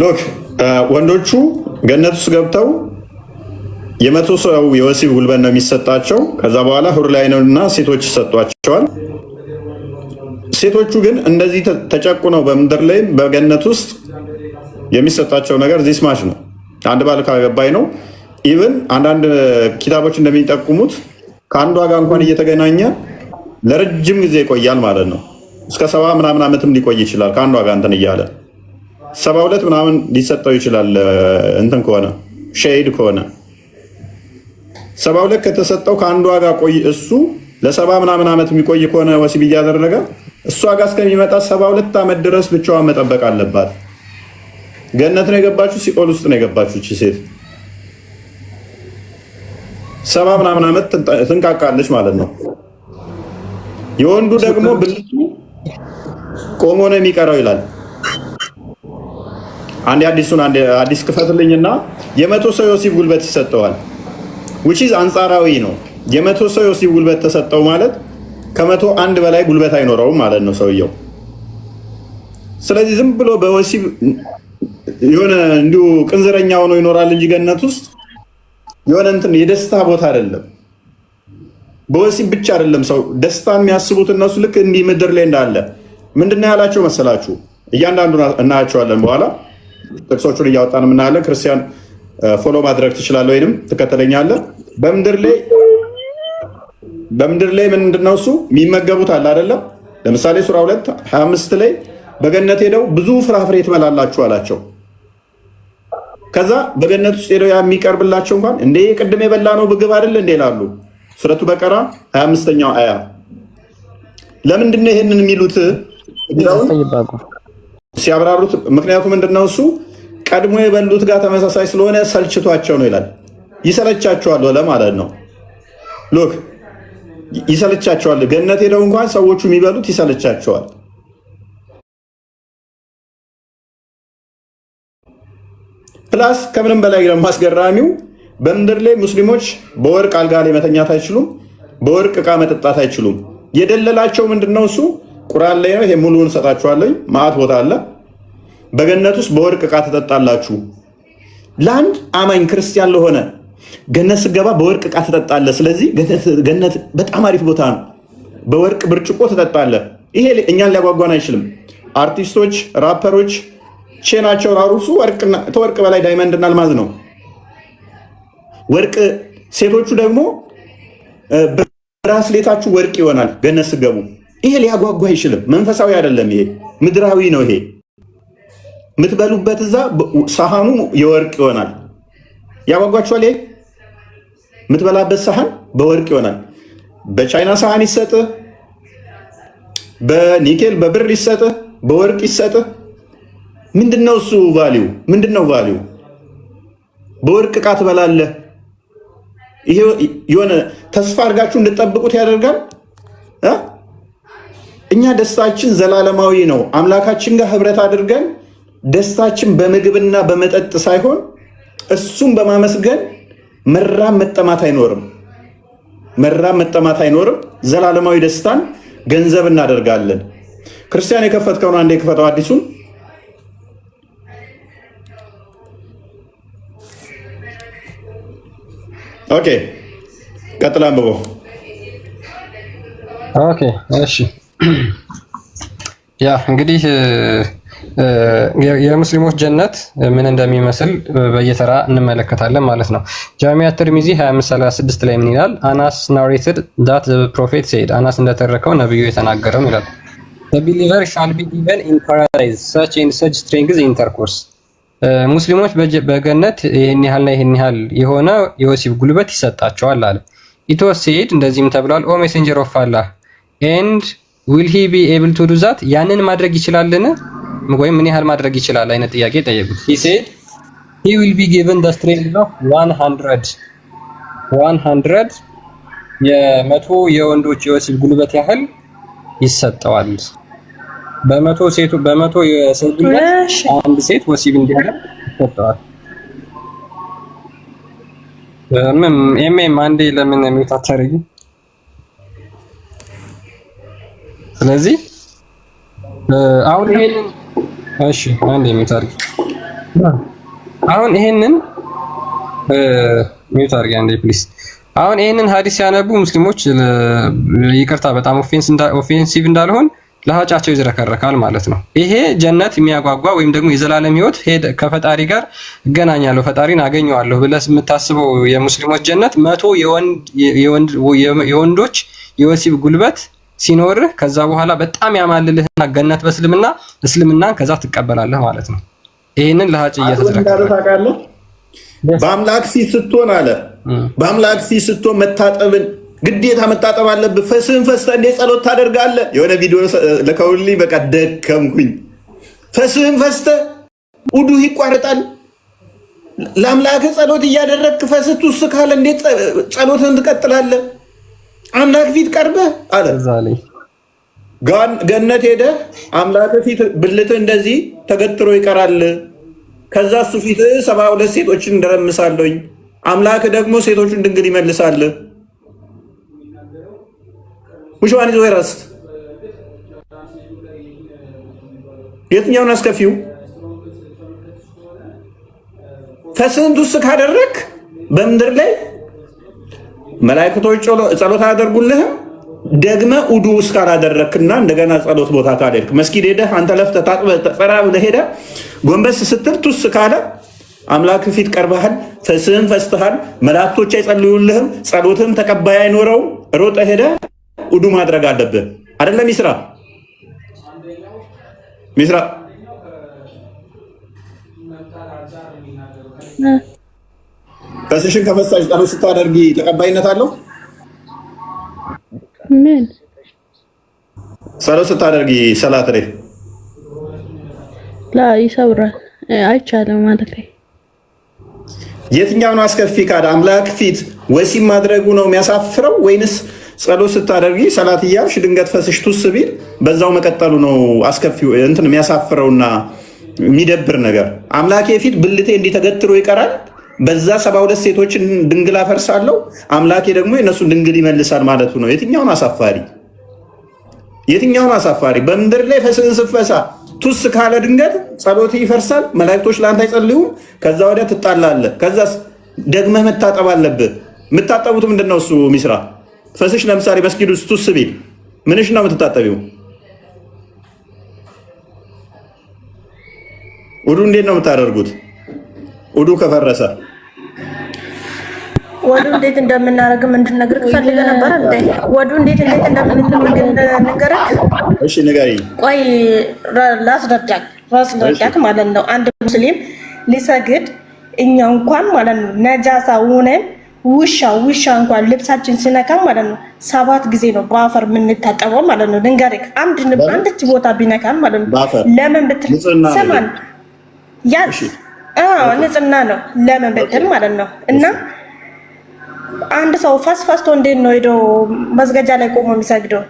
ሎክ ወንዶቹ ገነት ውስጥ ገብተው የመቶ ሰው የወሲብ ጉልበት ነው የሚሰጣቸው። ከዛ በኋላ ሁር ላይ ነውና ሴቶች ይሰጧቸዋል። ሴቶቹ ግን እንደዚህ ተጨቁነው በምድር ላይ በገነት ውስጥ የሚሰጣቸው ነገር ዚስ ማች ነው። አንድ ባል ካገባኝ ነው። ኢቭን አንዳንድ ኪታቦች እንደሚጠቁሙት ከአንዷ ጋር እንኳን እየተገናኘ ለረጅም ጊዜ ይቆያል ማለት ነው። እስከ 70 ምናምን ዓመትም ሊቆይ ይችላል። ከአንዷ ጋር እንትን እያለ 72 ምናምን ሊሰጠው ይችላል። እንትን ከሆነ ሸሂድ ከሆነ 72 ከተሰጠው ከአንዷ ጋር ቆይ እሱ ለ70 ምናምን ዓመት የሚቆይ ከሆነ ወሲብ እያደረገ እሷ ጋር እስከሚመጣ 72 ዓመት ድረስ ብቻዋን መጠበቅ አለባት። ገነት ነው የገባችሁ፣ ሲኦል ውስጥ ነው የገባችሁ። እቺ ሴት 70 ምናምን ዓመት ትንቃቃለች ማለት ነው። የወንዱ ደግሞ ብልቱ ቆሞ ነው የሚቀረው ይላል። አንድ አዲስ ክፈትልኝና የመቶ ሰው የወሲብ ጉልበት ይሰጠዋል። which is አንጻራዊ ነው። የመቶ ሰው የወሲብ ጉልበት ተሰጠው ማለት ከመቶ አንድ በላይ ጉልበት አይኖረውም ማለት ነው ሰውየው። ስለዚህ ዝም ብሎ በወሲብ የሆነ እንዲሁ ቅንዝረኛ ሆኖ ይኖራል እንጂ ገነት ውስጥ የሆነ እንትን የደስታ ቦታ አይደለም። በወሲብ ብቻ አይደለም ሰው ደስታ የሚያስቡት እነሱ ልክ እንዲህ ምድር ላይ እንዳለ ምንድነው ያላቸው መሰላችሁ? እያንዳንዱን እናያቸዋለን በኋላ ጥቅሶቹን እያወጣን የምናያለን። ክርስቲያን ፎሎ ማድረግ ትችላለህ ወይንም ትከተለኛለህ። በምድር ላይ ምንድነው እሱ የሚመገቡት አለ አይደለም? ለምሳሌ ሱራ 2:25 ላይ በገነት ሄደው ብዙ ፍራፍሬ ትበላላችሁ አላቸው። ከዛ በገነት ውስጥ ሄደው የሚቀርብላቸው እንኳን እንደ ቅድም የበላ ነው ምግብ አይደል እንደ ይላሉ። ሱረቱ በቀራ 25ኛው አያ። ለምንድን ነው ይሄንን የሚሉት ሲያብራሩት፣ ምክንያቱ ምንድነው እሱ ቀድሞ የበሉት ጋር ተመሳሳይ ስለሆነ ሰልችቷቸው ነው ይላል። ይሰለቻቸዋል ለማለት ነው። ሎክ ይሰለቻቸዋል። ገነት ሄደው እንኳን ሰዎቹ የሚበሉት ይሰለቻቸዋል። ፕላስ ከምንም በላይ ደግሞ አስገራሚው በምድር ላይ ሙስሊሞች በወርቅ አልጋ ላይ መተኛት አይችሉም፣ በወርቅ ዕቃ መጠጣት አይችሉም። የደለላቸው ምንድነው እሱ ቁርአን ላይ ነው። ይሄ ሙሉውን ሰጣችኋለሁ። ማአት ቦታ አለ። በገነት ውስጥ በወርቅ ዕቃ ትጠጣላችሁ። ለአንድ አማኝ ክርስቲያን ለሆነ ገነት ስገባ በወርቅ ዕቃ ትጠጣለህ። ስለዚህ ገነት በጣም አሪፍ ቦታ ነው። በወርቅ ብርጭቆ ትጠጣለህ። ይሄ እኛን ሊያጓጓን አይችልም። አርቲስቶች፣ ራፐሮች ቼናቸው ራሩሱ ከወርቅ በላይ ዳይመንድና አልማዝ ነው። ወርቅ ሴቶቹ ደግሞ ብራስሌታችሁ ወርቅ ይሆናል ገነት ስገቡ። ይሄ ሊያጓጓ አይችልም። መንፈሳዊ አይደለም። ይሄ ምድራዊ ነው። ይሄ የምትበሉበት እዛ ሳህኑ የወርቅ ይሆናል። ያጓጓችኋል? ይሄ የምትበላበት ሳህን በወርቅ ይሆናል። በቻይና ሳህን ይሰጥህ፣ በኒኬል በብር ይሰጥህ፣ በወርቅ ይሰጥህ። ምንድነው እሱ ቫሊዩ? ምንድነው ቫሊዩ? በወርቅ ዕቃ ትበላለህ። ይሄ የሆነ ተስፋ አድርጋችሁ እንድጠብቁት ያደርጋል። እኛ ደስታችን ዘላለማዊ ነው። አምላካችን ጋር ህብረት አድርገን ደስታችን በምግብና በመጠጥ ሳይሆን እሱን በማመስገን መራብ መጠማት አይኖርም። መራብ መጠማት አይኖርም። ዘላለማዊ ደስታን ገንዘብ እናደርጋለን። ክርስቲያን የከፈትከውን አንዴ ክፈተው አዲሱን። ኦኬ ቀጥላ አንብበው። ኦኬ እሺ። ያ እንግዲህ የሙስሊሞች ጀነት ምን እንደሚመስል በየተራ እንመለከታለን ማለት ነው። ጃሚዓ ትርሚዚ 2536 ላይ ምን ይላል? አናስ ናሬትድ ዳት ዘ ፕሮፌት ሴድ፣ አናስ እንደተረከው ነብዩ የተናገረው ይላል። the believer shall be given in paradise such and such strength intercourse፣ ሙስሊሞች በገነት ይሄን ያህልና ይሄን ያህል የሆነ የወሲብ ጉልበት ይሰጣቸዋል አለ። it was said እንደዚህም ተብሏል፣ ኦ ሜሴንጀር ኦፍ አላህ and will he be able to do that፣ ያንን ማድረግ ይችላልን ወይም ምን ያህል ማድረግ ይችላል አይነት ጥያቄ ጠየቁት። he said he will be given the strength of 100 የመቶ የወንዶች የወሲብ ጉልበት ያህል ይሰጠዋል። በመቶ የሴት ጉልበት አንድ ሴት ወሲብ እንዲያደርግ ይሰጠዋል። አንዴ ለምን የሚታተርዩ? ስለዚህ አሁን ይሄንን እሺ አንዴ የሚታርግ አሁን ይሄንን ሚውት አድርጊ አንዴ ፕሊስ። አሁን ይሄንን ሐዲስ ሲያነቡ ሙስሊሞች ይቅርታ በጣም ኦፌንሲቭ እንዳልሆን ለሀጫቸው ይዝረከረካል ማለት ነው። ይሄ ጀነት የሚያጓጓ ወይም ደግሞ የዘላለም ህይወት ከፈጣሪ ጋር እገናኛለሁ ፈጣሪን አገኘዋለሁ ብለህ የምታስበው የሙስሊሞች ጀነት 100 የወንዶች የወሲብ ጉልበት ሲኖርህ ከዛ በኋላ በጣም ያማልልህና ገነት በእስልምና እስልምናን ከዛ ትቀበላለህ ማለት ነው። ይሄንን ለሀጭ እየተዝረከረከ በአምላክ ፊት ስትሆን አለ በአምላክ ፊት ስትሆን መታጠብን ግዴታ መታጠብ አለብህ። ፈስህን ፈስተህ እንዴት ጸሎት ታደርጋለህ? የሆነ ቪዲዮ ለከውልኝ በቃ ደከምኩኝ። ፈስህን ፈስተህ ውዱህ ይቋረጣል። ለአምላክ ጸሎት እያደረግክ ፈስህ ቱስ ካለ እንዴት ጸሎትን ትቀጥላለህ? አምላክ ፊት ቀርበህ አለ ገነት ሄደህ አምላክ ፊት ብልትህ እንደዚህ ተገትሮ ይቀራል። ከዛ እሱ ፊት 72 ሴቶችን እንደረምሳለኝ አምላክ ደግሞ ሴቶቹን ድንግል ይመልሳል። which one is worst? የትኛውን አስከፊው? ፈስህን ቱስ ካደረክ በምድር ላይ መላእክቶች ጸሎት አያደርጉልህም። ደግመ ውዱ እስካላደረክና እንደገና ጸሎት ቦታ ካልሄድክ መስጊድ ሄደህ አንተ ለፍተህ ታጥበህ ጠራ ብለህ ሄደህ ጎንበስ ስትል ቱስ ካለ አምላክ ፊት ቀርበሃል፣ ፈስህን ፈስተሃል። መላእክቶች አይጸልዩልህም፣ ጸሎትህም ተቀባይ አይኖረውም። ሮጠህ ሄደህ ውዱ ማድረግ አለብህ አይደለም? ሚስራ ፈስሽን ከፈሳሽ ጸሎት ስታደርጊ ተቀባይነት አለው? ምን ጸሎት ስታደርጊ ሰላት ላይ ላ ይሰብራል፣ አይቻልም ማለት ነው። የትኛው ነው አስከፊ? ካለ አምላክ ፊት ወሲብ ማድረጉ ነው የሚያሳፍረው ወይንስ ጸሎት ስታደርጊ ሰላት እያልሽ ድንገት ፈስሽ ቱስ ቢል በዛው መቀጠሉ ነው አስከፊው እንትን የሚያሳፍረውና የሚደብር ነገር? አምላኬ ፊት ብልቴ እንዲተገትሮ ይቀራል፣ በዛ 72 ሴቶችን ድንግል አፈርሳለሁ፣ አምላኬ ደግሞ የነሱን ድንግል ይመልሳል ማለቱ ነው። የትኛውን አሳፋሪ? የትኛውን አሳፋሪ? በምድር ላይ ፈስህን ስፈሳ ቱስ ካለ ድንገት ጸሎት ይፈርሳል፣ መላእክቶች ለአንተ አይጸልዩም። ከዛ ወዲያ ትጣላለህ። ከዛስ ደግመህ መታጠብ አለብህ። የምታጠቡት ምንድን ነው? እሱ ሚስራ ፈስሽ ለምሳሌ መስጊድ ውስጥ ቱስ ቢል ምንሽ ነው የምትታጠቢው? ውዱ እንዴት ነው የምታደርጉት? ውዱ ከፈረሰ ወዱ እንዴት እንደምናደርግም እንድንነግርህ ፈልገህ ነበር እንዴ? ወዱ እንዴት እንደምንነግርህ እሺ ንገሪኝ። ቆይ ላስረዳክ ማለት ነው። አንድ ሙስሊም ሊሰግድ እኛ እንኳን ማለት ነው ነጃሳ ሆነን ውሻ እንኳን ልብሳችን ሲነካ ማለት ነው 7 ጊዜ ነው በአፈር የምንታጠበው ማለት ነው። ልንገርህ አንድ ቦታ ቢነካን ማለት ነው ለምን ብትል ሰማን ያስ ንጽህና ነው ለምን ብትል ማለት ነው። እና አንድ ሰው ፈስቶ እንዴት ነው ሄዶ መስገጃ ላይ ቆሞ የሚሰግደው?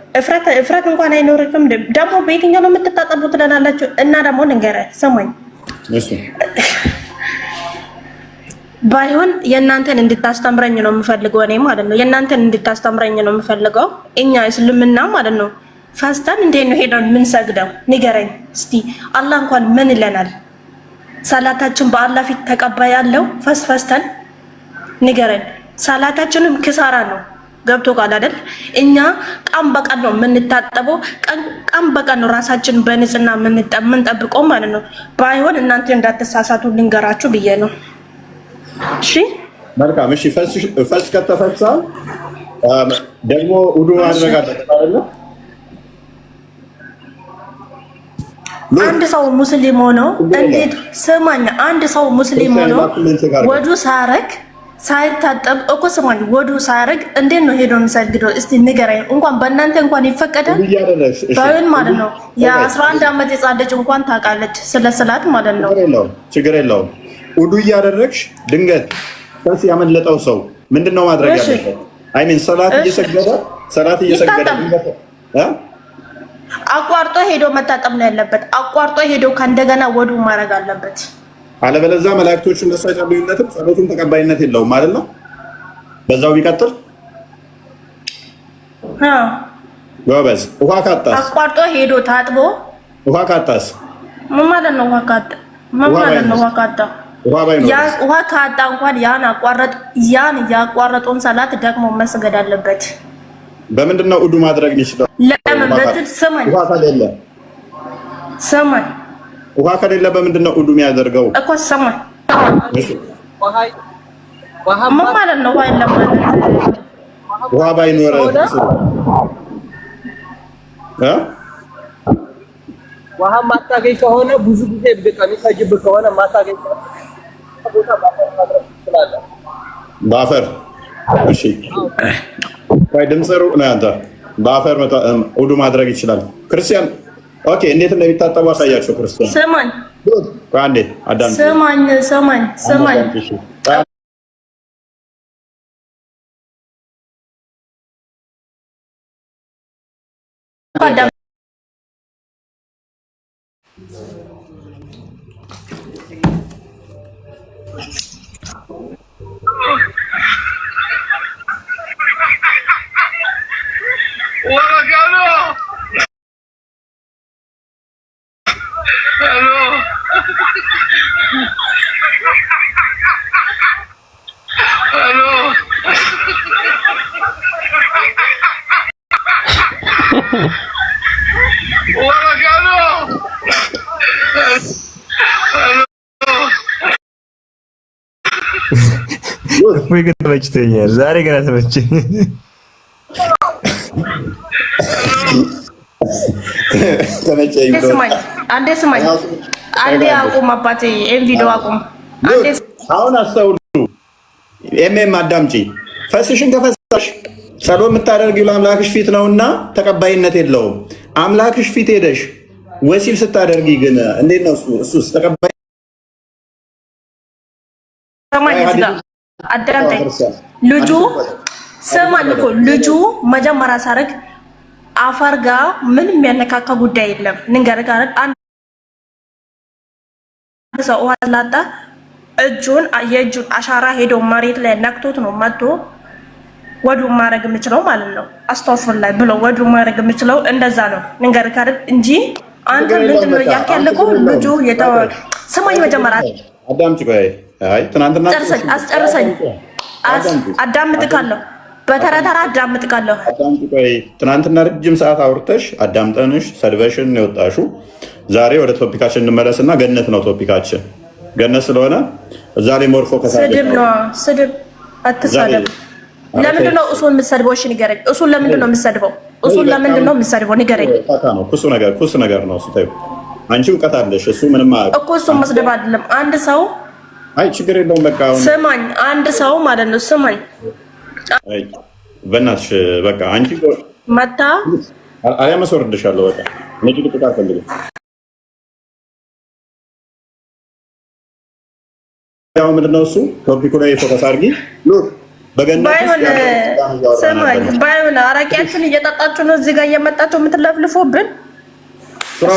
እፍረት እንኳን አይኖርክም። ደግሞ በየትኛው ነው የምትታጠቡት ትለናላችሁ። እና ደግሞ ልንገርህ ሰማኝ ባይሆን የእናንተን እንድታስተምረኝ ነው የምፈልገው እኔ ማለት ነው። የእናንተን እንድታስተምረኝ ነው የምፈልገው። እኛ እስልምና ማለት ነው ፈስተን እንዴት ነው ሄደን ምን ሰግደው ንገረኝ እስቲ። አላህ እንኳን ምን ይለናል? ሰላታችን በአላህ ፊት ተቀባይ ያለው ፈስተን ንገረን። ሰላታችንም ክሳራ ነው። ገብቶ ቃል አይደል? እኛ ቀን በቀን ነው የምንታጠበው፣ ቀን በቀን ነው ራሳችን በንጽህና የምንጠብቀው ማለት ነው። ባይሆን እናንተ እንዳትሳሳቱ ልንገራችሁ ብዬ ነው። እሺ መልካም። እሺ ፈስ ከተፈሳ ደግሞ ውዱ ማድረግ አለበት አይደል? አንድ ሰው ሙስሊም ሆኖ እንዴት ስማኝ፣ አንድ ሰው ሙስሊም ሆኖ ወዱ ሳይታጠብ እኮ ስማኝ፣ ወዱ ሳያረግ እንዴት ነው ሄዶ የሚሰግደው? እስቲ ንገረኝ። እንኳን በእናንተ እንኳን ይፈቀዳል ባይሆን ማለት ነው። የ11 ዓመት ሕፃን ልጅ እንኳን ታውቃለች ስለ ሰላት ማለት ነው። ችግር የለውም። ውዱ እያደረግሽ ድንገት ፈስ ያመለጠው ሰው ምንድነው ማድረግ ያለበት? አይ ሚን ሰላት እየሰገደ አቋርጦ ሄዶ መታጠብ ነው ያለበት። አቋርጦ ሄዶ ከእንደገና ወዱ ማድረግ አለበት። አለበለዚያ መላእክቶቹ እንደሱ አይጸልዩለትም፣ ጸሎቱም ተቀባይነት የለውም ማለት ነው። በዛው ቢቀጥል ጎበዝ። ውሃ ካጣስ? አቋርጦ ሄዶ ታጥቦ ውሃ ካጣስ? ምን ማለት ነው? ውሃ ካጣ ምን ማለት ነው? ውሃ ካጣ እንኳን ያን ያቋረጠውን ሰላት ደግሞ መስገድ አለበት። በምንድን ነው ውዱ ማድረግ ይችላል? ለምን በትል ሰማኝ ውሃ ከሌለ በምንድን ነው ውዱ የሚያደርገው እኮ ሰማኝ። ምን ማለት ነው? ውሃ የለም ማለት ውሃ ባይኖር ውሃ ማታገኝ ከሆነ ብዙ ጊዜ በቀን ይፈጅብህ ከሆነ ማታገኝ ቦታ በአፈር እሺ፣ ወይ ድምጽ ሩቅ ነው አንተ። በአፈር ውዱ ማድረግ ይችላል ክርስቲያን። ኦኬ፣ እንዴት እንደሚታጠቡ አሳያቸው ክርስቲያን። ስማኝ አንዴ አዳም ስማኝ ወይ ግን ተመችቶኛል። ዛሬ ገና ተመችቶኝ። አንዴ አቁም አባቴ፣ ይሄን ቪዲዮ አቁም። አሁን አስተውሉ። አዳምጪ። ፈስሽን ከፈሳሽ ጸሎት የምታደርጊው ለአምላክሽ ፊት ነውና ተቀባይነት የለውም። አምላክሽ ፊት ሄደሽ ወሲብ ስታደርጊ ግን እንዴት ነው እሱስ ተቀባይ? አዳምጠኝ። ልጁ ስማኝ እኮ ልጁ መጀመሪያ ሳረግ አፈር ጋር ምንም የሚያነካካ ጉዳይ የለም። ንገርህ አንድ ሰው ውሃ ላጣ የእጁን አሻራ ሄዶ መሬት ላይ ነክቶት ነው መጥቶ ወዱ ማድረግ የምችለው ማለት ነው። አስተዋፍላይ ብሎ ወዱ ማድረግ የምችለው እንደዛ ነው። ንገርህ እንጂ አንተ ምንድን ነው እያልክ ያለከው? ልጁ ስማኝ መጀመሪያ አዳምጪ። ቆይ አይ ትናንትና አስጨርሰኝ። አዳምጥካለሁ፣ በተረተራ አዳምጥካለሁ። አዳምጪ። ቆይ ትናንትና ረጅም ሰዓት አውርተሽ አዳምጠንሽ ሰድበሽን ነው የወጣሽው። ዛሬ ወደ ቶፒካችን እንመለስና ገነት ነው ቶፒካችን። ገነት ስለሆነ እዛ ላይ ሞርፎ ስድብ ነው። ስድብ አትሳደብ። ለምንድን ነው እሱን የምትሰድበው? እሺ ንገረኝ። እሱን ለምንድን ነው የምትሰድበው? እሱን ለምንድን ነው የምትሰድበው? ንገረኝ። ኩሱ ነገር ነው እሱ። ተይው አንቺ እውቀት አለሽ። እሱ ምንም እኮ እሱን መስደብ አይደለም። አንድ ሰው አይ ችግር የለውም በቃ ስማኝ፣ አንድ ሰው ማለት ነው ስማኝ። አይ በእናትሽ በቃ አንቺ መታ አያ መስወርድሻለሁ። በቃ ነጭ ልጥቃ ፈልግ። ያው ምንድነው እሱ ቶፒኩ ላይ ፎከስ አድርጊ። ሉክ ባይሆን አረቂያችን እየጠጣችሁ ነው እዚህ ጋር እየመጣችሁ የምትለፍልፉብን። ሱራ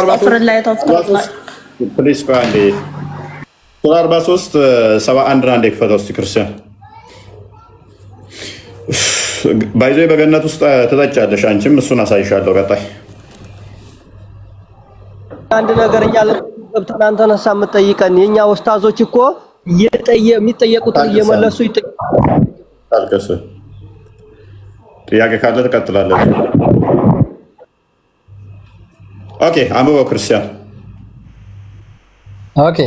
43 71 አንዴ ክፈተው እስኪ ክርስቲያን። ባይዞ በገነት ውስጥ ትጠጫለሽ አንቺም፣ እሱን አሳይሻለሁ ቀጣይ። አንድ ነገር እያለ ገብተን አንተ ነሳ የምትጠይቀን የኛ ኡስታዞች እኮ የሚጠየቁትን እየመለሱ ታልከስ ጥያቄ ካለ ትቀጥላለህ። ኦኬ አንብበው ክርስቲያን። ኦኬ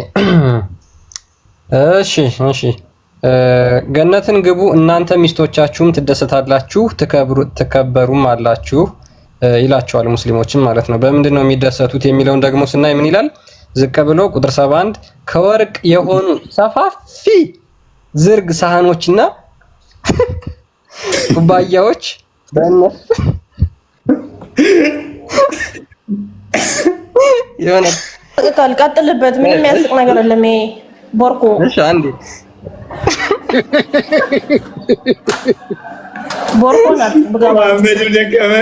እሺ ገነትን ግቡ እናንተ ሚስቶቻችሁም ትደሰታላችሁ ትከበሩም አላችሁ ይላቸዋል ሙስሊሞችን ማለት ነው። በምንድን ነው የሚደሰቱት የሚለውን ደግሞ ስናይ ምን ይላል? ዝቅ ብሎ ቁጥር 71 ከወርቅ የሆኑ ሰፋፊ ዝርግ ሳህኖችና ኩባያዎች በእነሱ የሆነ ቀጥልበት። ምንም የሚያስቅ ነገር የለም። ቦርኮ እሺ አንዴ ቦርኮ ናት ብጋባ ምንም ደከመ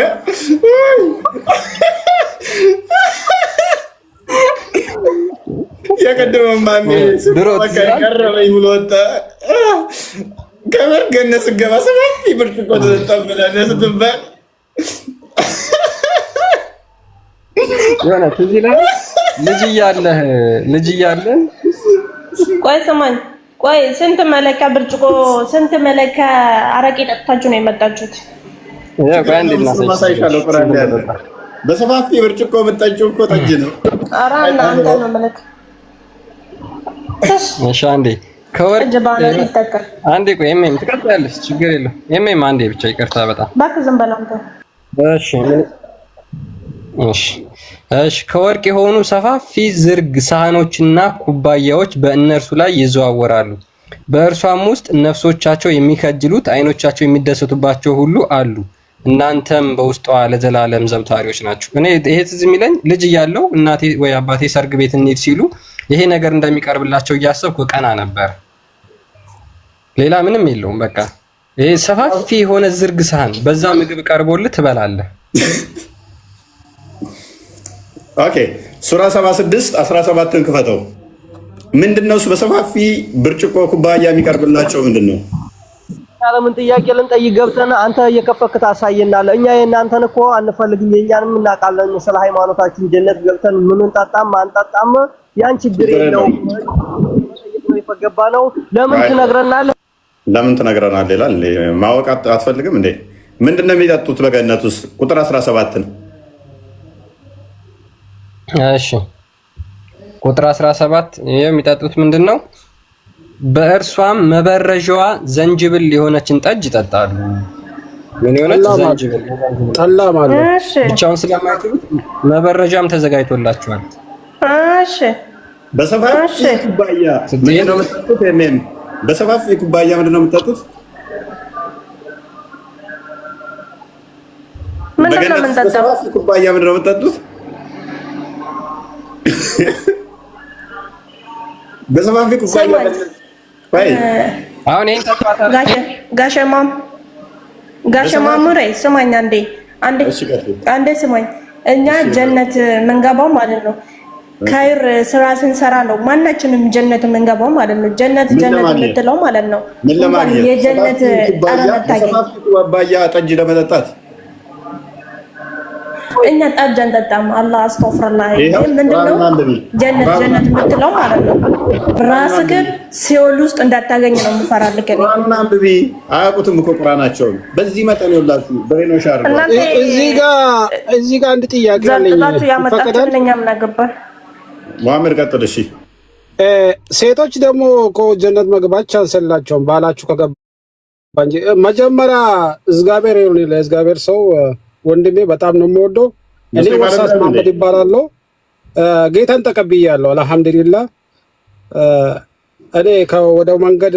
የቀደመ ማሜ ቀረበኝ ብሎ ወጣ። ከበር ገነት ስገባ ሰፊ ብርጭቆ ተጠጣብናል ስትባል የሆነ ትዝ ይላል ልጅ እያለን ቆይ ስማኝ፣ ቆይ ስንት መለኪያ ብርጭቆ ስንት መለኪያ አረቄ ጠጥታችሁ ነው የመጣችሁት? ቆይ አንዴ እናሳይሻለሁ። በሰፋፊ ብርጭቆ የምጠጪው እኮ ጠጅ ነው። ኧረ እናንተ ነው መለክ እሺ አንዴ አንዴ ቆይ ኤምኤም ትቀጥላለች፣ ችግር የለውም። ኤምኤም አንዴ ብቻ ይቅርታ፣ በጣም እባክህ ዝም በል አንተ። እሺ ከወርቅ የሆኑ ሰፋፊ ዝርግ ሳህኖችና ኩባያዎች በእነርሱ ላይ ይዘዋወራሉ። በእርሷም ውስጥ ነፍሶቻቸው የሚከጅሉት አይኖቻቸው የሚደሰቱባቸው ሁሉ አሉ። እናንተም በውስጧ ለዘላለም ዘውታሪዎች ናችሁ። እኔ ይሄ ትዝ የሚለኝ ልጅ እያለሁ እናቴ ወይ አባቴ ሰርግ ቤት እንሂድ ሲሉ ይሄ ነገር እንደሚቀርብላቸው እያሰብኩ ቀና ነበር። ሌላ ምንም የለውም። በቃ ይሄ ሰፋፊ የሆነ ዝርግ ሳህን በዛ ምግብ ቀርቦልህ ትበላለህ። ኦኬ ሱራ 76 17ን ክፈተው። ምንድነው እሱ? በሰፋፊ ብርጭቆ ኩባያ የሚቀርብላቸው ምንድነው? ለምን ጥያቄ ልንጠይቅ ገብተን አንተ እየከፈክ ታሳየናለህ። እኛ የእናንተን እኮ አንፈልግም፣ የእኛንም እናውቃለን። ስለ ሃይማኖታችን ጀነት ገብተን ምኑን ጠጣም አንጠጣም ያን ችግር የለውም። ይፈገባ ነው። ለምን ትነግረናለህ? ለምን ትነግረናለህ ይላል። ማወቅ አትፈልግም እንዴ? ምንድነው የሚጠጡት በገነት ውስጥ? ቁጥር 17ን እሺ ቁጥር 17 የሚጠጡት ምንድነው? በእርሷም መበረዣዋ ዘንጅብል የሆነችን ጠጅ ይጠጣሉ። ምን የሆነች ዘንጅብል ጠላ ማለት ብቻውን ስለማይጠጡት መበረዣም ተዘጋጅቶላቸዋል። እሺ በሰፋፊ ኩባያ ምንድነው የምትጠጡት? እኔም በሰፋፊ ኩባያ ምንድነው የምትጠጡት? ምንድነው የምንጠጣው? በሰፋፊ ኩባያ ምንድነው የምትጠጡት? በሰፋፊ ኩባያ አሁን ይሄን ተጣጣ ጋሸማሙ ራይ ስማኝ አንዴ ስማኝ። እኛ ጀነት መንገባው ማለት ነው ካይር ስራ ስንሰራ ነው ማናችንም ጀነት መንገባው ማለት ነው። ጀነት የምትለው ማለት ነው የጀነት በሰፋፊ ኩባያ ጠጅ ለመጠጣት እኛ ጠጅ አንጠጣም። አላህ አስተግፍሩላህ። ምንድነው ጀነት የምትለው ማለት ነው። ራስህ ግን ሲኦል ውስጥ እንዳታገኝ ነው የምፈራልህ። ቁርአን አንብቢ። አያውቁትም እኮ ቁርአናቸውን በዚህ መጠን ይውላችሁ ብሬኖ ሻር እዚህ ጋር አንድ ጥያቄ አለኝ። ያመጣችሁልኝ እኛ ምን አገባን? ሙሐመድ ቀጥል። እሺ ሴቶች ደግሞ እኮ ጀነት መግባት ቻንስ የላቸውም ባላችሁ ከገባ እንጂ መጀመሪያ እግዚአብሔር ይሁን ለእግዚአብሔር ሰው ወንድሜ በጣም ነው የምወደው። እኔ ወሳስ መሐመድ ይባላለሁ። ጌታን ተቀብያለሁ አልሐምዱሊላህ። እኔ ወደ መንገድ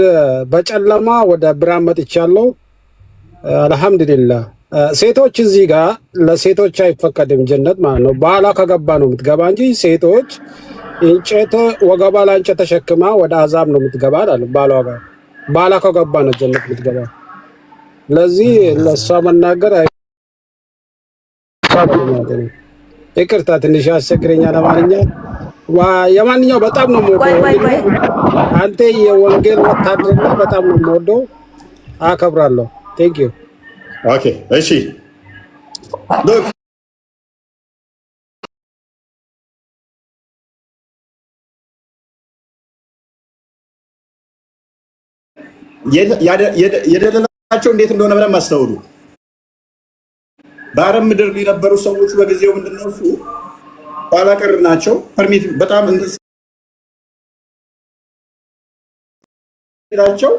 በጨለማ ወደ ብርሃን መጥቻለሁ አልሐምዱሊላህ። ሴቶች እዚህ ጋር ለሴቶች አይፈቀድም ጀነት ማለት ነው። ባላ ከገባ ነው የምትገባ እንጂ ሴቶች እንጨት ወገባ ላይ እንጨት ተሸክማ ወደ አዛብ ነው የምትገባ አለ ባላ ከገባ ነው ጀነት የምትገባ። ለዚህ ለሷ መናገር ይቅርታ ትንሽ ያስቸግረኛል አማርኛ። የማንኛው በጣም ነው የምወደው። አንተ የወንጌል ወታደር በጣም ነው የምወደው፣ አከብራለሁ። ቴንክ ዩ። ኦኬ እሺ የደለላቸው እንዴት እንደሆነ ብለን ማስተውሉ። በአረብ ምድር የነበሩ ሰዎች በጊዜው ምንድነው እሱ ኋላ ቀር ናቸው። ፐርሚት በጣም እንላቸው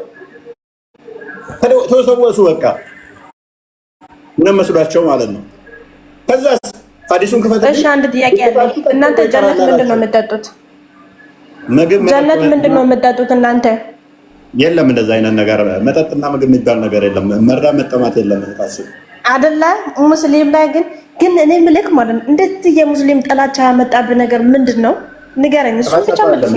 ተሰወሱ። በቃ ምን መስሏቸው ማለት ነው። ከዛስ ሐዲሱን ክፈት። እሺ አንድ ጥያቄ አለ። እናንተ ጀነት ምንድነው የምትጠጡት? ምግብ ጀነት ምንድነው የምትጠጡት እናንተ? የለም እንደዛ አይነት ነገር መጠጥና ምግብ የሚባል ነገር የለም። መርዳ መጠማት የለም ታስቡ አይደለ? ሙስሊም ላይ ግን እኔ ምልክ ማለት ነው እንደዚህ የሙስሊም ጥላቻ ያመጣብህ ነገር ምንድነው? ንገረኝ። እሱ ብቻ መልስ።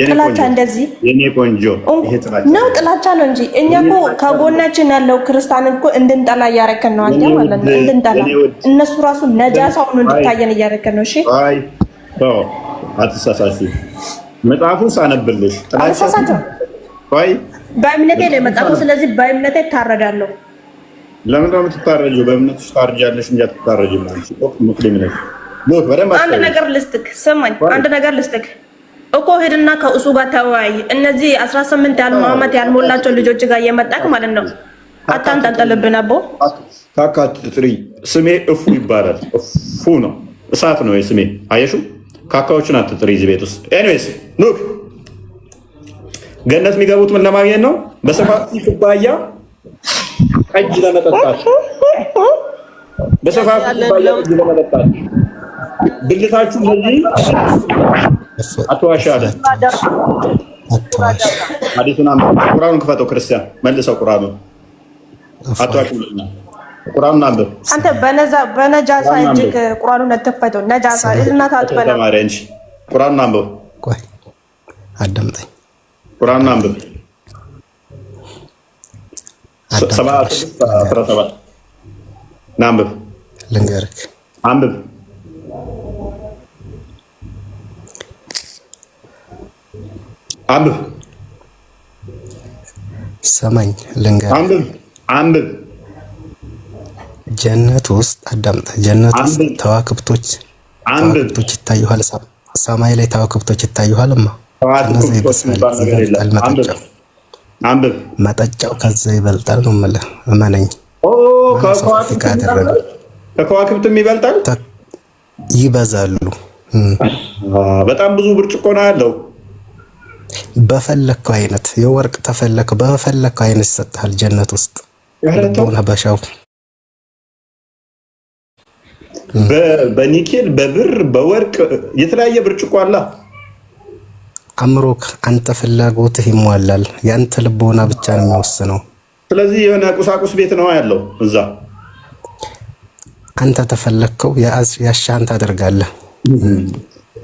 ጥላቻ እንደዚህ የኔ ቆንጆ ይሄ ነው ጥላቻ ነው እንጂ እኛ እኮ ከጎናችን ያለው ክርስቲያን እኮ እንድንጠላ እያደረከን ነው አንተ ማለት ነው። እንድንጠላ እነሱ ራሱ ነጃሳ ሆኖ እንድታየን እያደረከን ነው። እሺ አይ አትሳሳሺ። መጽሐፉን ሳነብልሽ ጥላቻ ቆይ በእምነቴ ላይ መጣሁ። ስለዚህ በእምነቴ ታረዳለሁ። ለምን ነው የምትታረጂው? በእምነትሽ ታርጃለሽ እንጂ አትታረጂም። አንቺ ሙስሊም ነሽ። ሎክ በደንብ አንድ ነገር ልስጥክ፣ ስማኝ፣ አንድ ነገር ልስጥክ እኮ ሄድና ከእሱ ጋር ተወያይ። እነዚህ 18 ዓመት ያልሞላቸው ልጆች ጋር እየመጣክ ማለት ነው። አታንጠልጥልብን አቦ። ካካት ጥሪ ስሜ እፉ ይባላል። እፉ ነው፣ እሳት ነው ስሜ። አየሹ ካካዎችን አትጥሪ እዚህ ቤት ውስጥ። ኤኒዌይስ ሉክ ገነት የሚገቡት ምን ለማግኘት ነው? በሰፋፊ ኩባያ ጠጅ ለመጠጣት፣ በሰፋፊ ኩባያ ጠጅ ለመጠጣት። ብልታችሁ ለዚህ አትዋሻለ። ሐዲሱን ቁርአኑን ክፈተው ክርስቲያን መልሰው ቁርአኑን አትዋሹልኛ። ቁርአኑን አንብብ አንተ። በነጃሳ እጅግ ቁርአኑን አትፈተው። ነጃሳ እናት አትበላ ተማሪ እንጂ ቁርአኑን አንብብ። ቆይ አዳምጠኝ። ቁርአኑን አንብብ 7:17 ናንብብ። ልንገርክ አንብብ አንብብ ሰማኝ። ልንገርክ አንብብ። ጀነት ውስጥ አዳምጠ። ጀነት ውስጥ ተዋክብቶች ይታዩሃል። ሰማይ ላይ ተዋክብቶች ይታዩሃልማ። ከነዚህ ይበልጣል መጠጫው ከዛ ይበልጣል ነው የምልህ። እመነኝ። ከከዋክብትም ይበልጣል። ይበዛሉ። በጣም ብዙ ብርጭቆ ነው ያለው። በፈለከው አይነት የወርቅ ተፈለከ በፈለከው አይነት ይሰጥሃል ጀነት ውስጥ ልቦና በሻው በኒኬል በብር በወርቅ የተለያየ ብርጭቆ አለ። አምሮክ አንተ ፍላጎትህ ይሟላል። ያንተ ልቦና ብቻ ነው የሚወስነው። ስለዚህ የሆነ ቁሳቁስ ቤት ነው ያለው እዛ። አንተ ተፈለከው ያሻህን ታደርጋለህ።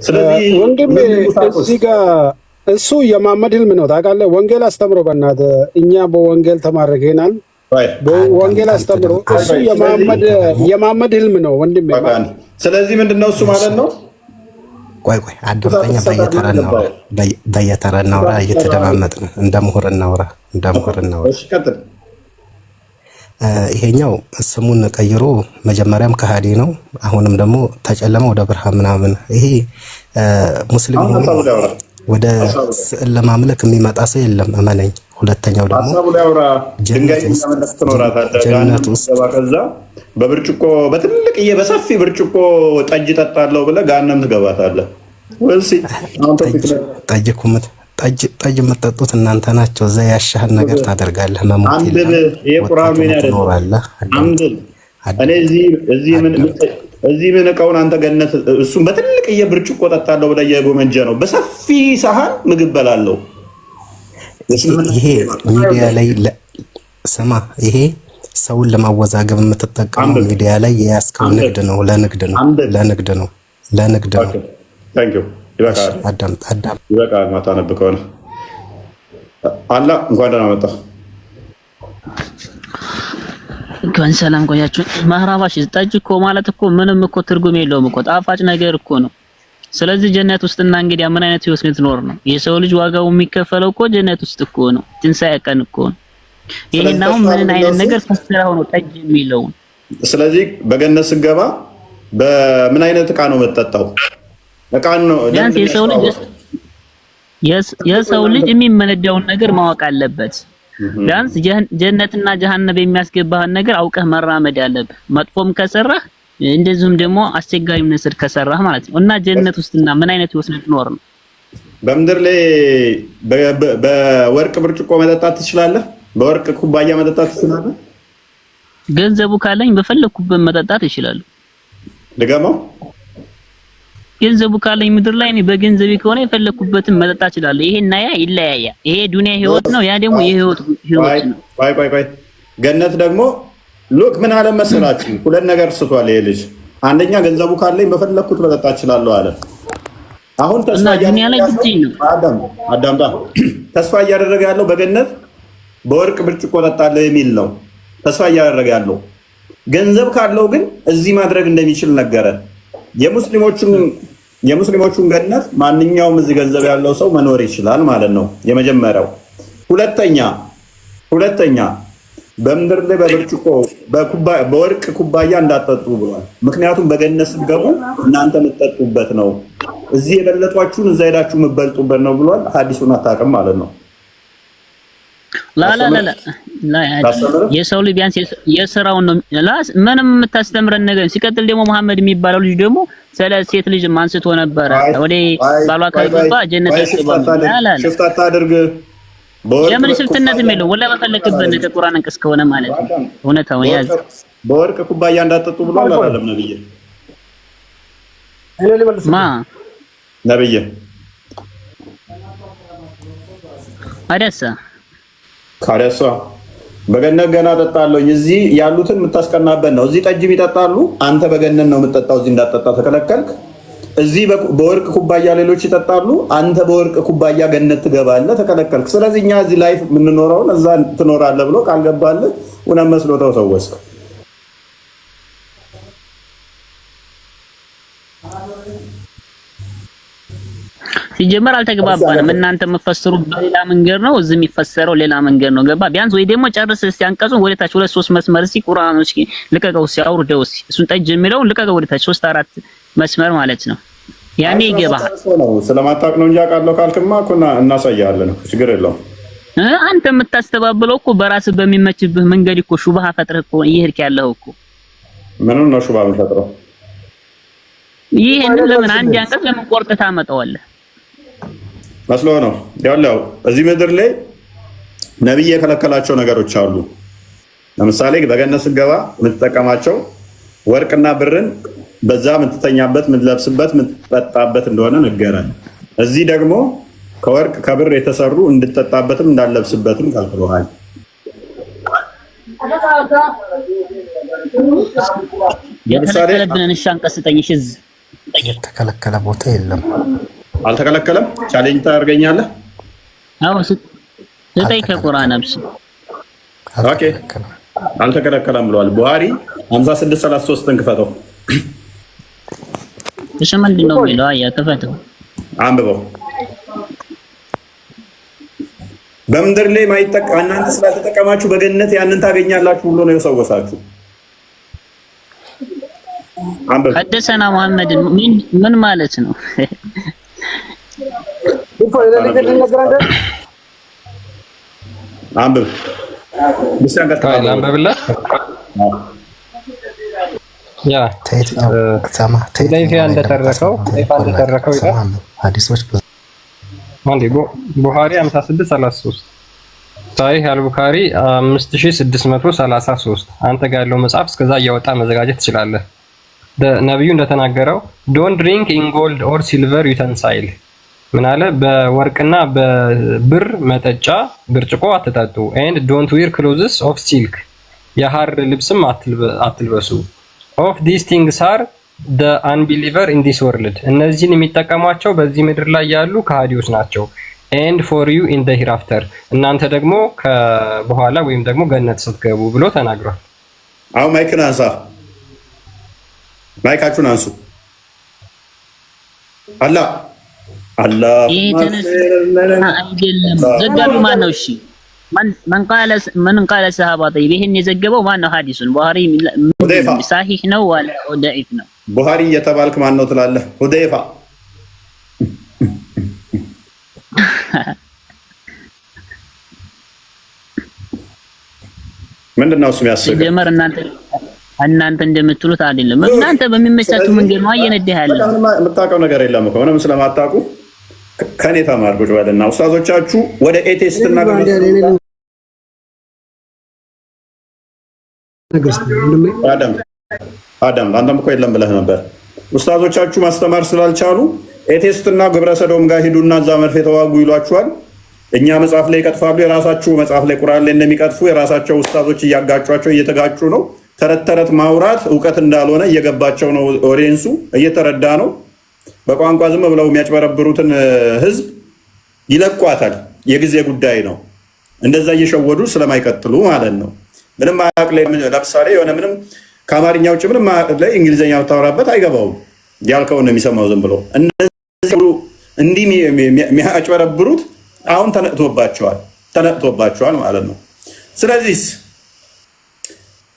ስለዚህ ወንድሜ እዚህ ጋር እሱ የማመድ ህልም ነው ታውቃለህ። ወንጌል አስተምሮ በእናትህ እኛ በወንጌል ተማረከናል። በወንጌል አስተምሮ እሱ የማመድ ህልም ነው ወንድሜ። ስለዚህ ምንድነው እሱ ማለት ነው? ቆይ አዳምጠኛ። በየተራ እናውራ፣ እየተደማመጥን እንደ ምሁር እናውራ። እሺ ቀጥል። ይሄኛው ስሙን ቀይሮ መጀመሪያም ከሃዲ ነው፣ አሁንም ደግሞ ተጨለመ ወደ ብርሃን ምናምን። ይሄ ሙስሊም ወደ ስዕል ለማምለክ የሚመጣ ሰው የለም፣ እመነኝ። ሁለተኛው ደግሞ ጀነት ውስጥ በብርጭቆ በትልቅዬ በሰፊ ብርጭቆ ጠጅ ጠጣለሁ ብለህ ጋነም ትገባታለህ። ጠጅ የምትጠጡት እናንተ ናቸው። እዛ ያሻህን ነገር ታደርጋለህ። መሞት ትኖራለህ። እዚህ ምን እቃውን አንተ ገነት እሱም በትልቅዬ ብርጭቆ ጠጣለሁ ብለህ እየጎመጀ ነው። በሰፊ ሳህን ምግብ በላለሁ። ይሄ ሚዲያ ላይ ስማ፣ ይሄ ሰውን ለማወዛገብ የምትጠቀመው ሚዲያ ላይ የያዝከው ንግድ ነው። ለንግድ ነው። አዳምጥ። ይበቃል። ማታ ነብ ከሆነ አላ እንኳን ደህና መጣህ። እንኳን ሰላም ቆያችሁ። ማህራባሽ ጠጅ እኮ ማለት እኮ ምንም እኮ ትርጉም የለውም እኮ ጣፋጭ ነገር እኮ ነው። ስለዚህ ጀነት ውስጥና እንግዲህ ምን አይነት ህይወት ልትኖር ነው? የሰው ልጅ ዋጋው የሚከፈለው እኮ ጀነት ውስጥ እኮ ነው። ትንሣኤ ቀን እኮ ነው። ይሄናው ምን አይነት ነገር ፈስራው ነው ጠጅ የሚለው? ስለዚህ በገነት ስገባ በምን አይነት እቃ ነው የምትጠጣው? እቃን ነው የሰው ልጅ የሚመነዳውን ነገር ማወቅ አለበት። ቢያንስ ጀነትና ጀሃነም የሚያስገባህን ነገር አውቀህ መራመድ አለብህ። መጥፎም ከሰራህ እንደዚሁም ደግሞ አስቸጋሪም ነገር ከሰራህ ማለት ነው። እና ጀነት ውስጥና ምን አይነት ህይወት ልትኖር ነው? በምድር ላይ በወርቅ ብርጭቆ መጠጣት ትችላለህ? በወርቅ ኩባያ መጠጣት ትችላለህ? ገንዘቡ ካለኝ በፈለኩበት መጠጣት እችላለሁ። ድገመው። ገንዘቡ ካለኝ ምድር ላይ እኔ በገንዘቤ ከሆነ የፈለኩበትን መጠጣት እችላለሁ። ይሄና ያ ይለያያ። ይሄ ዱንያ ህይወት ነው፣ ያ ደግሞ የህይወት ነው። ቆይ ገነት ደግሞ ሉክ ምን አለ መሰላችሁ? ሁለት ነገር ስቷል ይሄ ልጅ። አንደኛ ገንዘቡ ካለኝ በፈለኩት መጠጣት እችላለሁ አለ። አሁን ተስፋ እያደረገ ያለው በገነት በወርቅ ብርጭቆ ጠጣለሁ የሚል ነው ተስፋ እያደረገ ያለው። ገንዘብ ካለው ግን እዚህ ማድረግ እንደሚችል ነገረ። የሙስሊሞቹን ገነት ማንኛውም እዚህ ገንዘብ ያለው ሰው መኖር ይችላል ማለት ነው የመጀመሪያው። ሁለተኛ በምድር ላይ በብርጭቆ በወርቅ ኩባያ እንዳጠጡ ብሏል። ምክንያቱም በገነት ስትገቡ እናንተ የምትጠጡበት ነው፣ እዚህ የበለጧችሁን እዛ ሄዳችሁ የምትበልጡበት ነው ብሏል። ሐዲሱን አታውቅም ማለት ነው። ላ የሰው ልጅ ቢያንስ የሥራውን ነው። ምንም የምታስተምረን ነገር ሲቀጥል ደግሞ መሐመድ የሚባለው ልጅ ደግሞ ስለ ሴት ልጅ አንስቶ ነበረ። ወደ ባሏ ከገባ ጀነት ያስገባል። ሽፍታ አታድርግ። የምን ሽፍትነት የሚለው ወላ በፈለክበት ከቁርአን አንቀስ ከሆነ ማለት ነው። እውነታው ያዝ በወርቅ ኩባያ እንዳጠጡ ብሏል አላለም ነብይ? ማ ነብይ ካደሳ በገነት ገና ጠጣለሁ። እዚህ ያሉትን የምታስቀናበት ነው። እዚህ ጠጅም ይጠጣሉ፣ አንተ በገነት ነው የምትጠጣው። እዚህ እንዳጠጣ ተከለከልክ። እዚህ በወርቅ ኩባያ ሌሎች ይጠጣሉ፣ አንተ በወርቅ ኩባያ ገነት ትገባለህ፣ ተከለከልክ። ስለዚህ እኛ እዚህ ላይፍ የምንኖረውን እዛ ትኖራለህ ብሎ ቃል ገባልህ። እውነት መስሎ ተሰወስክ። ሲጀመር አልተግባባንም። እናንተ የምትፈስሩ በሌላ መንገድ ነው፣ እዚህ የሚፈሰረው ሌላ መንገድ ነው። ገባ? ቢያንስ ወይ ደግሞ ጨርስ እስቲ አንቀጹን ወደ ታች 2-3 መስመር እስቲ ቁርአኑ እስኪ ልቀቀው፣ እስቲ አውርደው፣ እስቲ እሱን ጠጅ የሚለውን ልቀቀው ወደ ታች 3-4 መስመር ማለት ነው። ያኔ ይገባል። ስለማታውቅ ነው እንጂ አውቃለሁ ካልክማ እኮ እናሳያለን፣ ችግር የለውም። አንተ የምታስተባብለው እኮ በራስህ በሚመችብህ መንገድ እኮ ሹብሃ ፈጥረህ እኮ እየሄድክ ያለው እኮ። ምኑን ነው ሹብሃ የምፈጥረው? ይሄን ለምን አንድ አንቀጽ ለምን ቆርጠህ ታመጣዋለህ? መስሎ ነው ያለው። እዚህ ምድር ላይ ነብይ የከለከላቸው ነገሮች አሉ። ለምሳሌ በገነት ስትገባ የምትጠቀማቸው ወርቅና ብርን በዛ የምትተኛበት፣ የምትለብስበት፣ የምትጠጣበት እንደሆነ ነገረን። እዚህ ደግሞ ከወርቅ ከብር የተሰሩ እንድትጠጣበትም እንዳለብስበትም ከልክሎሃል። የተከለከለብንን አንቀስጠኝ። እሺ የተከለከለ ቦታ የለም። አልተከለከለም። ቻሌንጅ ታደርገኛለህ? አዎ ስጠኝ ከቁርአን አብስ። ኦኬ አልተከለከለም ብለዋል። ቡሃሪ 56:33 ክፈተው። እሺ ምንድን ነው የሚለው? አያ ክፈተው፣ አንብበው። በምድር ላይ ማይጠቃ እናንተ ስላልተጠቀማችሁ በገነት ያንን ታገኛላችሁ ብሎ ነው የሰወሳችሁ። አንብብ። ሐደሰና መሐመድ ምን ማለት ነው? አንብብ። አንብብለት። ያ ላይፊያ እንደተረከው ይላል ሐዲሶች አንዴ ቡኻሪ 56:33 ሳሂህ አልቡኻሪ 5633 አንተ ጋር ያለው መጽሐፍ እስከዛ እያወጣ መዘጋጀት ትችላለህ። ነብዩ እንደተናገረው ዶንት ድሪንክ ኢን ጎልድ ኦር ሲልቨር ዩተንሳይል ምን አለ? በወርቅና በብር መጠጫ ብርጭቆ አትጠጡ። ኤንድ ዶንት ዌር ክሎዝስ ኦፍ ሲልክ የሐር ልብስም አትልበሱ። ኦፍ ዲስ ቲንግስ አር ደ አንቢሊቨር ኢን ዲስ ወርልድ እነዚህን የሚጠቀሟቸው በዚህ ምድር ላይ ያሉ ከሃዲዎች ናቸው። ኤንድ ፎር ዩ ኢን ደ ሂራፍተር እናንተ ደግሞ በኋላ ወይም ደግሞ ገነት ስትገቡ ብሎ ተናግሯል። አሁን ማይክን አንሳ፣ ማይካችሁን አንሱ። አላህ አይደለም ዘጋቢው ማን ነው? እሺ من قال الصحابة طيب ይሄን የዘገበው ማን ነው? ሐዲሱን ቡኻሪ ሳሂህ ነው ወላ ضعيف ነው? ቡኻሪ የተባልክ ማን ነው ትላለህ? ሁदैፋ ምንድነው እሱ የሚያስገው? ሲጀመር እናንተ እንደምትሉት አይደለም። እናንተ በሚመቻችሁ መንገድ ነው እየነዳህ ያለው። የምታውቀው ነገር የለም እኮ ምንም ስለማታውቁ ከኔ ተማርኩት ባለና ኡስታዞቻችሁ ወደ ኤቴስት እና አዳም አንተም እኮ የለም ብለህ ነበር። ኡስታዞቻችሁ ማስተማር ስላልቻሉ ኤቴስት እና ግብረ ሰዶም ጋር ሂዱና እዛ መርፌ ተዋጉ ይሏችኋል። እኛ መጽሐፍ ላይ ይቀጥፋሉ። የራሳችሁ መጽሐፍ ላይ ቁርአን ላይ እንደሚቀጥፉ የራሳቸው ኡስታዞች እያጋጯቸው እየተጋጩ ነው። ተረት ተረት ማውራት እውቀት እንዳልሆነ እየገባቸው ነው። ኦዲየንሱ እየተረዳ ነው። በቋንቋ ዝም ብለው የሚያጭበረብሩትን ህዝብ ይለቋታል። የጊዜ ጉዳይ ነው። እንደዛ እየሸወዱ ስለማይቀጥሉ ማለት ነው። ምንም አያውቅ ላይ ለምሳሌ የሆነ ምንም ከአማርኛ ውጭ ምንም ላይ እንግሊዝኛ ብታወራበት አይገባውም። ያልከውን ነው የሚሰማው ዝም ብሎ። እነዚህ እንዲህ የሚያጭበረብሩት አሁን ተነቅቶባቸዋል ማለት ነው። ስለዚህ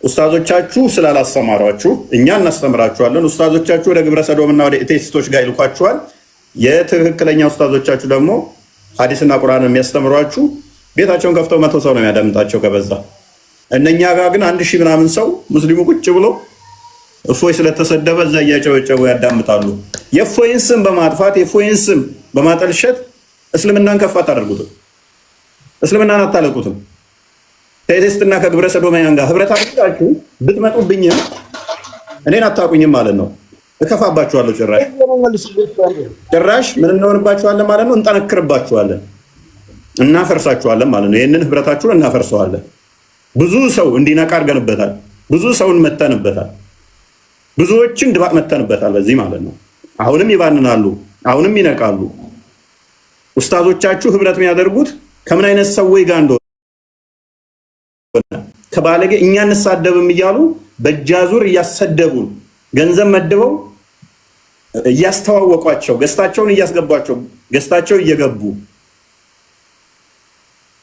ኡስታዞቻችሁ ስላላስተማሯችሁ እኛ እናስተምራችኋለን። ኡስታዞቻችሁ ወደ ግብረ ሰዶምና ወደ ኤቴስቶች ጋር ይልኳችኋል። የትክክለኛ ኡስታዞቻችሁ ደግሞ ሐዲስና ቁርአን የሚያስተምሯችሁ ቤታቸውን ከፍተው 100 ሰው ነው የሚያዳምጣቸው ከበዛ። እነኛ ጋር ግን 1000 ምናምን ሰው ሙስሊሙ ቁጭ ብሎ እፎይ ስለተሰደበ እዛ እያጨበጨቡ ያዳምጣሉ። የእፎይን ስም በማጥፋት የእፎይን ስም በማጠልሸት እስልምናን ከፍ አታደርጉትም፣ እስልምናን አታለቁትም። ከኤቴስትና ከግብረ ሰዶማውያን ጋር ህብረት አድርጋችሁ ብትመጡብኝም እኔን አታውቁኝም ማለት ነው። እከፋባችኋለሁ። ጭራሽ ምን እንሆንባችኋለን ማለት ነው? እንጠነክርባችኋለን፣ እናፈርሳችኋለን ማለት ነው። ይህንን ህብረታችሁን እናፈርሰዋለን። ብዙ ሰው እንዲነቃ አድርገንበታል። ብዙ ሰውን መተንበታል። ብዙዎችን ድባቅ መተንበታል በዚህ ማለት ነው። አሁንም ይባንናሉ፣ አሁንም ይነቃሉ። ኡስታዞቻችሁ ህብረት የሚያደርጉት ከምን አይነት ሰዎች ጋር እንደሆነ ከባለጌ እኛ እንሳደብም እያሉ በእጃዙር እያሰደቡን ገንዘብ መድበው እያስተዋወቋቸው ገስታቸውን እያስገቧቸው ገስታቸው እየገቡ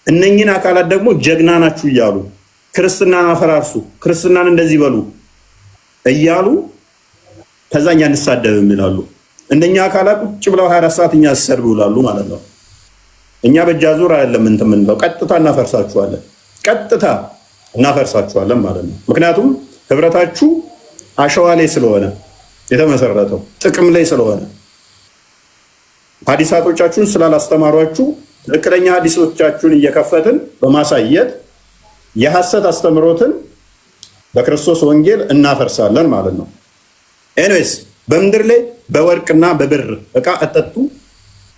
እነኝን አካላት ደግሞ ጀግና ናችሁ እያሉ ክርስትናን አፈራርሱ፣ ክርስትናን እንደዚህ በሉ እያሉ ከዛ እኛ እንሳደብም ይላሉ። እነኛ አካላት ቁጭ ብለው 24 ሰዓት እኛ ሲሰድቡ ይውላሉ ማለት ነው። እኛ በእጃዙር አይደለም እንትን የምንለው፣ ቀጥታ እናፈርሳችኋለን፣ ቀጥታ እናፈርሳችኋለን ማለት ነው። ምክንያቱም ህብረታችሁ አሸዋ ላይ ስለሆነ የተመሰረተው ጥቅም ላይ ስለሆነ ሐዲሳቶቻችሁን ስላላስተማሯችሁ ትክክለኛ ሐዲሶቻችሁን እየከፈትን በማሳየት የሐሰት አስተምሮትን በክርስቶስ ወንጌል እናፈርሳለን ማለት ነው። ኤኒዌይስ በምድር ላይ በወርቅና በብር ዕቃ አጠጡ፣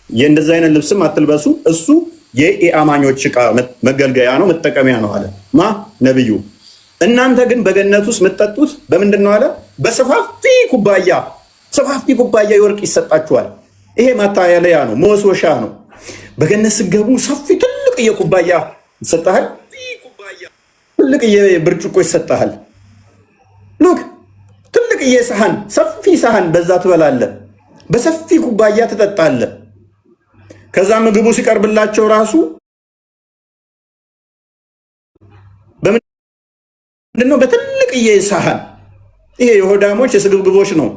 የእንደዚህ አይነት ልብስም አትልበሱ፣ እሱ የኢአማኞች ዕቃ መገልገያ ነው፣ መጠቀሚያ ነው አለ ማ ነብዩ። እናንተ ግን በገነት ውስጥ የምትጠጡት በምንድን ነው አለ? በሰፋፊ ኩባያ፣ ሰፋፊ ኩባያ የወርቅ ይሰጣችኋል። ይሄ ማታለያ ነው፣ መወስወሻ ነው። በገነት ስገቡ ሰፊ ትልቅዬ ኩባያ ይሰጣል፣ ትልቅዬ ብርጭቆ ይሰጣል። ሉክ ትልቅዬ ሰሃን፣ ሰፊ ሰሃን፣ በዛ ትበላለህ፣ በሰፊ ኩባያ ትጠጣለህ። ከዛ ምግቡ ሲቀርብላቸው ራሱ ምንድነው? በትልቅዬ ሰሃን። ይሄ የሆዳሞች የስግብግቦች ነው።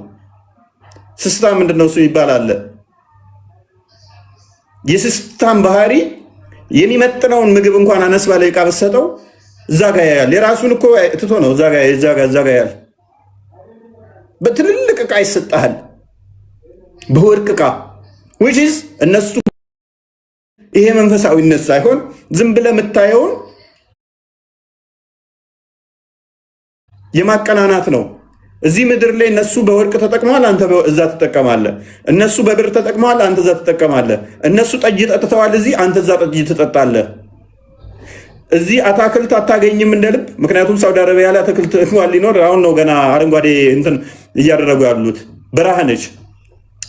ስስታ ምንድነው እሱ ይባላል። የስስታም ባህሪ የሚመጥነውን ምግብ እንኳን አነስ ባለ ዕቃ ብትሰጠው እዛ ጋ ያያል። የራሱን እኮ ትቶ ነው እዛ ጋ ያያል። በትልልቅ ዕቃ ይሰጣል፣ በወርቅ ዕቃ which is እነሱ ይሄ መንፈሳዊነት ሳይሆን ዝም ብለህ የምታየውን የማቀናናት ነው። እዚህ ምድር ላይ እነሱ በወርቅ ተጠቅመዋል፣ አንተ እዛ ትጠቀማለህ። እነሱ በብር ተጠቅመዋል፣ አንተ እዛ ትጠቀማለህ። እነሱ ጠጅ ጠጥተዋል፣ እዚህ አንተ እዛ ጠጅ ትጠጣለህ። እዚህ አታክልት አታገኝም እንደ ልብ። ምክንያቱም ሳውዲ አረቢያ ላይ አታክልት ሊኖር አሁን ነው ገና አረንጓዴ እንትን እያደረጉ ያሉት። በረሃ ነች።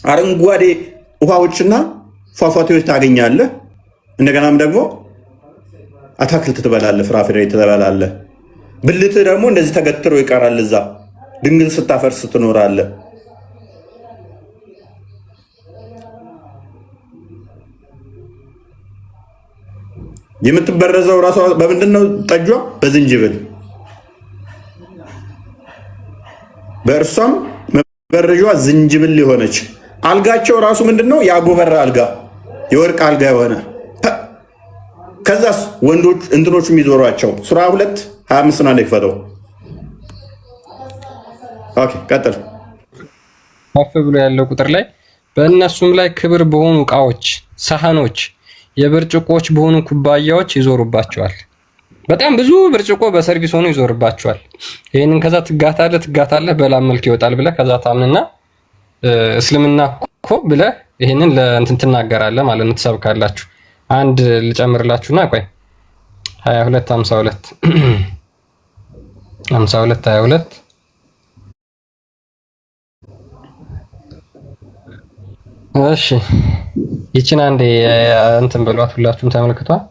አረንጓዴ ውሃዎችና ፏፏቴዎች ታገኛለህ። እንደገናም ደግሞ አታክልት ትበላለህ፣ ፍራፍሬ ትበላለህ። ብልትህ ደግሞ እንደዚህ ተገትሮ ይቀራል። እዛ ድንግል ስታፈርስ ትኖራለህ። የምትበረዘው ራሷ በምንድን ነው? ጠጇ በዝንጅብል። በእርሷም መበረዣዋ ዝንጅብል የሆነች አልጋቸው ራሱ ምንድን ነው? የአጎበራ አልጋ፣ የወርቅ አልጋ የሆነ ከዛስ ወንዶች እንትኖቹ የሚዞሯቸው ሱራ 2:25 ነው። ይክፈተው። ኦኬ ቀጥል። ከፍ ብሎ ያለው ቁጥር ላይ በእነሱም ላይ ክብር በሆኑ ዕቃዎች፣ ሳህኖች፣ የብርጭቆች በሆኑ ኩባያዎች ይዞሩባቸዋል። በጣም ብዙ ብርጭቆ በሰርቪስ ሆኖ ይዞርባቸዋል። ይሄንን ከዛ ትጋታለህ በላም መልክ ይወጣል ብለህ ከዛ ታምንና እስልምና እኮ ብለህ ይሄንን ለእንትን ትናገራለህ ማለት ነው፣ ትሰብካላችሁ። አንድ ልጨምርላችሁና ቆይ 22 52 እሺ ይችን አንዴ እንትን ብሏት ሁላችሁም ተመልክቷል።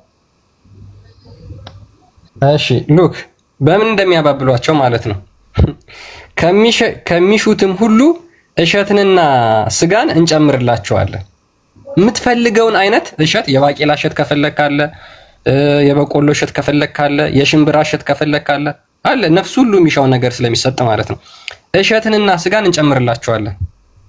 እሺ ሉክ በምን እንደሚያባብሏቸው ማለት ነው። ከሚሹትም ሁሉ እሸትንና ስጋን እንጨምርላቸዋለን። የምትፈልገውን አይነት እሸት፣ የባቄላ እሸት ከፈለክ ካለ፣ የበቆሎ እሸት ከፈለክ ካለ፣ የሽምብራ እሸት ከፈለክ ካለ አለ ነፍስ ሁሉ የሚሻው ነገር ስለሚሰጥ ማለት ነው። እሸትንና ስጋን እንጨምርላችኋለን።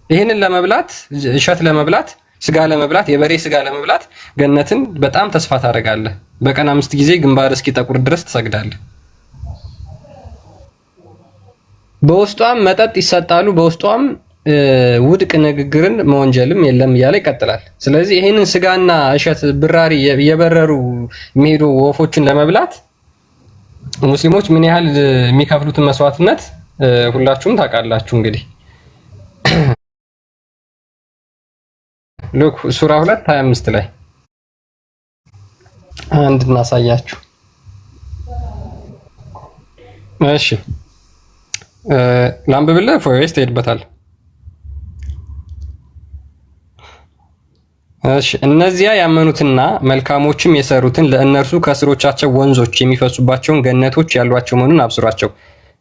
ይህንን ለመብላት እሸት ለመብላት ስጋ ለመብላት የበሬ ስጋ ለመብላት ገነትን በጣም ተስፋ ታደርጋለህ። በቀን 5 ጊዜ ግንባር እስኪጠቁር ድረስ ትሰግዳለህ። በውስጧም መጠጥ ይሰጣሉ፣ በውስጧም ውድቅ ንግግርን መወንጀልም የለም እያለ ይቀጥላል። ስለዚህ ይህንን ስጋና እሸት ብራሪ የበረሩ የሚሄዱ ወፎችን ለመብላት ሙስሊሞች ምን ያህል የሚከፍሉትን መስዋዕትነት ሁላችሁም ታውቃላችሁ። እንግዲህ ሉክ ሱራ 2:25 ላይ አንድ እናሳያችሁ። እሺ ላንብብልህ ወይስ ትሄድበታል? እሺ እነዚያ ያመኑትና መልካሞችም የሰሩትን ለእነርሱ ከስሮቻቸው ወንዞች የሚፈሱባቸውን ገነቶች ያሏቸው መሆኑን አብስሯቸው።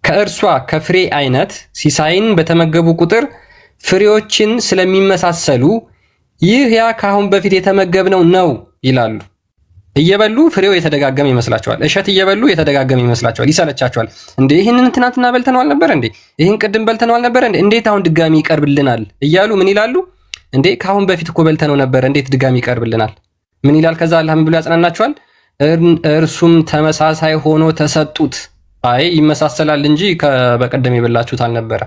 ከእርሷ ከፍሬ አይነት ሲሳይን በተመገቡ ቁጥር ፍሬዎችን ስለሚመሳሰሉ ይህ ያ ከአሁን በፊት የተመገብነው ነው ይላሉ። እየበሉ ፍሬው የተደጋገመ ይመስላቸዋል። እሸት እየበሉ የተደጋገመ ይመስላቸዋል። ይሰለቻቸዋል። እንዴ ይህንን ትናንትና በልተነው አልነበር እንዴ? ይህን ቅድም በልተነው አልነበር እንዴ? እንዴት አሁን ድጋሚ ይቀርብልናል እያሉ ምን ይላሉ? እንዴ ከአሁን በፊት እኮ በልተነው ነበር፣ እንዴት ድጋሚ ይቀርብልናል? ምን ይላል? ከዛ አላህ ምን ብሎ ያጽናናቸዋል? እርሱም ተመሳሳይ ሆኖ ተሰጡት። አይ ይመሳሰላል እንጂ በቀደም የበላችሁት አልነበረ።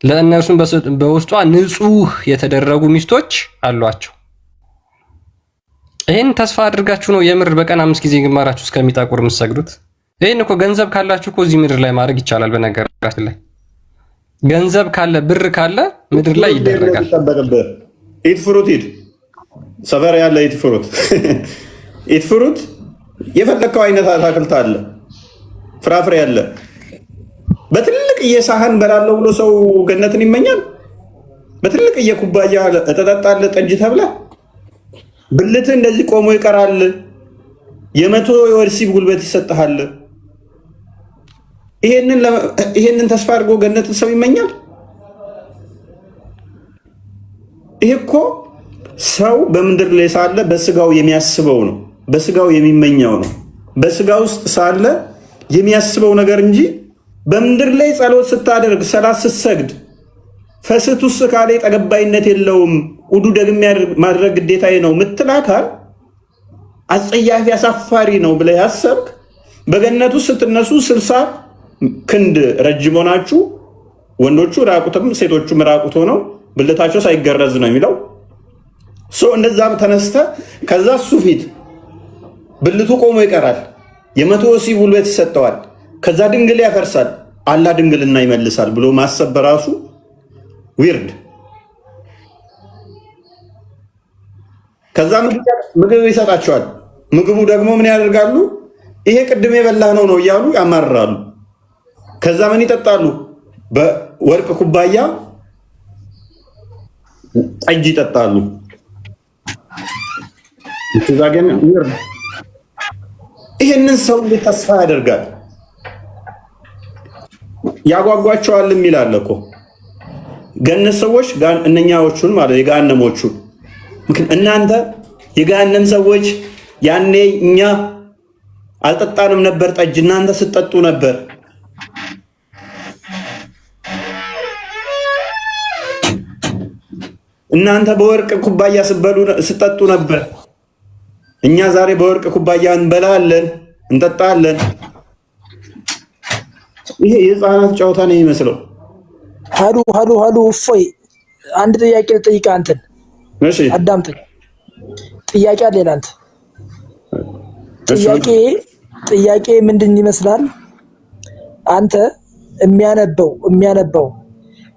ለእነርሱም በውስጧ ንጹህ የተደረጉ ሚስቶች አሏቸው። ይሄን ተስፋ አድርጋችሁ ነው የምር በቀን 5 ጊዜ ግንባራችሁ እስከሚጠቁር የምትሰግዱት? ይሄን እኮ ገንዘብ ካላችሁ እኮ እዚህ ምድር ላይ ማድረግ ይቻላል። በነገራችን ላይ ገንዘብ ካለ ብር ካለ ምድር ላይ ይደረጋል። ኢት ፍሩት ኢት ሰፈር ያለ ኢት ፍሩት ኢት ፍሩት የፈለከው አይነት አትክልት አለ፣ ፍራፍሬ አለ። በትልቅ የሳህን በላለው ብሎ ሰው ገነትን ይመኛል። በትልቅ የኩባያ እጠጣጣለህ ጠጅ ተብለህ ብልትህ እንደዚህ ቆሞ ይቀራል። 100 የወሲብ ጉልበት ይሰጥሃል። ይሄንን ተስፋ አድርጎ ገነትን ሰው ይመኛል። ይሄ እኮ ሰው በምድር ላይ ሳለ በስጋው የሚያስበው ነው፣ በስጋው የሚመኘው ነው። በስጋ ውስጥ ሳለ የሚያስበው ነገር እንጂ በምድር ላይ ጸሎት ስታደርግ ሰላት ስትሰግድ ፈስት ውስጥ ካለ ተቀባይነት የለውም። ውዱ ደግም ማድረግ ግዴታዬ ነው ምትል አካል አጸያፊ አሳፋሪ ነው ብለህ ያሰብክ በገነቱ ስትነሱ 60 ክንድ ረጅም ሆናችሁ ወንዶቹ ራቁትም ሴቶቹም ራቁት ሆነው ብልታቸው ሳይገረዝ ነው የሚለው። እንደዛ ተነስተ ከዛ እሱ ፊት ብልቱ ቆሞ ይቀራል። 100 ወሲብ ጉልበት ይሰጠዋል። ከዛ ድንግል ያፈርሳል፣ አላህ ድንግልና ይመልሳል ብሎ ማሰብ በራሱ ዊርድ። ከዛ ምግብ ይሰጣቸዋል። ምግቡ ደግሞ ምን ያደርጋሉ? ይሄ ቅድም የበላህ ነው እያሉ ያማርራሉ። ከዛ ምን ይጠጣሉ? በወርቅ ኩባያ ጠጅ ይጠጣሉ። ግን ዊርድ። ይሄንን ሰው ተስፋ ያደርጋል፣ ያጓጓቸዋል የሚላል እኮ ገነት ሰዎች እነኛዎቹን ማለት የገሃነሞቹን። እናንተ የገሃነም ሰዎች ያኔ እኛ አልጠጣንም ነበር ጠጅ፣ እናንተ ስትጠጡ ነበር። እናንተ በወርቅ ኩባያ ስትጠጡ ነበር። እኛ ዛሬ በወርቅ ኩባያ እንበላለን፣ እንጠጣለን። ይሄ የህፃናት ጨዋታ ነው የሚመስለው። ሀሉ እፎይ፣ አንድ ጥያቄ ልጠይቅህ አንተን። እሺ አዳምጠኝ። ጥያቄ አለ ለአንተ። ጥያቄ ምንድን ይመስላል? አንተ የሚያነበው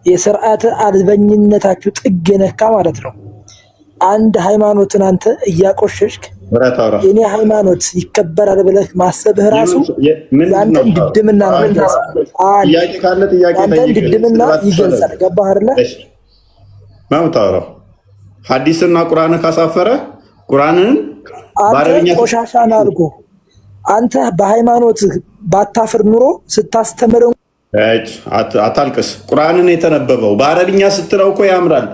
የስርዓተ አልበኝነታችሁ ጥግ የነካ ማለት ነው። አንድ ሃይማኖትን አንተ እያቆሸሽክ የኔ ሃይማኖት ይከበራል ብለህ ማሰብህ ራሱ ያንተን ድድምና ነው። ያንተን ድድምና ይገልጻል። ገባህ አይደለ? ማውታው ሐዲስና ቁርአን ካሳፈረ ቁርአንን ባረብኛ ቆሻሻና አልኩ። አንተ በሃይማኖት ባታፍር ኑሮ ስታስተምረው አታልቅስ። ቁርአንን የተነበበው በአረብኛ ስትለው እኮ ያምራል።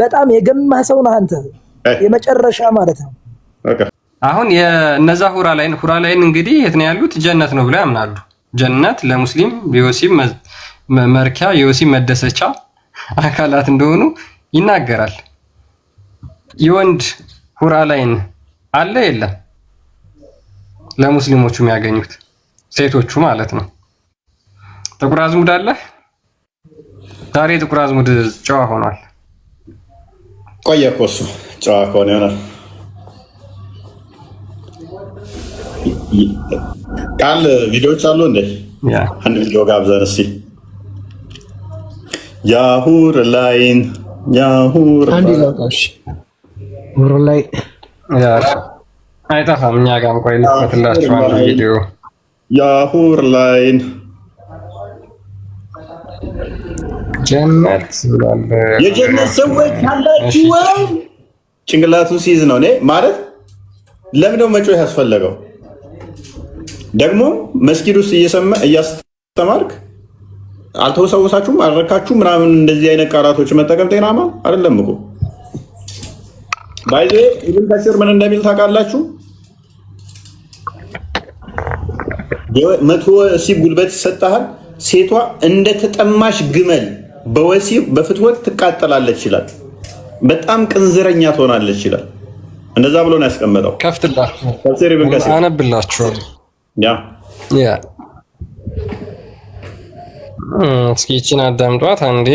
በጣም የገማህ ሰው ነህ አንተ፣ የመጨረሻ ማለት ነው። አሁን የነዛ ሁራ ላይን እንግዲህ የት ነው ያሉት? ጀነት ነው ብለው ያምናሉ። ጀነት ለሙስሊም የወሲብ መርኪያ የወሲብ መደሰቻ አካላት እንደሆኑ ይናገራል። የወንድ ሁራ ላይን አለ የለም? ለሙስሊሞቹ የሚያገኙት ሴቶቹ ማለት ነው። ጥቁር አዝሙድ አለ። ዛሬ ጥቁር አዝሙድ ጨዋ ሆኗል። ቆየ እኮ እሱ ጨዋ ከሆነ ይሆናል። ቃል ቪዲዮዎች አሉ እንዴ? አንድ ቪዲዮ ጋብዘን እስኪ። ያሁር ላይን ያሁር ላይ አይጠፋም። እኛ ጋርም ቆይ ልፈትላችሁ አንድ ቪዲዮ። ያሁር ላይን ጀነት ብሏል። የጀነት ሰዎች አላችሁ ወይ? ጭንቅላቱ ሲይዝ ነው እኔ ማለት ለምንድነው መጮህ ያስፈለገው? ደግሞ መስጊድ ውስጥ እያስተማርክ አልተወሰወሳችሁም አልረካችሁም ምናምን እንደዚህ አይነት ቃላቶች መጠቀም ጤናማ አይደለም እኮ። ባይዜ ኢብን ከሲር ምን እንደሚል ታውቃላችሁ? መቶ ወሲብ ጉልበት ይሰጣል፣ ሴቷ እንደተጠማሽ ግመል በወሲብ በፍትወት ትቃጠላለች ይላል። በጣም ቅንዝረኛ ትሆናለች ይላል። እንደዛ ብሎ ነው ያስቀመጠው። ከፍትላችሁ ተፍሲር ኢብን ከሲር አነብላችሁ። ያ እስኪ እቺን አዳምጧት አንዴ።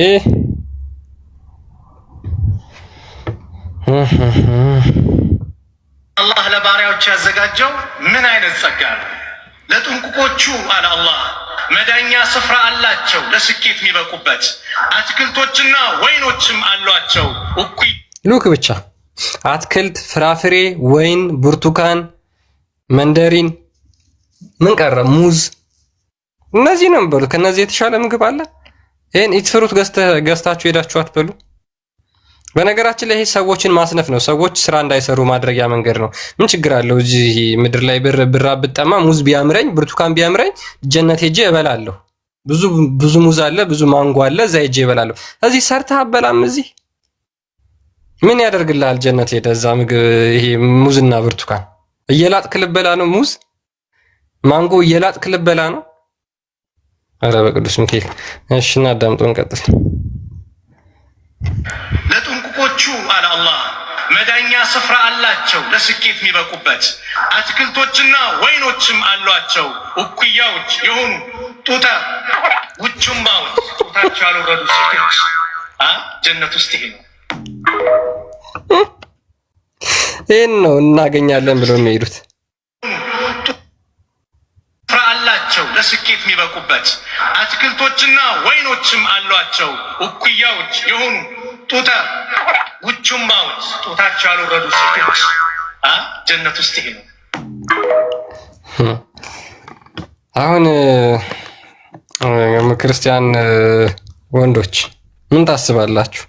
አላህ ለባሪያዎች ያዘጋጀው ምን አይነት ጸጋ ነው! ለጥንቁቆቹ አለ አላህ መዳኛ ስፍራ አላቸው፣ ለስኬት የሚበቁበት አትክልቶችና ወይኖችም አሏቸው። እኩይ ሉክ ብቻ አትክልት፣ ፍራፍሬ፣ ወይን፣ ብርቱካን፣ መንደሪን፣ ምን ቀረ? ሙዝ። እነዚህ ነው የምበሉት። ከነዚህ የተሻለ ምግብ አለ? ይሄን ኢትፍሩት ገዝታችሁ ሄዳችሁ አትበሉ። በነገራችን ላይ ይሄ ሰዎችን ማስነፍ ነው። ሰዎች ስራ እንዳይሰሩ ማድረጊያ መንገድ ነው። ምን ችግር አለው? እዚህ ምድር ላይ ብራ ብጠማ ሙዝ ቢያምረኝ ብርቱካን ቢያምረኝ ጀነት ሄጄ እበላለሁ። ብዙ ሙዝ አለ፣ ብዙ ማንጎ አለ፣ እዛ ሄጄ እበላለሁ። እዚህ ሰርተህ አበላም። እዚህ ምን ያደርግልሃል? ጀነት ሄደ እዛ ምግብ ይሄ ሙዝና ብርቱካን እየላጥክ ልበላ ነው። ሙዝ ማንጎ እየላጥክ ልበላ ነው። ኧረ በቅዱስ ሚካኤል። እሺ እና አዳምጦን ቀጥል። ለጥንቁቆቹ አለ አላህ መዳኛ ስፍራ አላቸው፣ ለስኬት የሚበቁበት አትክልቶችና ወይኖችም አሏቸው። እኩያዎች የሆኑ ውጭምባዎች ጡታቸው ያልወረዱ ሴቶች ጀነት ውስጥ ይሄ ነው። ይህን ነው እናገኛለን ብለው የሚሄዱት። ስፍራ አላቸው፣ ለስኬት የሚበቁበት አትክልቶችና ወይኖችም አሏቸው። እኩያዎች የሆኑ ውጭምባዎች ጡታቸው ያልወረዱ ሴቶች ጀነት ውስጥ ይሄ ነው። አሁን ክርስቲያን ወንዶች ምን ታስባላችሁ?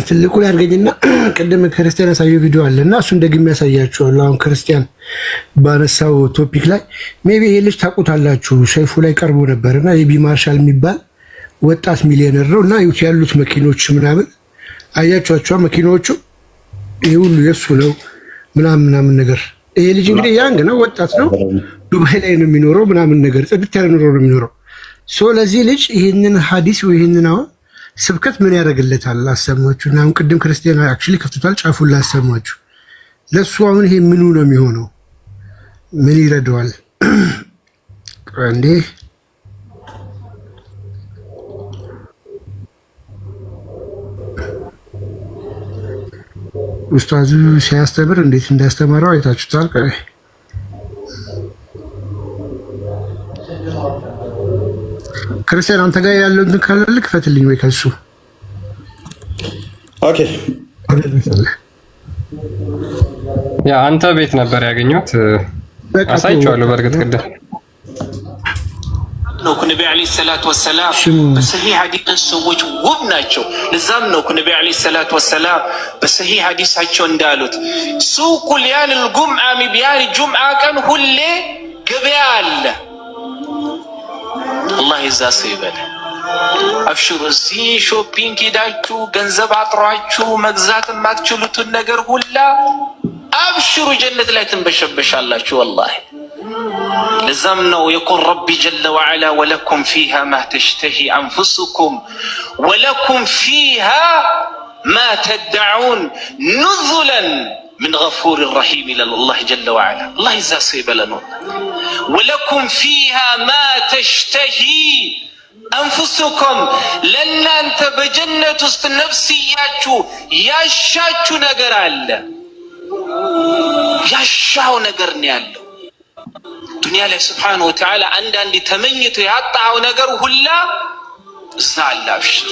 ትልቁ ያርገኝና ቅድም ክርስቲያን ያሳየው ቪዲዮ አለ እና እሱን ደግሜ ያሳያችኋለሁ። አሁን ክርስቲያን ባነሳው ቶፒክ ላይ ሜቢ ይሄ ልጅ ታውቁታላችሁ፣ ሰይፉ ላይ ቀርቦ ነበርና የቢ ማርሻል የሚባል ወጣት ሚሊዮነር ነው እና ያሉት መኪኖች ምናምን አያችኋቸው። መኪናዎቹ ይሄ ሁሉ የሱ ነው ምናምን ነገር። ይሄ ልጅ እንግዲህ ያንግ ነው፣ ወጣት ነው፣ ዱባይ ላይ ነው የሚኖረው ምናምን ነገር፣ ጽድት ያለ ኑሮ ነው የሚኖረው። ሶ ለዚህ ልጅ ይህንን ሀዲስ ወይ ይህንን አሁን ስብከት ምን ያደርግለታል? ላሰማችሁ እና አሁን ቅድም ክርስቲያን አክቹሊ ከፍቶታል፣ ጫፉን ላሰማችሁ። ለሱ አሁን ይሄ ምኑ ነው የሚሆነው? ምን ይረዳዋል? እንዴ ኡስታዙ ሲያስተምር እንዴት እንዳስተማረው አይታችሁታል። ክርስቲያን አንተ ጋር ያለው እንትን ካለ ክፈትልኝ ወይ ከሱ። ኦኬ ያ አንተ ቤት ነበር ያገኘሁት፣ አሳይቼዋለሁ። በእርግጥ ቅድም ነው ነብዩ አለይሂ ሰላቱ ወሰላም በሰሂህ ሐዲስ ሰዎች ውብ ናቸው። ለዛም ነው ነብዩ አለይሂ ሰላቱ ወሰላም በሰሂህ ሐዲሳቸው እንዳሉት ሱቁ ሊያል ጁምዓ ሚቢያል ጁምዓ ቀን ሁሌ ገበያ አለ። አላህ የዛ ሰው ይበል። አብሽሩ። እዚህ ሾፒንግ ሄዳችሁ ገንዘብ አጥሯችሁ መግዛት የማትችሉትን ነገር ሁላ አብሽሩ፣ ጀነት ላይ ትንበሸበሻላችሁ። ወላሂ ለዛም ነው የቁል ረቢ ጀለ ወዐላ ወለኩም ፊሃ ማ ተሽተሂ አንፉሱኩም ወለኩም ፊሃ ማ ተድዑን ኑዙለን من غفور رحيم إلى الله جل وعلا. الله يزاسي بلنو ولكم فيها ما تشتهي أنفسكم لن أنت بجنة نفسياتشو ياشاتشو نقر الله ياشاو نقر نيالو دنيا الله سبحانه وتعالى عندي تمنيتو يعطعو نقر هلا زعل أبشر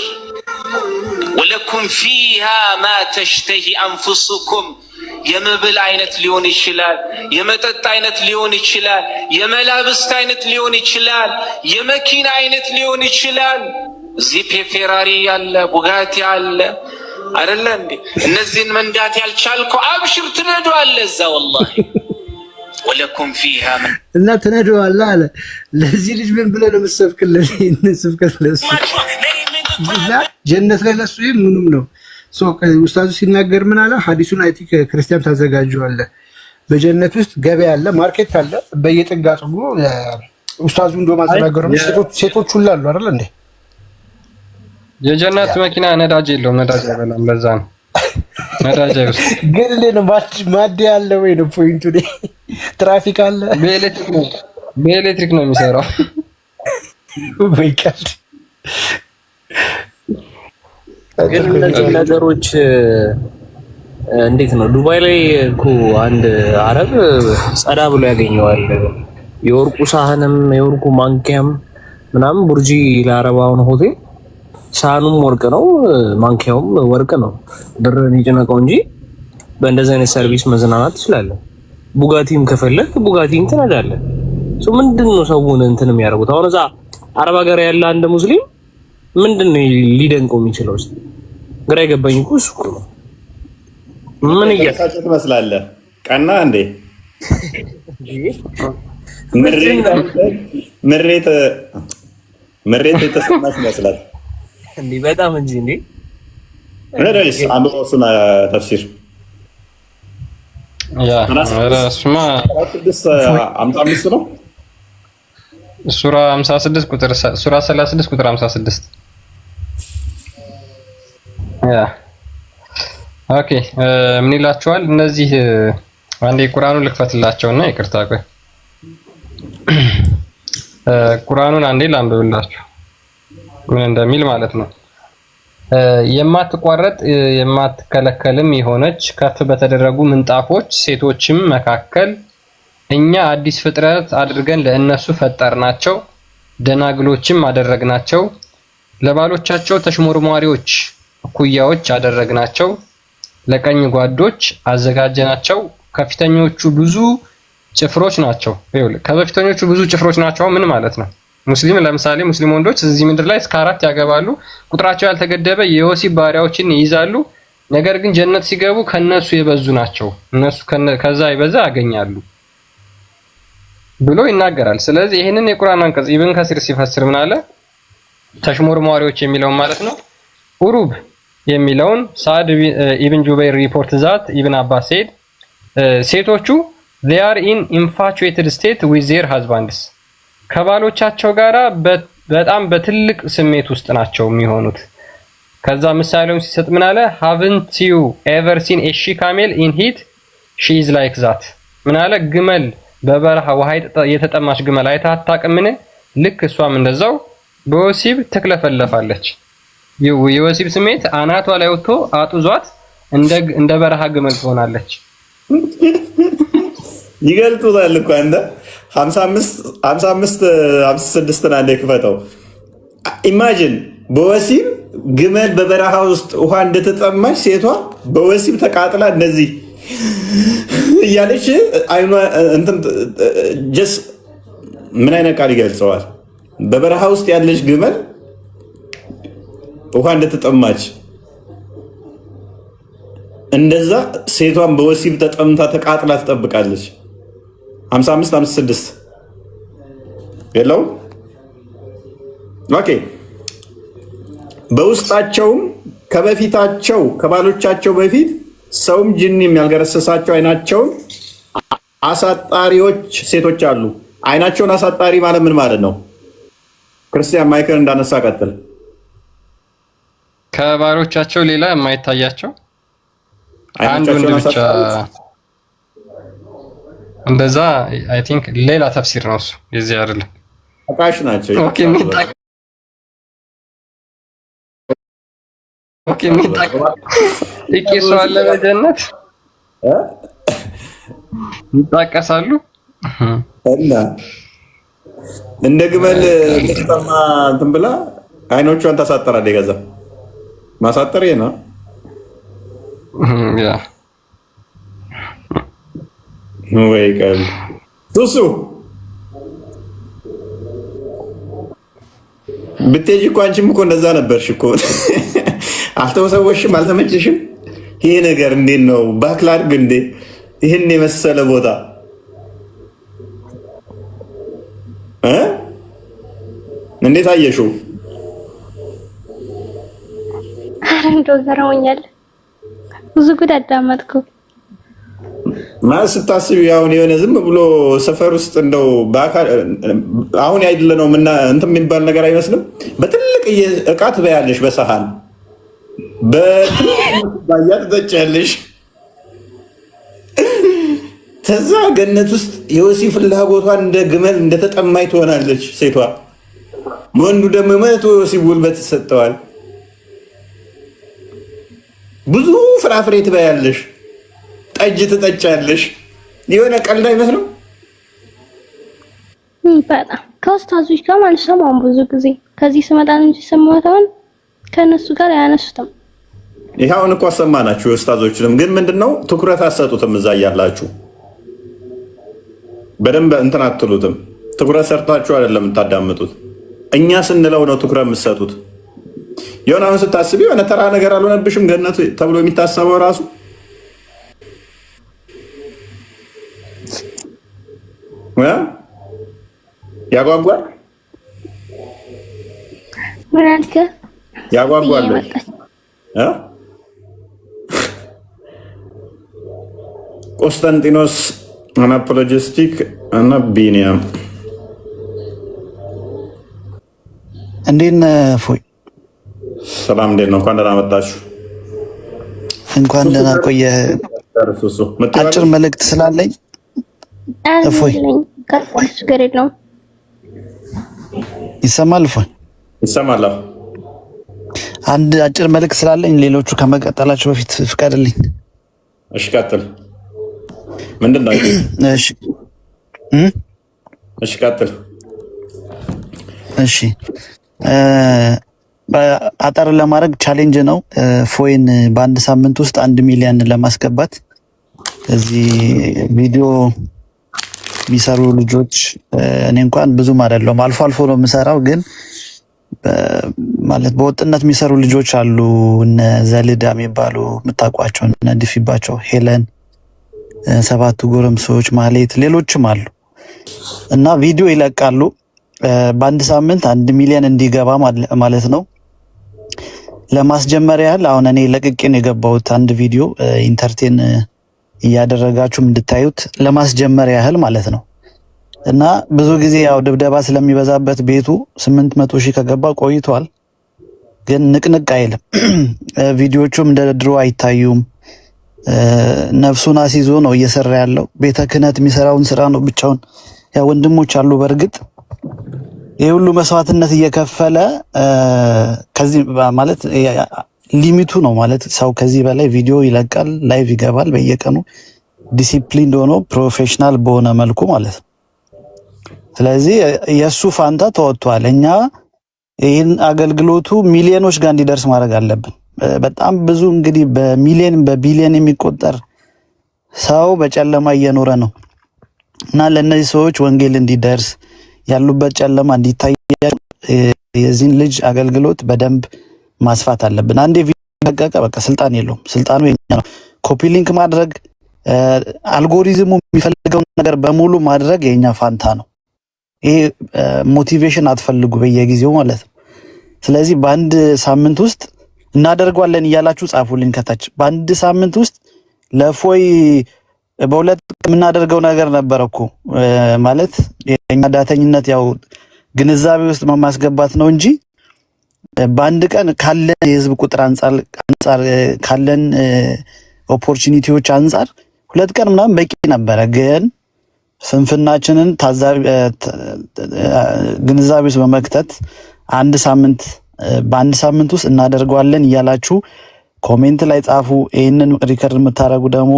ولكم فيها ما تشتهي أنفسكم የመብል አይነት ሊሆን ይችላል፣ የመጠጥ አይነት ሊሆን ይችላል፣ የመላብስት አይነት ሊሆን ይችላል፣ የመኪና አይነት ሊሆን ይችላል። እዚህ ፌራሪ ያለ ቡጋቲ ያለ አይደለ እንዴ? እነዚህን መንዳት ያልቻልከው አብሽር ትነዳዋለህ እዛ ወላሂ ወለኩም ፊሃ እና ትነዳዋለህ አለ። ለዚህ ልጅ ምን ብለህ ነው የምትሰብክለት? ስብከት ለሱ ጀነት ላይ ለሱ ምንም ነው። ኡስታዙ ሲናገር ምን አለ? ሐዲሱን አይቲ ክርስቲያን ታዘጋጀዋለህ። በጀነት ውስጥ ገበያ አለ፣ ማርኬት አለ። በየጥጋ ጽጉ ኡስታዙ እንደው ማዘናገሩ ሴቶች ሁሉ አሉ አይደል እንዴ? የጀነት መኪና ነዳጅ የለውም፣ ነዳጅ አይበላም። ለዛ ነው ነዳጅ አይወስድ። ግን ለነ ማዲ አለ ወይ ነው ፖይንቱ? ትራፊክ አለ። በኤሌክትሪክ ነው የሚሰራው። ወይ ቀልድ ግን እነዚህ ነገሮች እንዴት ነው? ዱባይ ላይ እኮ አንድ አረብ ጸዳ ብሎ ያገኘዋል። የወርቁ ሳህንም የወርቁ ማንኪያም ምናምን ቡርጂ ለአረባውን ሆቴል ሳህኑም ወርቅ ነው፣ ማንኪያውም ወርቅ ነው። ብርን ይጭነቀው እንጂ በእንደዚህ አይነት ሰርቪስ መዝናናት ትችላለህ። ቡጋቲም ከፈለክ ቡጋቲም ትነዳለህ። ምንድነው ሰውን እንትን የሚያደርጉት? አሁን እዛ አረብ ሀገር ያለ አንድ ሙስሊም ምንድነው ሊደንቀው የሚችለው? ግራ የገባኝ እኮ እሱ ነው። ምን እያሳጨት ትመስላለህ? ቀና እንዴ? ምሬት የተሰማሽ ይመስላል እንዴ? በጣም እንጂ እንዴ። ረዳይስ አንዱሱና ተፍሲር ያ ረስማ 55 ነው። ሱራ 56 ቁጥር ሱራ 36 ቁጥር 56 ያ ኦኬ። ምን ይላችኋል እነዚህ? አንዴ ቁርአኑን ልክፈትላቸውና ይቅርታ ቆይ ቁርአኑን አንዴ ላንብብላችሁ ምን እንደሚል ማለት ነው። የማትቋረጥ የማትከለከልም የሆነች ከፍ በተደረጉ ምንጣፎች ሴቶችም መካከል እኛ አዲስ ፍጥረት አድርገን ለእነሱ ፈጠርናቸው፣ ደናግሎችም አደረግናቸው፣ ለባሎቻቸው ተሽሞርሟሪዎች እኩያዎች አደረግናቸው፣ ለቀኝ ጓዶች አዘጋጀናቸው። ከፊተኞቹ ብዙ ጭፍሮች ናቸው። ከበፊተኞቹ ብዙ ጭፍሮች ናቸው ምን ማለት ነው? ሙስሊም ለምሳሌ ሙስሊም ወንዶች እዚህ ምድር ላይ እስከ 4 ያገባሉ። ቁጥራቸው ያልተገደበ የወሲብ ባሪያዎችን ይይዛሉ። ነገር ግን ጀነት ሲገቡ ከነሱ የበዙ ናቸው። እነሱ ከዛ ይበዛ ያገኛሉ ብሎ ይናገራል። ስለዚህ ይሄንን የቁርአን አንቀጽ ኢብን ከሲር ሲፈስር ምን አለ? ተሽሞርሟሪዎች የሚለውን ማለት ነው ኡሩብ የሚለውን ሳድ ኢብን ጁበይር ሪፖርት ዛት ኢብን አባስ said ሴቶቹ they are in infatuated state with their husbands ከባሎቻቸው ጋራ በጣም በትልቅ ስሜት ውስጥ ናቸው የሚሆኑት። ከዛ ምሳሌውን ሲሰጥ ምን አለ? haven't you ever seen a she camel in heat she is like that ምን አለ? ግመል በበረሃ ውሃ የተጠማች ግመል አይታ አታውቅምን? ልክ እሷም እንደዛው በወሲብ ትክለፈለፋለች። የወሲብ ስሜት አናቷ ላይ ወጥቶ አጡዟት እንደ በረሃ ግመል ትሆናለች። ይገልጡታል እኮ አንተ 56 አንዴ ክፈተው። ኢማጂን በወሲብ ግመል በበረሃ ውስጥ ውሃ እንደተጠማች ሴቷ በወሲብ ተቃጥላ እንደዚህ እያለች አይኗ እንትን ጀስ ምን አይነት ቃል ይገልጸዋል? በበረሃ ውስጥ ያለች ግመል ውሃ እንደተጠማች እንደዛ ሴቷን በወሲብ ተጠምታ ተቃጥላ ትጠብቃለች። 55 56 የለው ኦኬ በውስጣቸውም ከበፊታቸው ከባሎቻቸው በፊት ሰውም ጅኒም ያልገረሰሳቸው አይናቸውን አሳጣሪዎች ሴቶች አሉ። አይናቸውን አሳጣሪ ማለት ምን ማለት ነው? ክርስቲያን ማይክል እንዳነሳ ቀጥል። ከባሎቻቸው ሌላ የማይታያቸው አንድ ወንድ ብቻ እንደዛ አይ ቲንክ ሌላ ተፍሲር ነው እሱ የዚህ አይደለም። አቃሽ ናቸው። ኦኬ ሚጣቅ ይቄሱ አለ በጀነት ይጣቀሳሉ እና እንደ ግመል ተጠማ እንትን ብላ አይኖቿን ታሳጠራለች። ገዛ ማሳጠር ነው ያ ወይ ቀል ሱሱ ብትሄጂ እኮ አንቺም እኮ እንደዛ ነበርሽ እኮ። አልተወሰወሽም? አልተመቸሽም? ይሄ ነገር እንዴት ነው? ባክላርግ እንዴ ይህን የመሰለ ቦታ እንዴት አየሽው? ኧረ እንደው ገርሞኛል። ብዙ ጉድ አዳመጥኩ። ማለት ስታስቢ አሁን የሆነ ዝም ብሎ ሰፈር ውስጥ እንደው በአካል አሁን ያይደለ ነው ምና እንትን የሚባል ነገር አይመስልም። በትልቅ እቃ ትበያለሽ፣ በሰሃን በትልቅ ባያት ትጠጫለሽ። ተዛ ገነት ውስጥ የወሲብ ፍላጎቷን እንደ ግመል እንደተጠማይ ትሆናለች ሴቷ። ወንዱ ደግሞ መቶ የወሲብ ጉልበት ይሰጠዋል። ብዙ ፍራፍሬ ትበያለሽ፣ ጠጅ ትጠጫለሽ። የሆነ ቀልድ አይመስልም? በጣም ከኡስታዞች ጋር አልሰማም ብዙ ጊዜ ከዚህ ስመጣ እንጂ ሰማታውን ከነሱ ጋር አያነሱትም። ይሄውን እኮ አሰማናችሁ ኡስታዞችንም፣ ግን ምንድነው ትኩረት አሰጡትም። እዛ ያላችሁ በደንብ እንትን አትሉትም። ትኩረት ሰርታችሁ አይደለም የምታዳምጡት። እኛ ስንለው ነው ትኩረት የምትሰጡት። የሆነ አሁን ስታስቢ የሆነ ተራ ነገር አልሆነብሽም? ገነቱ ተብሎ የሚታሰበው ራሱ ያጓጓል። ምን አልከ? ያጓጓል። ቆስጠንጢኖስ አናፖሎጂስቲክ እና ቢኒያም እንዴት ነህ እፎይ? ሰላም እንዴት ነው? እንኳን ደህና መጣችሁ። እንኳን ደህና ቆየህ። አጭር መልእክት ስላለኝ እፎይ ችግር የለውም። ይሰማል? እፎይ ይሰማል። አንድ አጭር መልእክት ስላለኝ ሌሎቹ ከመቀጠላቸው በፊት ፍቀድልኝ። እሺ ቀጥል። ምንድን ነው? እሺ ቀጥል። እሺ አጠር ለማድረግ ቻሌንጅ ነው። ፎይን በአንድ ሳምንት ውስጥ 1 ሚሊዮን ለማስገባት እዚህ ቪዲዮ የሚሰሩ ልጆች እኔ እንኳን ብዙም አይደለም አልፎ አልፎ ነው የምሰራው፣ ግን ማለት በወጥነት የሚሰሩ ልጆች አሉ። እነ ዘልዳ የሚባሉ የምታውቋቸው፣ እነ ድፊባቸው፣ ሄለን፣ ሰባቱ ጎረምሶች፣ ማሌት፣ ሌሎችም አሉ እና ቪዲዮ ይለቃሉ። በአንድ ሳምንት 1 ሚሊዮን እንዲገባ ማለት ነው። ለማስጀመር ያህል አሁን እኔ ለቅቄ ነው የገባሁት አንድ ቪዲዮ ኢንተርቴን እያደረጋችሁም እንድታዩት ለማስጀመር ያህል ማለት ነው። እና ብዙ ጊዜ ያው ድብደባ ስለሚበዛበት ቤቱ 800 ሺህ ከገባ ቆይቷል፣ ግን ንቅንቅ አይልም። ቪዲዮቹም እንደ ድሮ አይታዩም። ነፍሱን አስይዞ ነው እየሰራ ያለው። ቤተ ክህነት የሚሰራውን ስራ ነው ብቻውን። ያ ወንድሞች አሉ በእርግጥ ይህ ሁሉ መስዋዕትነት እየከፈለ ከዚህ ማለት ሊሚቱ ነው ማለት ሰው ከዚህ በላይ ቪዲዮ ይለቃል፣ ላይቭ ይገባል በየቀኑ ዲሲፕሊን ሆኖ ፕሮፌሽናል በሆነ መልኩ ማለት ነው። ስለዚህ የሱ ፋንታ ተወጥቷል። እኛ ይህን አገልግሎቱ ሚሊዮኖች ጋር እንዲደርስ ማድረግ አለብን። በጣም ብዙ እንግዲህ በሚሊዮን በቢሊዮን የሚቆጠር ሰው በጨለማ እየኖረ ነው እና ለእነዚህ ሰዎች ወንጌል እንዲደርስ ያሉበት ጨለማ እንዲታይ የዚህን ልጅ አገልግሎት በደንብ ማስፋት አለብን። አንዴ ቪዲዮ ለቀቀ በቃ ስልጣን የለውም። ስልጣኑ የኛ ነው። ኮፒ ሊንክ ማድረግ አልጎሪዝሙ የሚፈልገውን ነገር በሙሉ ማድረግ የኛ ፋንታ ነው። ይሄ ሞቲቬሽን አትፈልጉ በየጊዜው ማለት ነው። ስለዚህ በአንድ ሳምንት ውስጥ እናደርጓለን እያላችሁ ጻፉልኝ ከታች። በአንድ ሳምንት ውስጥ ለፎይ በሁለት የምናደርገው ነገር ነበር እኮ ማለት የኛ ዳተኝነት ያው ግንዛቤ ውስጥ ማስገባት ነው እንጂ በአንድ ቀን ካለን የህዝብ ቁጥር አንፃር ካለን ኦፖርቹኒቲዎች አንፃር 2 ቀን ምናምን በቂ ነበረ። ግን ስንፍናችንን ግንዛቤ ውስጥ በመክተት በአንድ ሳምንት ውስጥ እናደርገዋለን እያላችሁ ኮሜንት ላይ ጻፉ። ይሄንን ሪከርድ የምታረጉ ደግሞ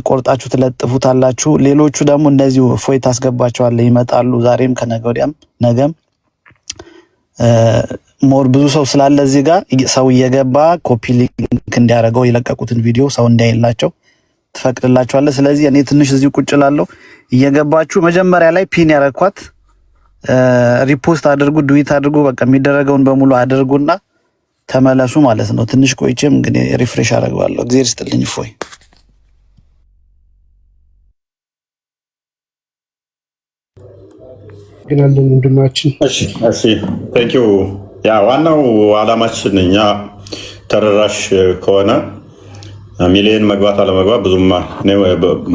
ቆርጣችሁ ትለጥፉታላችሁ። ሌሎቹ ደግሞ እንደዚሁ ፎይ ታስገባቸዋለህ፣ ይመጣሉ። ዛሬም ከነገ ወዲያም ነገም ሞር ብዙ ሰው ስላለ እዚህ ጋር ሰው እየገባ ኮፒ ሊንክ እንዲያደርገው የለቀቁትን ቪዲዮ ሰው እንዳይላቸው ትፈቅድላችኋለህ። ስለዚህ እኔ ትንሽ እዚሁ ቁጭ እላለሁ። እየገባችሁ መጀመሪያ ላይ ፒን ያረኳት ሪፖስት አድርጉ፣ ዱዊት አድርጉ። በቃ የሚደረገውን በሙሉ አድርጉና ተመለሱ ማለት ነው። ትንሽ ቆይቼም እንግዲህ ሪፍሬሽ አደርገዋለሁ። እግዚአብሔር ይስጥልኝ። ፎይ ግን አለን ወንድማችን። እሺ ቴንክ ዩ። ያ ዋናው አላማችን እኛ ተደራሽ ከሆነ ሚሊየን መግባት አለመግባት ብዙም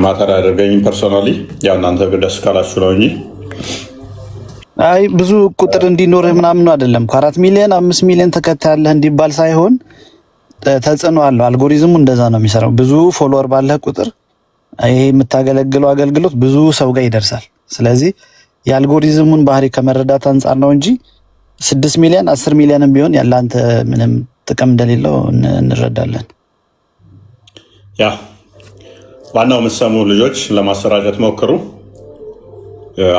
ማተር አያደርገኝም ፐርሶናሊ። ያው እናንተ ደስ ካላችሁ ነው እንጂ አይ ብዙ ቁጥር እንዲኖር ምናምን አይደለም። 4 ሚሊዮን 5 ሚሊዮን ተከታይ ያለህ እንዲባል ሳይሆን ተጽዕኖ አለው። አልጎሪዝሙ እንደዛ ነው የሚሰራው። ብዙ ፎሎወር ባለህ ቁጥር ይሄ የምታገለግለው አገልግሎት ብዙ ሰው ጋር ይደርሳል። ስለዚህ የአልጎሪዝሙን ባህሪ ከመረዳት አንፃር ነው እንጂ 6 ሚሊዮን 10 ሚሊዮንም ቢሆን ያላንተ ምንም ጥቅም እንደሌለው እንረዳለን። ያ ዋናው የምትሰሙ ልጆች ለማሰራጨት ሞክሩ።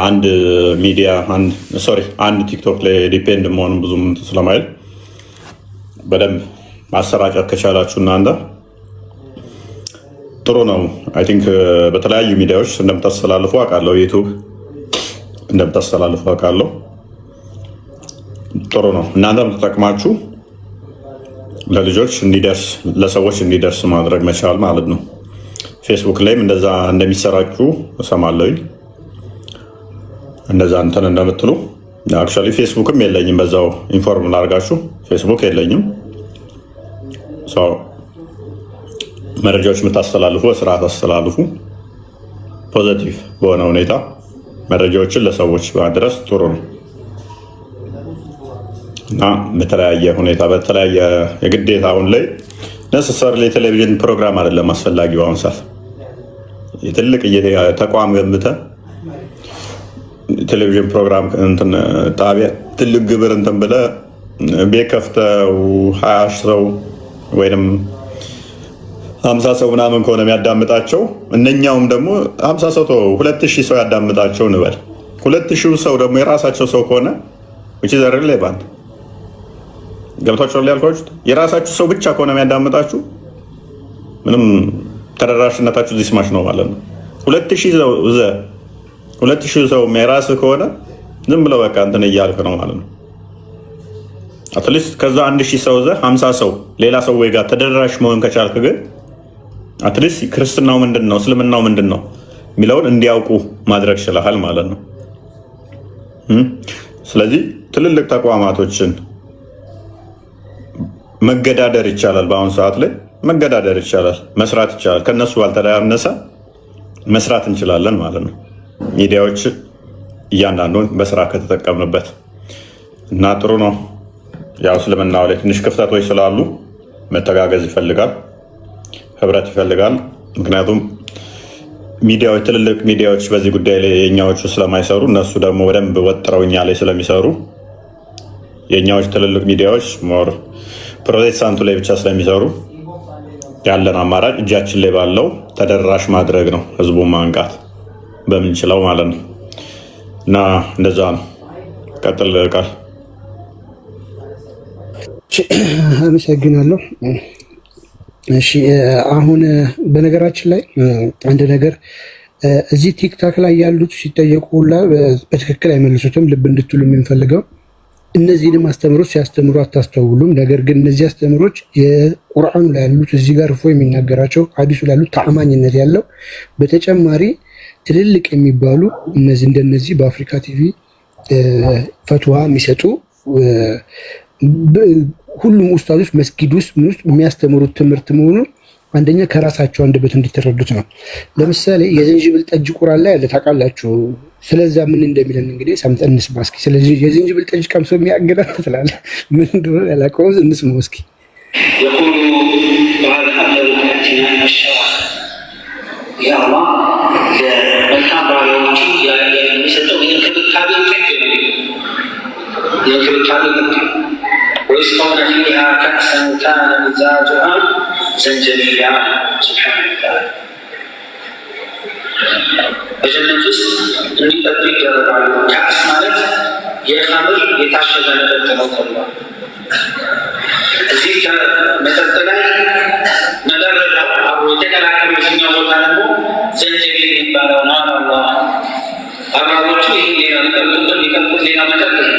አንድ ሚዲያ አንድ ቲክቶክ ላይ ዲፔንድ መሆን ብዙም ስለማይል በደንብ ማሰራጨት ከቻላችሁ እናንተ ጥሩ ነው። አይ ቲንክ በተለያዩ ሚዲያዎች እንደምታስተላልፉ አውቃለሁ። ዩቲዩብ እንደምታስተላልፉ አውቃለሁ። ጥሩ ነው። እናንተም ተጠቅማችሁ ለልጆች እንዲደርስ ለሰዎች እንዲደርስ ማድረግ መቻል ማለት ነው። ፌስቡክ ላይም እንደዛ እንደሚሰራጩ እሰማለሁኝ። እንደዛ እንትን እንደምትሉ አክቹዋሊ ፌስቡክም የለኝም። በዛው ኢንፎርም ላድርጋችሁ፣ ፌስቡክ የለኝም። መረጃዎች የምታስተላልፉ በስርዓት አስተላልፉ። ፖዘቲቭ በሆነ ሁኔታ መረጃዎችን ለሰዎች ማድረስ ጥሩ ነው እና በተለያየ ሁኔታ በተለያየ የግዴታ አሁን ላይ ነሰሰር የቴሌቪዥን ፕሮግራም አይደለም አስፈላጊው። አሁን ሰዓት የትልቅ ተቋም ገንብተህ ቴሌቪዥን ፕሮግራም እንትን ጣቢያ ትልቅ ግብር እንትን ብለህ ቤት ከፍተው 20 ሰው ወይንም 50 ሰው ምናምን ከሆነ የሚያዳምጣቸው እነኛውም ደግሞ 50 ሰው 2000 ሰው ያዳምጣቸው እንበል። 2000 ሰው ደግሞ የራሳቸው ሰው ከሆነ which is irrelevant ገብታችኋል ያልኳችሁ የራሳችሁ ሰው ብቻ ከሆነ የሚያዳምጣችሁ ምንም ተደራሽነታችሁ እዚህ ስማሽ ነው ማለት ነው። 2000 ሰው የራስ ከሆነ ዝም ብለው በቃ እንትን እያልክ ነው ማለት ነው። አትሊስት ከዛ 1000 ሰው 50 ሰው ሌላ ሰው ወይ ጋር ተደራሽ መሆን ከቻልክ ግን አትሊስት ክርስትናው ምንድነው እስልምናው ምንድነው የሚለውን እንዲያውቁ ማድረግ ይችላል ማለት ነው። ስለዚህ ትልልቅ ተቋማቶችን መገዳደር ይቻላል። በአሁኑ ሰዓት ላይ መገዳደር ይቻላል፣ መስራት ይቻላል። ከነሱ ባልተናነሰ መስራት እንችላለን ማለት ነው። ሚዲያዎች እያንዳንዱን በስራ ከተጠቀምንበት እና ጥሩ ነው። ያው እስልምናው ላይ ትንሽ ክፍተቶች ስላሉ መተጋገዝ ይፈልጋል፣ ህብረት ይፈልጋል። ምክንያቱም ሚዲያዎች ትልልቅ ሚዲያዎች በዚህ ጉዳይ ላይ የኛዎቹ ስለማይሰሩ እነሱ ደግሞ በደንብ ወጥረው እኛ ላይ ስለሚሰሩ የኛዎች ትልልቅ ሚዲያዎች ሞር ፕሮቴስታንቱ ላይ ብቻ ስለሚሰሩ ያለን አማራጭ እጃችን ላይ ባለው ተደራሽ ማድረግ ነው፣ ህዝቡን ማንቃት በምንችለው ማለት ነው። እና እንደዛ ነው። ቀጥል ቃል። አመሰግናለሁ። እሺ አሁን በነገራችን ላይ አንድ ነገር እዚህ ቲክታክ ላይ ያሉት ሲጠየቁ ሁላ በትክክል አይመልሱትም። ልብ እንድትሉ የምንፈልገው እነዚህንም አስተምሮች ሲያስተምሩ አታስተውሉም። ነገር ግን እነዚህ አስተምሮች የቁርአኑ ላይ ያሉት እዚህ ጋር እፎ የሚናገራቸው ሐዲሱ ላይ ያሉት ተአማኝነት ያለው በተጨማሪ ትልልቅ የሚባሉ እንደነዚህ በአፍሪካ ቲቪ ፈትዋ የሚሰጡ ሁሉም ኡስታዞች መስጊድ ውስጥ የሚያስተምሩት ትምህርት መሆኑን አንደኛ ከራሳቸው አንደበት እንዲተረዱት ነው። ለምሳሌ የዝንጅብል ጠጅ ቁርአን ላይ አለ ታውቃላችሁ። ስለዛ ምን እንደሚለን እንግዲህ ሰምተን እንስማ እስኪ። ስለዚህ የዝንጅብል ጠጅ ቀምሶ የሚያገናኝ ትላለ ምን እንደሆነ ያላቀው እንስማ እስኪ። يقول بعد حتى وقتنا الشرف يا الله መልካም ባሪያዎቹ የሚሰጠው የእንክብካቤ ጥግ ነው። የእንክብካቤ ጥግ ويسقون فيها كأسا كان مزاجها زنجبيلا سبحانه وتعالى በጀነት ውስጥ እንዲጠጡ ይደረጋሉ። ከአስ ማለት የኸምር የታሸገ መጠጥ ነው ተብሏል። እዚህ ከመጠጥ ላይ መደረጃው አብሮ የተቀላቀሉ የትኛው ቦታ ደግሞ ዘንጀቢል የሚባለው ነው። አላህ አባሮቹ ይህ ሌላ ሊቀልቁት ሌላ መጠጥ ነው።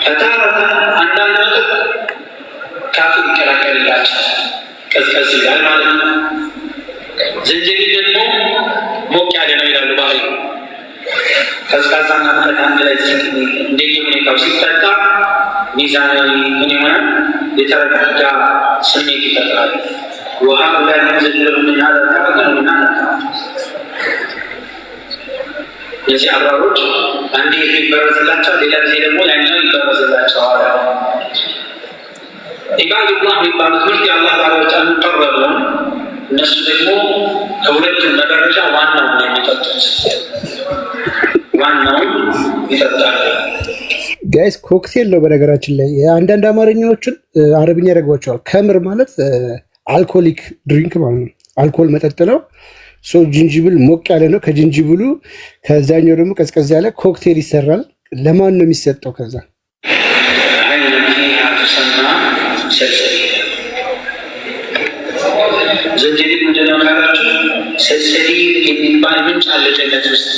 ፈታረተ አንዳንድ መጠጥ ካፍር ይቀላቀልላቸዋል፣ ቀዝቀዝ ይላል ማለት ነው። ዘንጀቢል ደግሞ ሞቅ ያለ ነው ይላሉ ባህሪ። ቀዝቃዛና ሙቀት አንድ ላይ እንደየ ሁኔታው ሲጠጣ ሚዛናዊ ምን ይሆናል? የተረጋጋ ስሜት ይፈጥራል። ውሃ ላይ ዘንጀቢል ምናለታገሩና እነዚህ አብራሮች አንዴ ይበረዝላቸዋል፣ ሌላ ጊዜ ደግሞ ያኛው ይበረዝላቸዋል። ኢባዱላህ የሚባሉት ምርጥ የአላህ ባሪያዎች አንቀረቡ። እነሱ ደግሞ ከሁለቱም መደረጃ ዋናውን የሚጠጡት ዋናውን ይጠጣሉ። ጋይስ ኮክቴል ነው በነገራችን ላይ አንዳንድ አማርኛዎችን አረብኛ ያደርጓቸዋል። ከምር ማለት አልኮሊክ ድሪንክ ማለት ነው፣ አልኮል መጠጥ ነው። ሶ ጅንጅብል ሞቅ ያለ ነው ከጅንጅብሉ፣ ከዛኛው ደግሞ ቀዝቀዝ ያለ ኮክቴል ይሰራል። ለማን ነው የሚሰጠው? ከዛ ዘንጀቢል ምንድነው ካላችሁ ሰልሰቢል የሚባል ምንጭ አለ ጀነት ውስጥ፣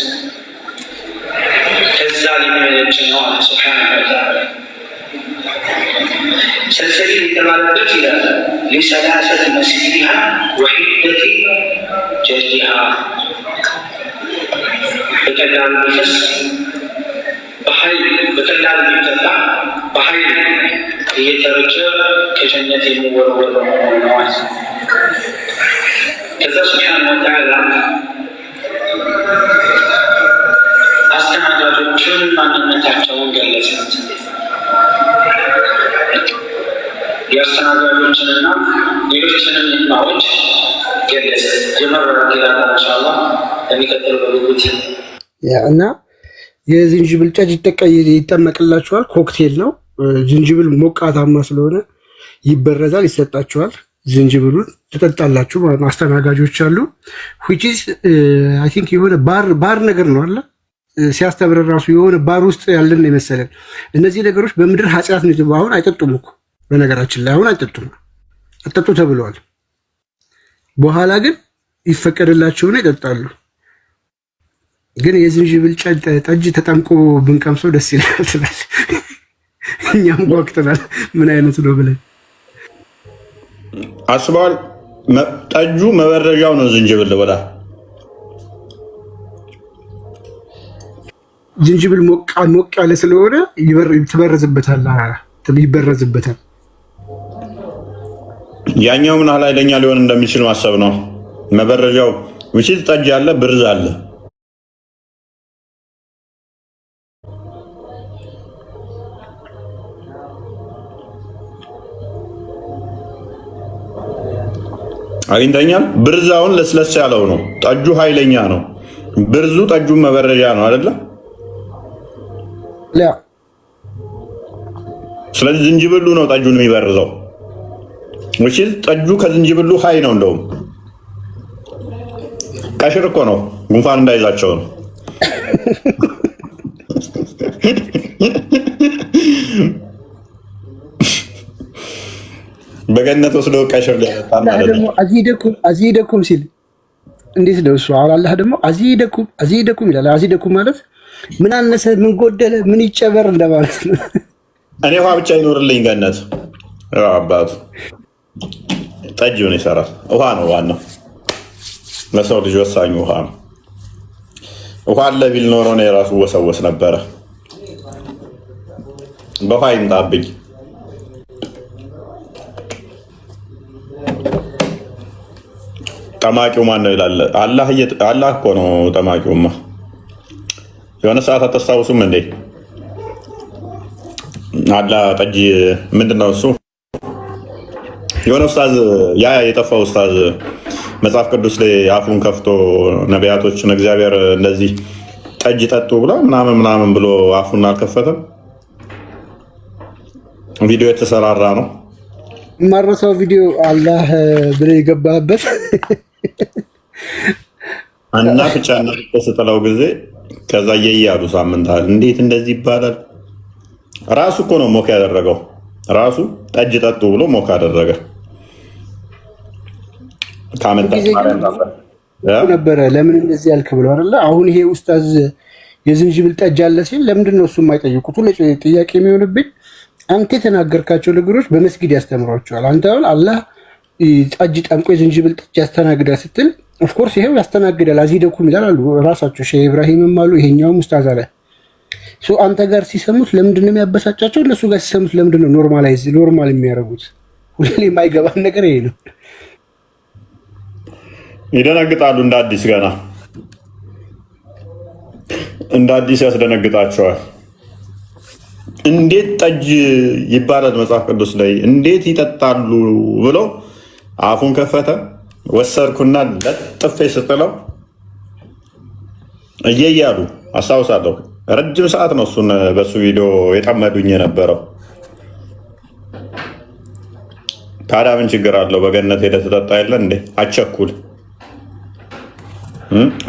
ከዛ ሊመነጭ ነው አለ ሱብሓነሁ ወተዓላ። ሰልሰቢል የተባለበት ይላል ሊሰላሰት መስጊድሃ ወሒደቲ ጀልዲሃ፣ በቀላሉ የሚፈስ በኃይል በቀላሉ የሚጠጣ በኃይል እየተረጨ ከጀነት የሚወረወር መሆኑ ነው። ከዛ ሱብሓነሁ ወተዓላ አስተናጋጆቹን ማንነታቸውን ገለጸት። የአስተናጋጆችንና ሌሎችንም ንማዎች ገለጸ። ጀመረ ጌላታ ኢንሻአላህ ለሚቀጥለው በጉጉት እና የዝንጅብል ጠጅ ይጠመቅላችኋል። ኮክቴል ነው። ዝንጅብል ሞቃታማ ስለሆነ ይበረዛል፣ ይሰጣችኋል። ዝንጅብሉን ትጠጣላችሁ ማለት ነው። አስተናጋጆች አሉ። which is I think የሆነ ባር ነገር ነው አለ ሲያስተምር ራሱ የሆነ ባር ውስጥ ያለን ነው የመሰለን። እነዚህ ነገሮች በምድር ኃጢአት ነው። አሁን አይጠጡም እኮ በነገራችን ላይ አሁን አይጠጡም፣ አጠጡ ተብለዋል። በኋላ ግን ይፈቀድላቸውና ይጠጣሉ። ግን የዝንጅብል ጠጅ ተጠምቆ ብንቀምሰው ደስ ይላል ትላል። እኛም ጓግተናል ምን አይነት ነው ብለን አስበዋል። ጠጁ መበረጃው ነው ዝንጅብል ወዳ ዝንጅብል ሞቅ ያለ ስለሆነ ይበረዝበታል። ያኛው ምን ያህል ኃይለኛ ሊሆን እንደሚችል ማሰብ ነው። መበረጃው ውጪ ጠጅ አለ፣ ብርዝ አለ። አግኝተኛል። ብርዛውን ለስለስ ያለው ነው፣ ጠጁ ኃይለኛ ነው። ብርዙ ጠጁ መበረጃ ነው አይደለ? ስለዚህ ዝንጅብሉ ነው ጠጁን የሚበርዘው። እሺ ጠጁ ከዝንጅብሉ ኃይ ነው። እንደውም ቀሽር እኮ ነው፣ ጉንፋን እንዳይዛቸው ነው። በገነት ወስዶ ቀሽር ሊያጣና ደግሞ አዚደኩም ሲል እንዴት ነው እሱ? አላህ ደግሞ አዚደኩም ይላል። አዚደኩም ማለት ምን አነሰ፣ ምን ጎደለ፣ ምን ይጨበር እንደማለት ነው። እኔ ውሃ ብቻ ይኖርልኝ ገነት። አባቱ ጠጅ ሆነ ይሰራል። ውሃ ነው ዋናው፣ ለሰው ልጅ ወሳኙ ውሃ ነው። ውሃ አለ ቢል ኖሮ ነው የራሱ ወሰወስ ነበረ። በውሃ ይምጣብኝ። ጠማቂው ማን ነው ይላል። አላህ እኮ ነው ጠማቂውማ። የሆነ ሰዓት አታስታውሱም እንዴ? አላህ ጠጅ ምንድነው እሱ? የሆነ ኡስታዝ ያ የጠፋው ኡስታዝ መጽሐፍ ቅዱስ ላይ አፉን ከፍቶ ነቢያቶችን እግዚአብሔር እንደዚህ ጠጅ ጠጡ ብሎ ምናምን ብሎ አፉን አልከፈተም። ቪዲዮ የተሰራራ ነው። ማረሳው ቪዲዮ አላህ ብለ የገባበት እና ፍጫና ስትለው ጊዜ ከዛ የያሉ ሳምንታል እንዴት እንደዚህ ይባላል? ራሱ እኮ ነው ሞክ ያደረገው። ራሱ ጠጅ ጠጡ ብሎ ሞክ አደረገ። ነበረ ለምን እንደዚህ ያልክ ብለው አይደለ? አሁን ይሄ ኡስታዝ የዝንጅብል ጠጅ አለ ሲል ለምንድን ነው እሱ የማይጠይቁት? ሁሌ ጥያቄ የሚሆንብኝ አንተ የተናገርካቸው ነገሮች በመስጊድ ያስተምሯቸዋል። አንተ አሁን አላህ ጠጅ ጠምቆ የዝንጅብል ጠጅ ያስተናግዳል ስትል ኦፍኮርስ ይሄው ያስተናግዳል አዚደኩም ይላል አሉ ራሳቸው ሼህ ኢብራሂምም አሉ ይሄኛውም ኡስታዝ አለ። አንተ ጋር ሲሰሙት ለምንድን ነው የሚያበሳጫቸው? እነሱ ጋር ሲሰሙት ለምንድን ነው ኖርማል የሚያደርጉት? ሁሌ የማይገባን ነገር ይሄ ነው። ይደነግጣሉ። እንደ አዲስ ገና እንደ አዲስ ያስደነግጣቸዋል። እንዴት ጠጅ ይባላል መጽሐፍ ቅዱስ ላይ እንዴት ይጠጣሉ ብሎ አፉን ከፈተ። ወሰርኩና ለጥፌ ስጥለው እየያሉ አስታውሳለሁ። ረጅም ሰዓት ነው እሱን በሱ ቪዲዮ የጠመዱኝ የነበረው። ታዲያ ምን ችግር አለው? በገነት ሄደህ ትጠጣ የለ እንዴ? አቸኩል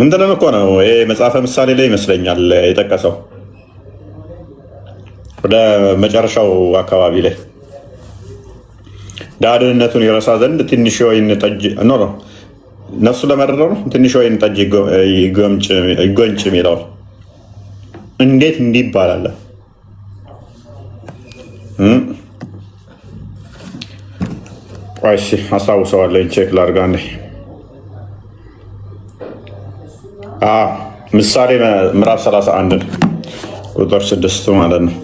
እንትንም እኮ ነው ይሄ መጽሐፈ ምሳሌ ላይ ይመስለኛል የጠቀሰው ወደ መጨረሻው አካባቢ ላይ ዳድነቱን ይረሳ ዘንድ ትንሽ ወይን ጠጅ ነፍሱ ለመረረው ነው ትንሽ ወይን ጠጅ ይጎንጭ የሚለው እንዴት እንዲህ ይባላል? እሺ አስታውሰዋለሁ። ቼክ ላድርግ አንዴ። ምሳሌ ምዕራፍ 31 ቁጥር 6 ማለት ነው።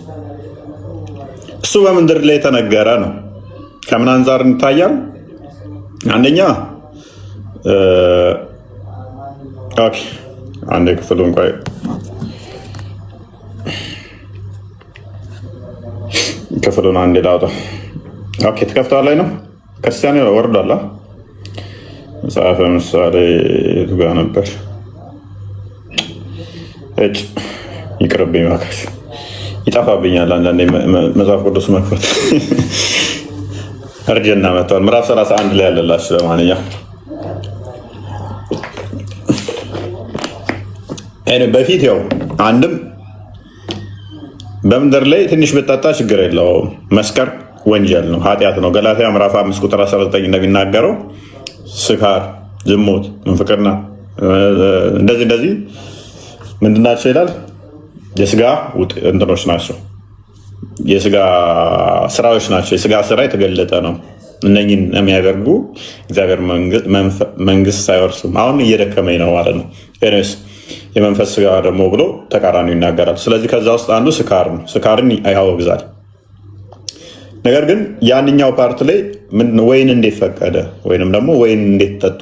እሱ በምድር ላይ የተነገረ ነው። ከምን አንጻር እንታያል? አንደኛ ኦኬ፣ አንዴ ክፍሉን ቆይ ክፍሉን አንዴ ላውጣ። ኦኬ፣ ተከፍተዋል ላይ ነው ክርስቲያኑ ወርዷል። መጽሐፈ ምሳሌ የቱ ጋር ነበር? እጭ ይቅርብኝ እባክሽ፣ ይጠፋብኛል አንዳንዴ መጽሐፍ ቅዱስ መክፈት እርጅና መጥተዋል። ምዕራፍ 31 ላይ ያለላችሁ ለማንኛውም በፊት ያው አንድም በምድር ላይ ትንሽ ብጠጣ ችግር የለውም፣ መስከር ወንጀል ነው፣ ኃጢአት ነው። ገላትያ ምዕራፍ 5 ቁጥር 19 እንደሚናገረው ስካር፣ ዝሙት፣ ምንፍቅና እንደዚህ ምንድናቸው ይላል? የስጋ እንትኖች ናቸው፣ የስጋ ስራዎች ናቸው። የስጋ ስራ የተገለጠ ነው። እነኝን የሚያደርጉ እግዚአብሔር መንግስት አይወርሱም። አሁን እየደከመኝ ነው ማለት ነው። ስ የመንፈስ ስጋ ደግሞ ብሎ ተቃራኒው ይናገራል። ስለዚህ ከዛ ውስጥ አንዱ ስካር ነው። ስካርን ያወግዛል። ነገር ግን ያንኛው ፓርት ላይ ወይን እንዴት ፈቀደ ወይንም ደግሞ ወይን እንዴት ጠጡ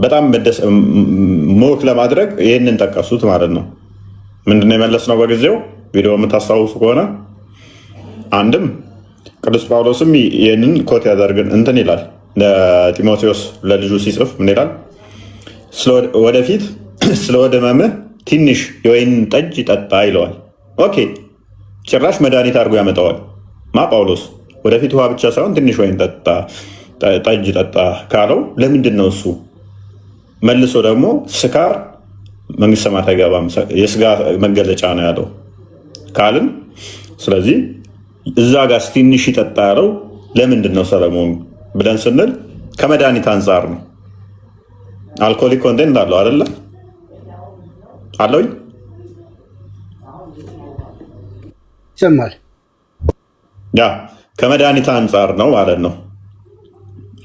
በጣም ሞክ ለማድረግ ይህንን ጠቀሱት ማለት ነው። ምንድነው የመለስነው በጊዜው ቪዲዮ የምታስታውሱ ከሆነ አንድም ቅዱስ ጳውሎስም ይህንን ኮት ያደርግን እንትን ይላል ለጢሞቴዎስ ለልጁ ሲጽፍ ምን ይላል? ወደፊት ስለ ወደመምህ ትንሽ የወይን ጠጅ ጠጣ ይለዋል። ኦኬ፣ ጭራሽ መድኃኒት አድርጎ ያመጣዋል። ጳውሎስ ወደፊት ውሃ ብቻ ሳይሆን ትንሽ ወይን ጠጅ ጠጣ ካለው ለምንድን ነው እሱ መልሶ ደግሞ ስካር መንግስተ ሰማያት አይገባም የስጋ መገለጫ ነው ያለው ካልን፣ ስለዚህ እዛ ጋር ትንሽ ይጠጣ ያለው ለምንድን ነው ሰለሞን ብለን ስንል ከመድኃኒት አንጻር ነው። አልኮሊክ ኮንቴንት አለው አይደለ? አለውኝ ይሰማል። ያ ከመድኃኒት አንጻር ነው ማለት ነው።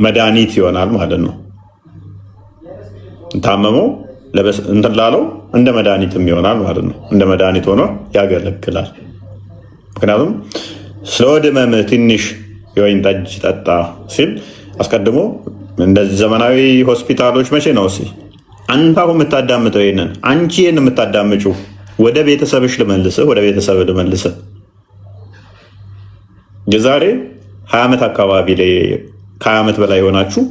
መድኃኒት ይሆናል ማለት ነው። ታመመው እንትን ላለው እንደ መድኃኒትም ይሆናል ማለት ነው። እንደ መድኃኒት ሆኖ ያገለግላል። ምክንያቱም ስለወድመም ትንሽ የወይን ጠጅ ጠጣ ሲል አስቀድሞ እንደዚህ ዘመናዊ ሆስፒታሎች መቼ ነው አንተ አሁን የምታዳምጠው ይሄንን አንቺ ይሄን የምታዳምጪው ወደ ቤተሰብሽ ልመልስህ የዛሬ 20 ዓመት አካባቢ ላይ ከ20 ዓመት በላይ ሆናችሁ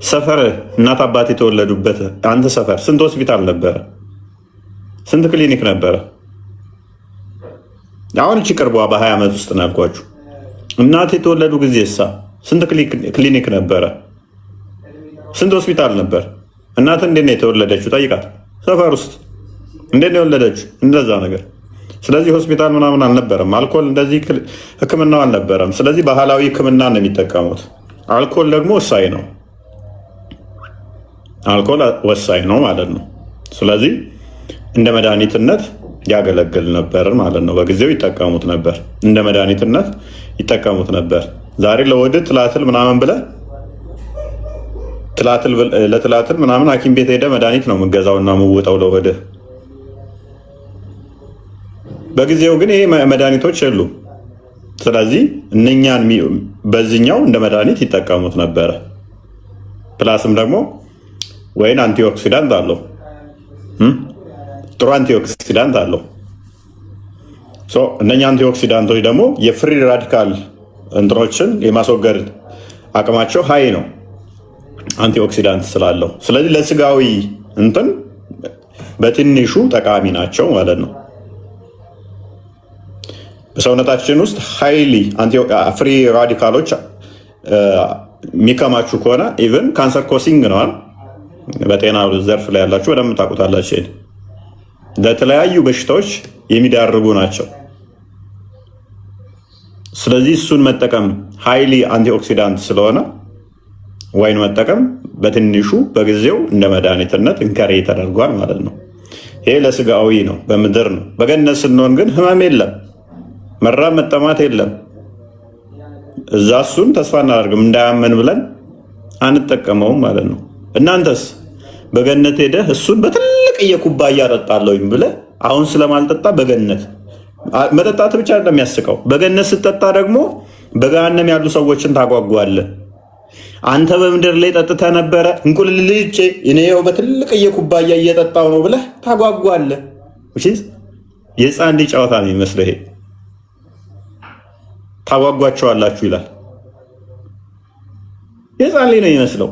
ሰፈር እናት አባት የተወለዱበት አንተ ሰፈር ስንት ሆስፒታል ነበረ? ስንት ክሊኒክ ነበረ? አሁን እቺ ቅርቧ በ20 ዓመት ውስጥ ነው ያልኳችሁ። እናት የተወለዱ ጊዜሳ ስንት ክሊኒክ ነበረ? ስንት ሆስፒታል ነበር? እናት እንዴት ነው የተወለደችው? ጠይቃት። ሰፈር ውስጥ እንዴት ነው የወለደችው? እንደዛ ነገር። ስለዚህ ሆስፒታል ምናምን አልነበረም። አልኮል እንደዚህ ሕክምናው አልነበረም። ስለዚህ ባህላዊ ሕክምና ነው የሚጠቀሙት። አልኮል ደግሞ ወሳኝ ነው። አልኮል ወሳኝ ነው ማለት ነው። ስለዚህ እንደ መድኃኒትነት ያገለግል ነበር ማለት ነው። በጊዜው ይጠቀሙት ነበር፣ እንደ መድኃኒትነት ይጠቀሙት ነበር። ዛሬ ለወድ ትላትል ምናምን ብለህ ለትላትል ምናምን ሐኪም ቤት ሄደ መድኃኒት ነው የምገዛውና የምውጠው ለወድ። በጊዜው ግን ይሄ መድኃኒቶች የሉም። ስለዚህ እነኛን በዚህኛው እንደ መድኃኒት ይጠቀሙት ነበረ። ፕላስም ደግሞ ወይን አንቲኦክሲዳንት አለው፣ ጥሩ አንቲኦክሲዳንት አለው። እነኛ አንቲኦክሲዳንቶች ደግሞ የፍሪ ራዲካል እንትኖችን የማስወገድ አቅማቸው ሀይ ነው አንቲኦክሲዳንት ስላለው። ስለዚህ ለስጋዊ እንትን በትንሹ ጠቃሚ ናቸው ማለት ነው። በሰውነታችን ውስጥ ሃይሊ ፍሪ ራዲካሎች የሚከማቹ ከሆነ ኢቨን ካንሰር ኮሲንግ ነዋል። በጤና ዘርፍ ላይ ያላችሁ በደንብ ታውቁታላችሁ። ለተለያዩ በሽታዎች የሚዳርጉ ናቸው። ስለዚህ እሱን መጠቀም ሃይሊ አንቲኦክሲዳንት ስለሆነ ወይን መጠቀም በትንሹ በጊዜው እንደ መድኃኒትነት እንከሬ ተደርጓል ማለት ነው። ይሄ ለስጋዊ ነው፣ በምድር ነው። በገነት ስንሆን ግን ህመም የለም፣ መራብ መጠማት የለም። እዛ እሱን ተስፋ እናደርግም እንዳያመን ብለን አንጠቀመውም ማለት ነው። እናንተስ በገነት ሄደህ እሱን በትልቅ የኩባያ ጠጣለሁኝ ብለህ አሁን ስለማልጠጣ በገነት መጠጣት ብቻ እንደሚያስቀው በገነት ስትጠጣ ደግሞ በገሃነም ያሉ ሰዎችን ታጓጓለህ። አንተ በምድር ላይ ጠጥተህ ነበረ እንቁልልጭ እኔው በትልቅ የኩባያ እየጠጣው ነው ብለህ ታጓጓለህ። የህፃን ልጅ ጨዋታ ነው የሚመስለው ይሄ። ታጓጓቸዋላችሁ ይላል። የህፃን ልጅ ነው የሚመስለው።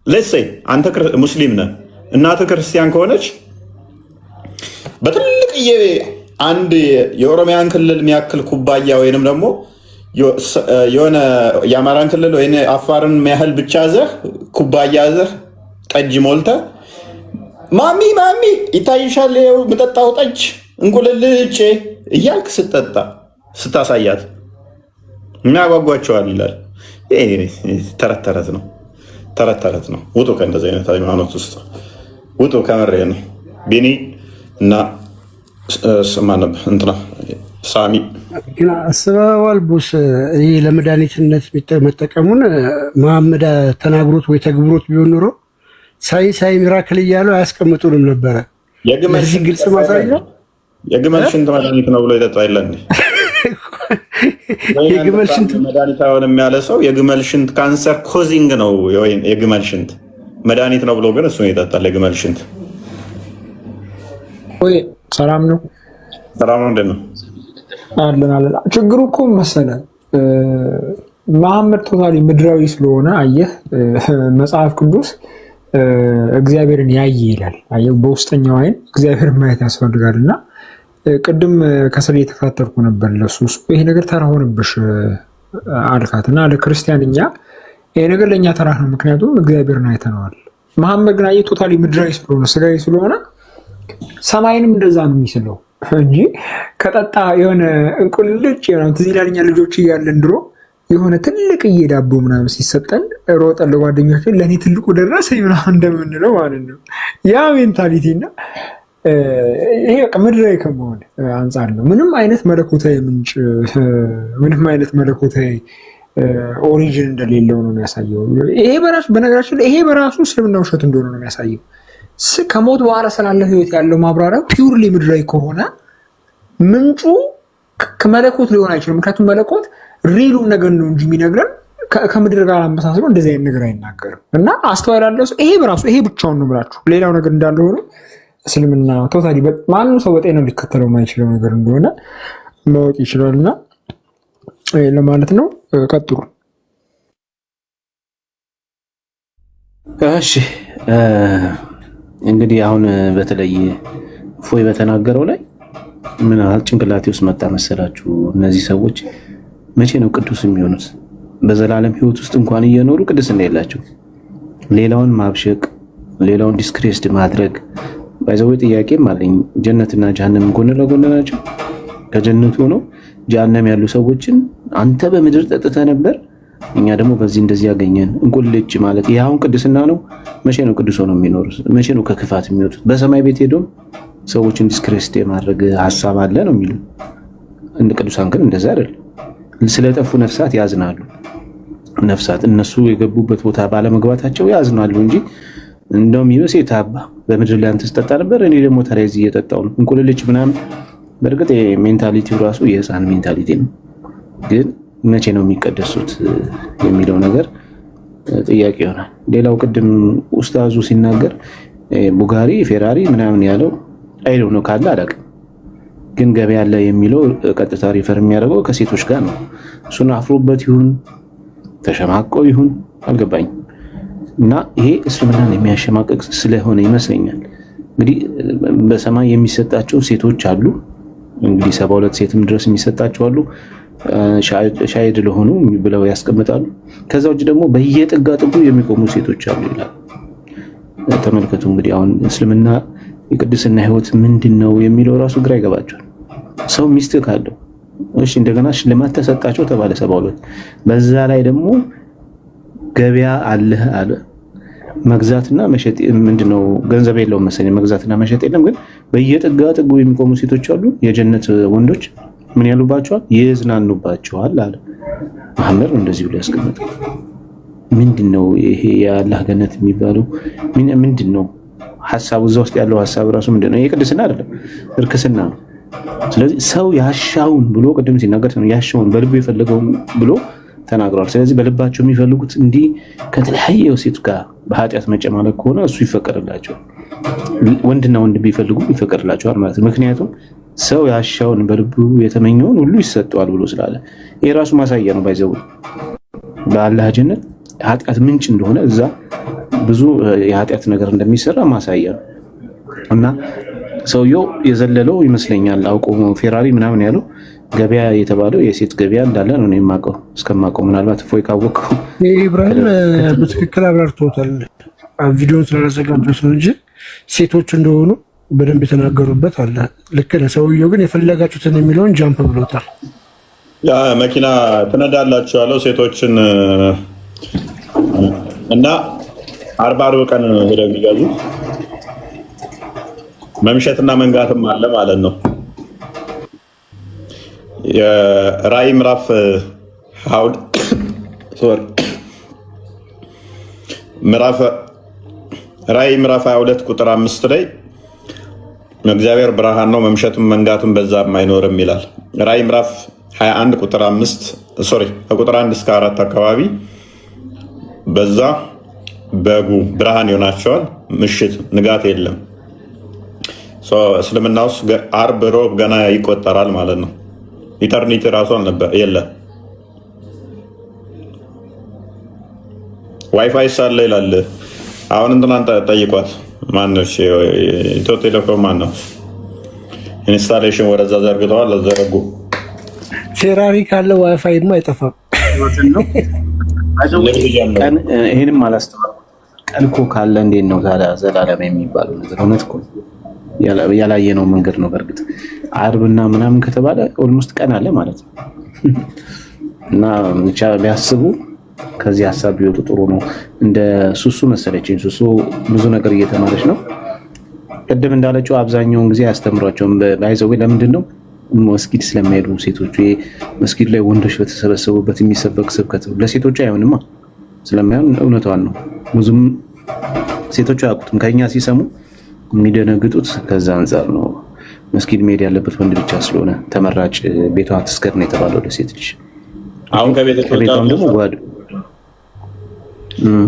ለሴ አንተ ሙስሊም ነህ፣ እናትህ ክርስቲያን ከሆነች በትልቅ አንድ የኦሮሚያን ክልል የሚያክል ኩባያ ወይንም ደግሞ የሆነ የአማራን ክልል ወይ አፋርን የሚያህል ብቻ ዘህ ኩባያ ዘህ ጠጅ ሞልተህ ማሚ ይታይሻል የምጠጣው ጠጅ እንቁልልጭ እያልክ ስትጠጣ ስታሳያት የሚያጓጓቸዋል ይላል። ተረት ተረት ነው። ውጡ ከእንደዚህ አይነት ሃይማኖት ውስጥ ውጡ። ከመሬ ነው ቢኒ እና እንትና ሳሚ ግን አስበዋል። ቡስ ይህ ለመድኃኒትነት መጠቀሙን መሐመድ ተናግሮት ወይ ተግብሮት ቢሆን ኖሮ ሳይ ሚራክል እያሉ አያስቀምጡንም ነበረ። ለዚህ ግልጽ ማሳያ የግመል ሽንት መድኃኒት ነው ብሎ ይጠጣ የለን። የግመል ሽንት መድኃኒት አይሆንም ያለ ሰው የግመል ሽንት ካንሰር ኮዚንግ ነው የግመል ሽንት መድኃኒት ነው ብሎ ግን እሱን ይጠጣል። የግመል ሽንት ሰላም ነው። እንዴት ነው? አለን። ችግሩ እኮ መሰለህ መሐመድ ቶታሊ ምድራዊ ስለሆነ አየህ፣ መጽሐፍ ቅዱስ እግዚአብሔርን ያየ ይላል። አየህ፣ በውስጠኛው አይን እግዚአብሔርን ማየት ያስፈልጋል። እና ቅድም ከስር የተከታተልኩ ነበር ለሱ ይሄ ነገር ተራ ሆነብሽ አልካት እና ለክርስቲያንኛ ይሄ ነገር ለእኛ ተራ ነው፣ ምክንያቱም እግዚአብሔርን አይተነዋል። መሐመድ ግን አየህ ቶታሊ ምድራዊ ስለሆነ ስጋዊ ስለሆነ ሰማይንም እንደዛ ነው የሚስለው እንጂ ከጠጣ የሆነ እንቁልልጭ የሆነ ትዝ ይላልኛ ልጆች እያለን ድሮ የሆነ ትልቅዬ ዳቦ ምናምን ሲሰጠን ሮጠን ለጓደኞችን ለእኔ ትልቁ ደረሰኝ ምናምን እንደምንለው ማለት ነው። ያ ሜንታሊቲ እና ይሄ በቃ ምድራዊ ከመሆን አንጻር ነው። ምንም አይነት መለኮታዊ ምንጭ ምንም አይነት መለኮታዊ ኦሪጂን እንደሌለው ነው የሚያሳየው። ይሄ በራሱ በነገራችን ላይ ይሄ በራሱ እስልምና ውሸት እንደሆነ ነው የሚያሳየው። ከሞት በኋላ ስላለ ህይወት ያለው ማብራሪያ ፒውርሊ ምድራዊ ከሆነ ምንጩ ከመለኮት ሊሆን አይችልም። ምክንያቱም መለኮት ሪሉ ነገር ነው እንጂ የሚነግረን ከምድር ጋር አመሳስሎ እንደዚህ አይነት ነገር አይናገርም። እና አስተዋይ ላለው ሰው ይሄ በራሱ ይሄ ብቻውን ነው ብላችሁ ሌላው ነገር እንዳለ ሆኖ እስልምና ቶታሊ ማንም ሰው በጤናው ሊከተለው የማይችለው ነገር እንደሆነ ማወቅ ይችላልና ለማለት ነው። ቀጥሉ። እሺ እንግዲህ አሁን በተለይ ፎይ በተናገረው ላይ ምን ጭንቅላቴ ውስጥ መጣ መሰላችሁ? እነዚህ ሰዎች መቼ ነው ቅዱስ የሚሆኑት? በዘላለም ህይወት ውስጥ እንኳን እየኖሩ ቅድስና የላቸው። ሌላውን ማብሸቅ፣ ሌላውን ዲስክሬስድ ማድረግ ባይዘው ጥያቄም አለኝ። ጀነትና ጀሃነም ጎን ለጎን ናቸው። ከጀነቱ ነው ጀሃነም ያሉ ሰዎችን አንተ በምድር ጠጥተህ ነበር፣ እኛ ደግሞ በዚህ እንደዚህ ያገኘን እንቁልጭ ማለት ይሄ አሁን ቅድስና ነው? መቼ ነው ቅዱስ ሆነው የሚኖሩት? መቼ ነው ከክፋት የሚወጡት? በሰማይ ቤት ሄዶ ሰዎችን ዲስክሬስድ የማድረግ ሐሳብ አለ ነው የሚሉ። እንደ ቅዱሳን ግን እንደዛ አይደል። ስለጠፉ ነፍሳት ያዝናሉ። ነፍሳት እነሱ የገቡበት ቦታ ባለመግባታቸው ያዝናሉ እንጂ እንደውም ይበስ የታባ በምድር ላይ አንተ ስጠጣ ነበር፣ እኔ ደግሞ ተራይዝ እየጠጣው ነው እንቁልልጭ ምናምን። በእርግጥ ሜንታሊቲው ራሱ የህፃን ሜንታሊቲ ነው። ግን መቼ ነው የሚቀደሱት የሚለው ነገር ጥያቄ ይሆናል። ሌላው ቅድም ኡስታዙ ሲናገር ቡጋሪ ፌራሪ ምናምን ያለው አይደው ነው ካለ አላውቅም። ግን ገበያ አለ የሚለው ቀጥታ ሪፈር የሚያደርገው ከሴቶች ጋር ነው። እሱን አፍሮበት ይሁን ተሸማቆ ይሁን አልገባኝም። እና ይሄ እስልምናን የሚያሸማቀቅ ስለሆነ ይመስለኛል። እንግዲህ በሰማይ የሚሰጣቸው ሴቶች አሉ። እንግዲህ 72 ሴትም ድረስ የሚሰጣቸው አሉ። ሻሂድ ለሆኑ ብለው ያስቀምጣሉ። ከዛ ውጭ ደግሞ በየጥጋ ጥጉ የሚቆሙ ሴቶች አሉ ይላል። ተመልከቱ እንግዲህ አሁን እስልምና የቅድስና ህይወት ምንድነው የሚለው ራሱ ግራ ይገባቸዋል። ሰው ሚስት ካለው እሺ እንደገና ሽልማት ተሰጣቸው ተባለ 72። በዛ ላይ ደግሞ ገበያ አለህ አለ። መግዛትና መሸጥ ምንድነው? ገንዘብ የለውም መሰለኝ መግዛትና መሸጥ የለም። ግን በየጥጋ ጥጉ የሚቆሙ ሴቶች አሉ። የጀነት ወንዶች ምን ያሉባቸዋል? ይዝናኑባቸዋል አለ መሐመድ። እንደዚህ ብሎ ያስቀምጣል። ምንድነው ይሄ የአላህ ገነት የሚባለው ምንድነው? ሐሳቡ እዛ ውስጥ ያለው ሐሳብ ራሱ ምንድነው? ይሄ ቅድስና አይደለም፣ እርክስና ነው። ስለዚህ ሰው ያሻውን ብሎ ቅድም ሲናገር ነው ያሻውን በልቡ የፈለገውን ብሎ ተናግሯል። ስለዚህ በልባቸው የሚፈልጉት እንዲህ ከተለያየ ሴት ጋር በኃጢአት መጨማለቅ ከሆነ እሱ ይፈቀድላቸዋል። ወንድና ወንድ ቢፈልጉ ይፈቀድላቸዋል ማለት ነው። ምክንያቱም ሰው ያሻውን በልቡ የተመኘውን ሁሉ ይሰጠዋል ብሎ ስላለ ይሄ ራሱ ማሳያ ነው። ባይዘው በአላህ ጀነት ኃጢአት ምንጭ እንደሆነ እዛ ብዙ የኃጢአት ነገር እንደሚሰራ ማሳያ ነው። እና ሰውየው የዘለለው ይመስለኛል አውቆ ፌራሪ ምናምን ያለው ገበያ የተባለው የሴት ገበያ እንዳለ ነው የማውቀው። እስከማውቀው ምናልባት ፎይ ካወቀው ኢብራሂም በትክክል አብራርቶታል። ቪዲዮን ስለዘጋበት ነው እንጂ ሴቶች እንደሆኑ በደንብ የተናገሩበት አለ። ልክ ነው። ሰውየው ግን የፈለጋችሁትን የሚለውን ጃምፕ ብሎታል። ያ መኪና ትነዳላችሁ ያለው ሴቶችን እና 40 ቀን ሄደው የሚገዙት መምሸትና መንጋትም አለ ማለት ነው። የራእይ ምዕራፍ 22 ቁጥር 5 ላይ እግዚአብሔር ብርሃን ነው መምሸትም መንጋትም በዛም አይኖርም ይላል። ራእይ ምዕራፍ 21 ቁጥር 5 ከቁጥር 1 እስከ 4 አካባቢ በዛ በጉ ብርሃን ይሆናቸዋል፣ ምሽት ንጋት የለም። እስልምና ውስጥ አርብ ሮብ ገና ይቆጠራል ማለት ነው። ኢተርኒቲ ራሱ አልነበር የለም። ዋይፋይ ሳለ ይላል። አሁን እንትናን ጠይቋት። ማነች ኢትዮ ቴሌኮም ማነው ኢንስታሌሽን ወደዛ ዘርግተዋል። አዘረጉ። ፌራሪ ካለ ዋይፋይማ አይጠፋም። ይሄንም አላስተዋልኩም። ቀን እኮ ካለ እንዴት ነው ታዲያ ዘላለም የሚባለው ነገር? እውነት እኮ ያላየነው መንገድ ነው። በእርግጥ አርብና ምናምን ከተባለ ኦልሞስት ቀን አለ ማለት ነው። እና ብቻ ቢያስቡ ከዚህ ሀሳብ ቢወጡ ጥሩ ነው። እንደ ሱሱ መሰለችኝ። ሱሱ ብዙ ነገር እየተማረች ነው። ቅድም እንዳለችው አብዛኛውን ጊዜ አያስተምሯቸውም። ባይዘው ለምንድን ነው መስጊድ ስለማይሄዱ ሴቶቹ? መስጊድ ላይ ወንዶች በተሰበሰቡበት የሚሰበክ ስብከት ለሴቶቹ አይሆንማ። ስለማይሆን እውነቷን ነው። ብዙም ሴቶቹ አያውቁትም። ከኛ ሲሰሙ የሚደነግጡት ከዛ አንጻር ነው። መስጊድ መሄድ ያለበት ወንድ ብቻ ስለሆነ ተመራጭ ቤቷ ትስገድ ነው የተባለው ለሴት ልጅ። አሁን ከቤቷም ደግሞ ጓድ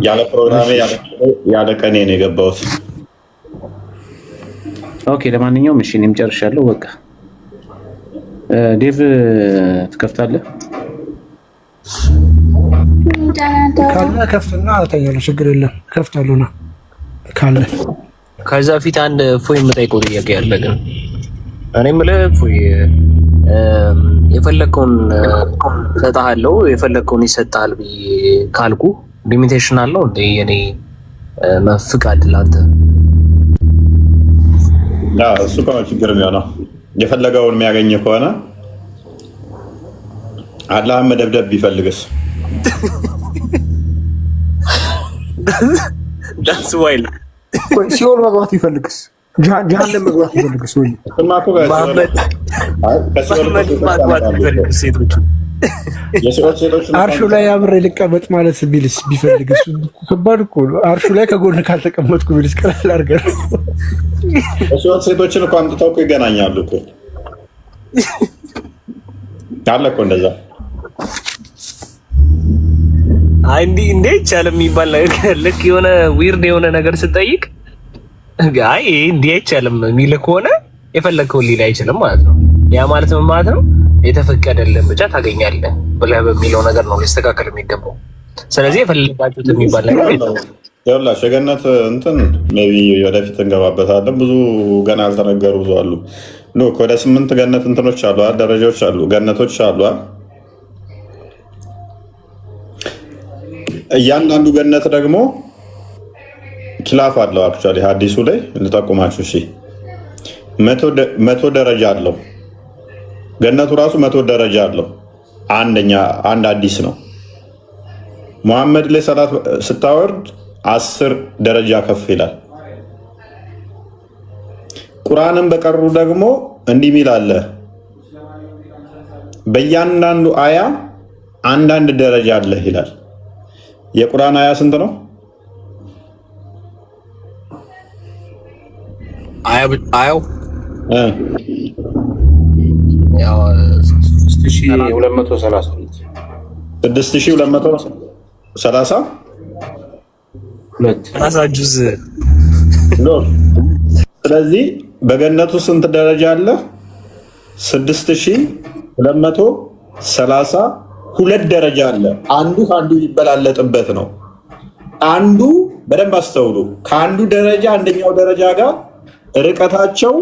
ያለ ፕሮግራም ያለ ቀኔ ነው የገባሁት። ኦኬ ለማንኛውም እሺ እኔም ጨርሻለሁ። በቃ ዴቭ ትከፍታለህ? ካለ ከፍትና አታያለህ፣ ችግር የለም ከፍታለሁ ነው ካለ። ከዛ ፊት አንድ ፎይ የምጠይቀው ጥያቄ ያለ ግን እኔ የምልህ ፎይ የፈለከውን እሰጥሃለሁ የፈለከውን ይሰጥሃል ብዬ ካልኩ ሊሚቴሽን አለው እንደ የኔ ፍቃድ ላንተ? እሱ ከሆነ ችግር የሚሆነው የፈለገውን የሚያገኝ ከሆነ አላህን መደብደብ ቢፈልግስ? ዳስ ዋይል ሲኦል መግባት ቢፈልግስ? ጀሃነም መግባት ቢፈልግስ? ወይ አርሹ ላይ አብሬ ልቀመጥ ማለት ቢልስ ቢፈልግስ? ከባድ እኮ ነው። አርሹ ላይ ከጎን ካልተቀመጥኩ ቢልስ? ቀላል አድርገህ የሲኦል ሴቶችን እኮ አምጥተው እኮ ይገናኛሉ እኮ አለ እኮ እንደዛ። አይ እንዴ ይቻላል የሚባል ነገር ልክ የሆነ ዊርድ የሆነ ነገር ስጠይቅ አይ እንዴ አይቻልም የሚል ከሆነ የፈለከውን ሊል አይችልም ማለት ነው። ያ ማለት ምን ማለት ነው? የተፈቀደልን ብቻ ታገኛለህ ብለህ በሚለው ነገር ነው ሊስተካከል የሚገባው። ስለዚህ የፈለጋችሁት የሚባል ነገር ይኸውላችሁ የገነት እንትን ሜቢ ወደፊት እንገባበታለን። ብዙ ገና ያልተነገሩ ብዙ አሉ። ወደ 8 ገነት እንትኖች አሉ፣ ደረጃዎች አሉ፣ ገነቶች አሉ። እያንዳንዱ ገነት ደግሞ ኪላፍ አለው። አክቹአሊ ሐዲሱ ላይ ልጠቁማችሁ። እሺ 100 ደረጃ አለው ገነቱ ራሱ 100 ደረጃ አለው። አንድ አዲስ ነው። መሐመድ ላይ ሰላት ስታወርድ 10 ደረጃ ከፍ ይላል። ቁርአንን በቀሩ ደግሞ እንዲህ ሚል አለ። በእያንዳንዱ አያ አንዳንድ ደረጃ አለ ይላል። የቁርአን አያ ስንት ነው? አያው ያው 6230 ጁዝ። ስለዚህ በገነቱ ስንት ደረጃ አለ? 6232 ደረጃ አለ። አንዱ ከአንዱ ይበላለጥበት ነው። አንዱ በደንብ አስተውሉ። ከአንዱ ደረጃ አንደኛው ደረጃ ጋር ርቀታቸው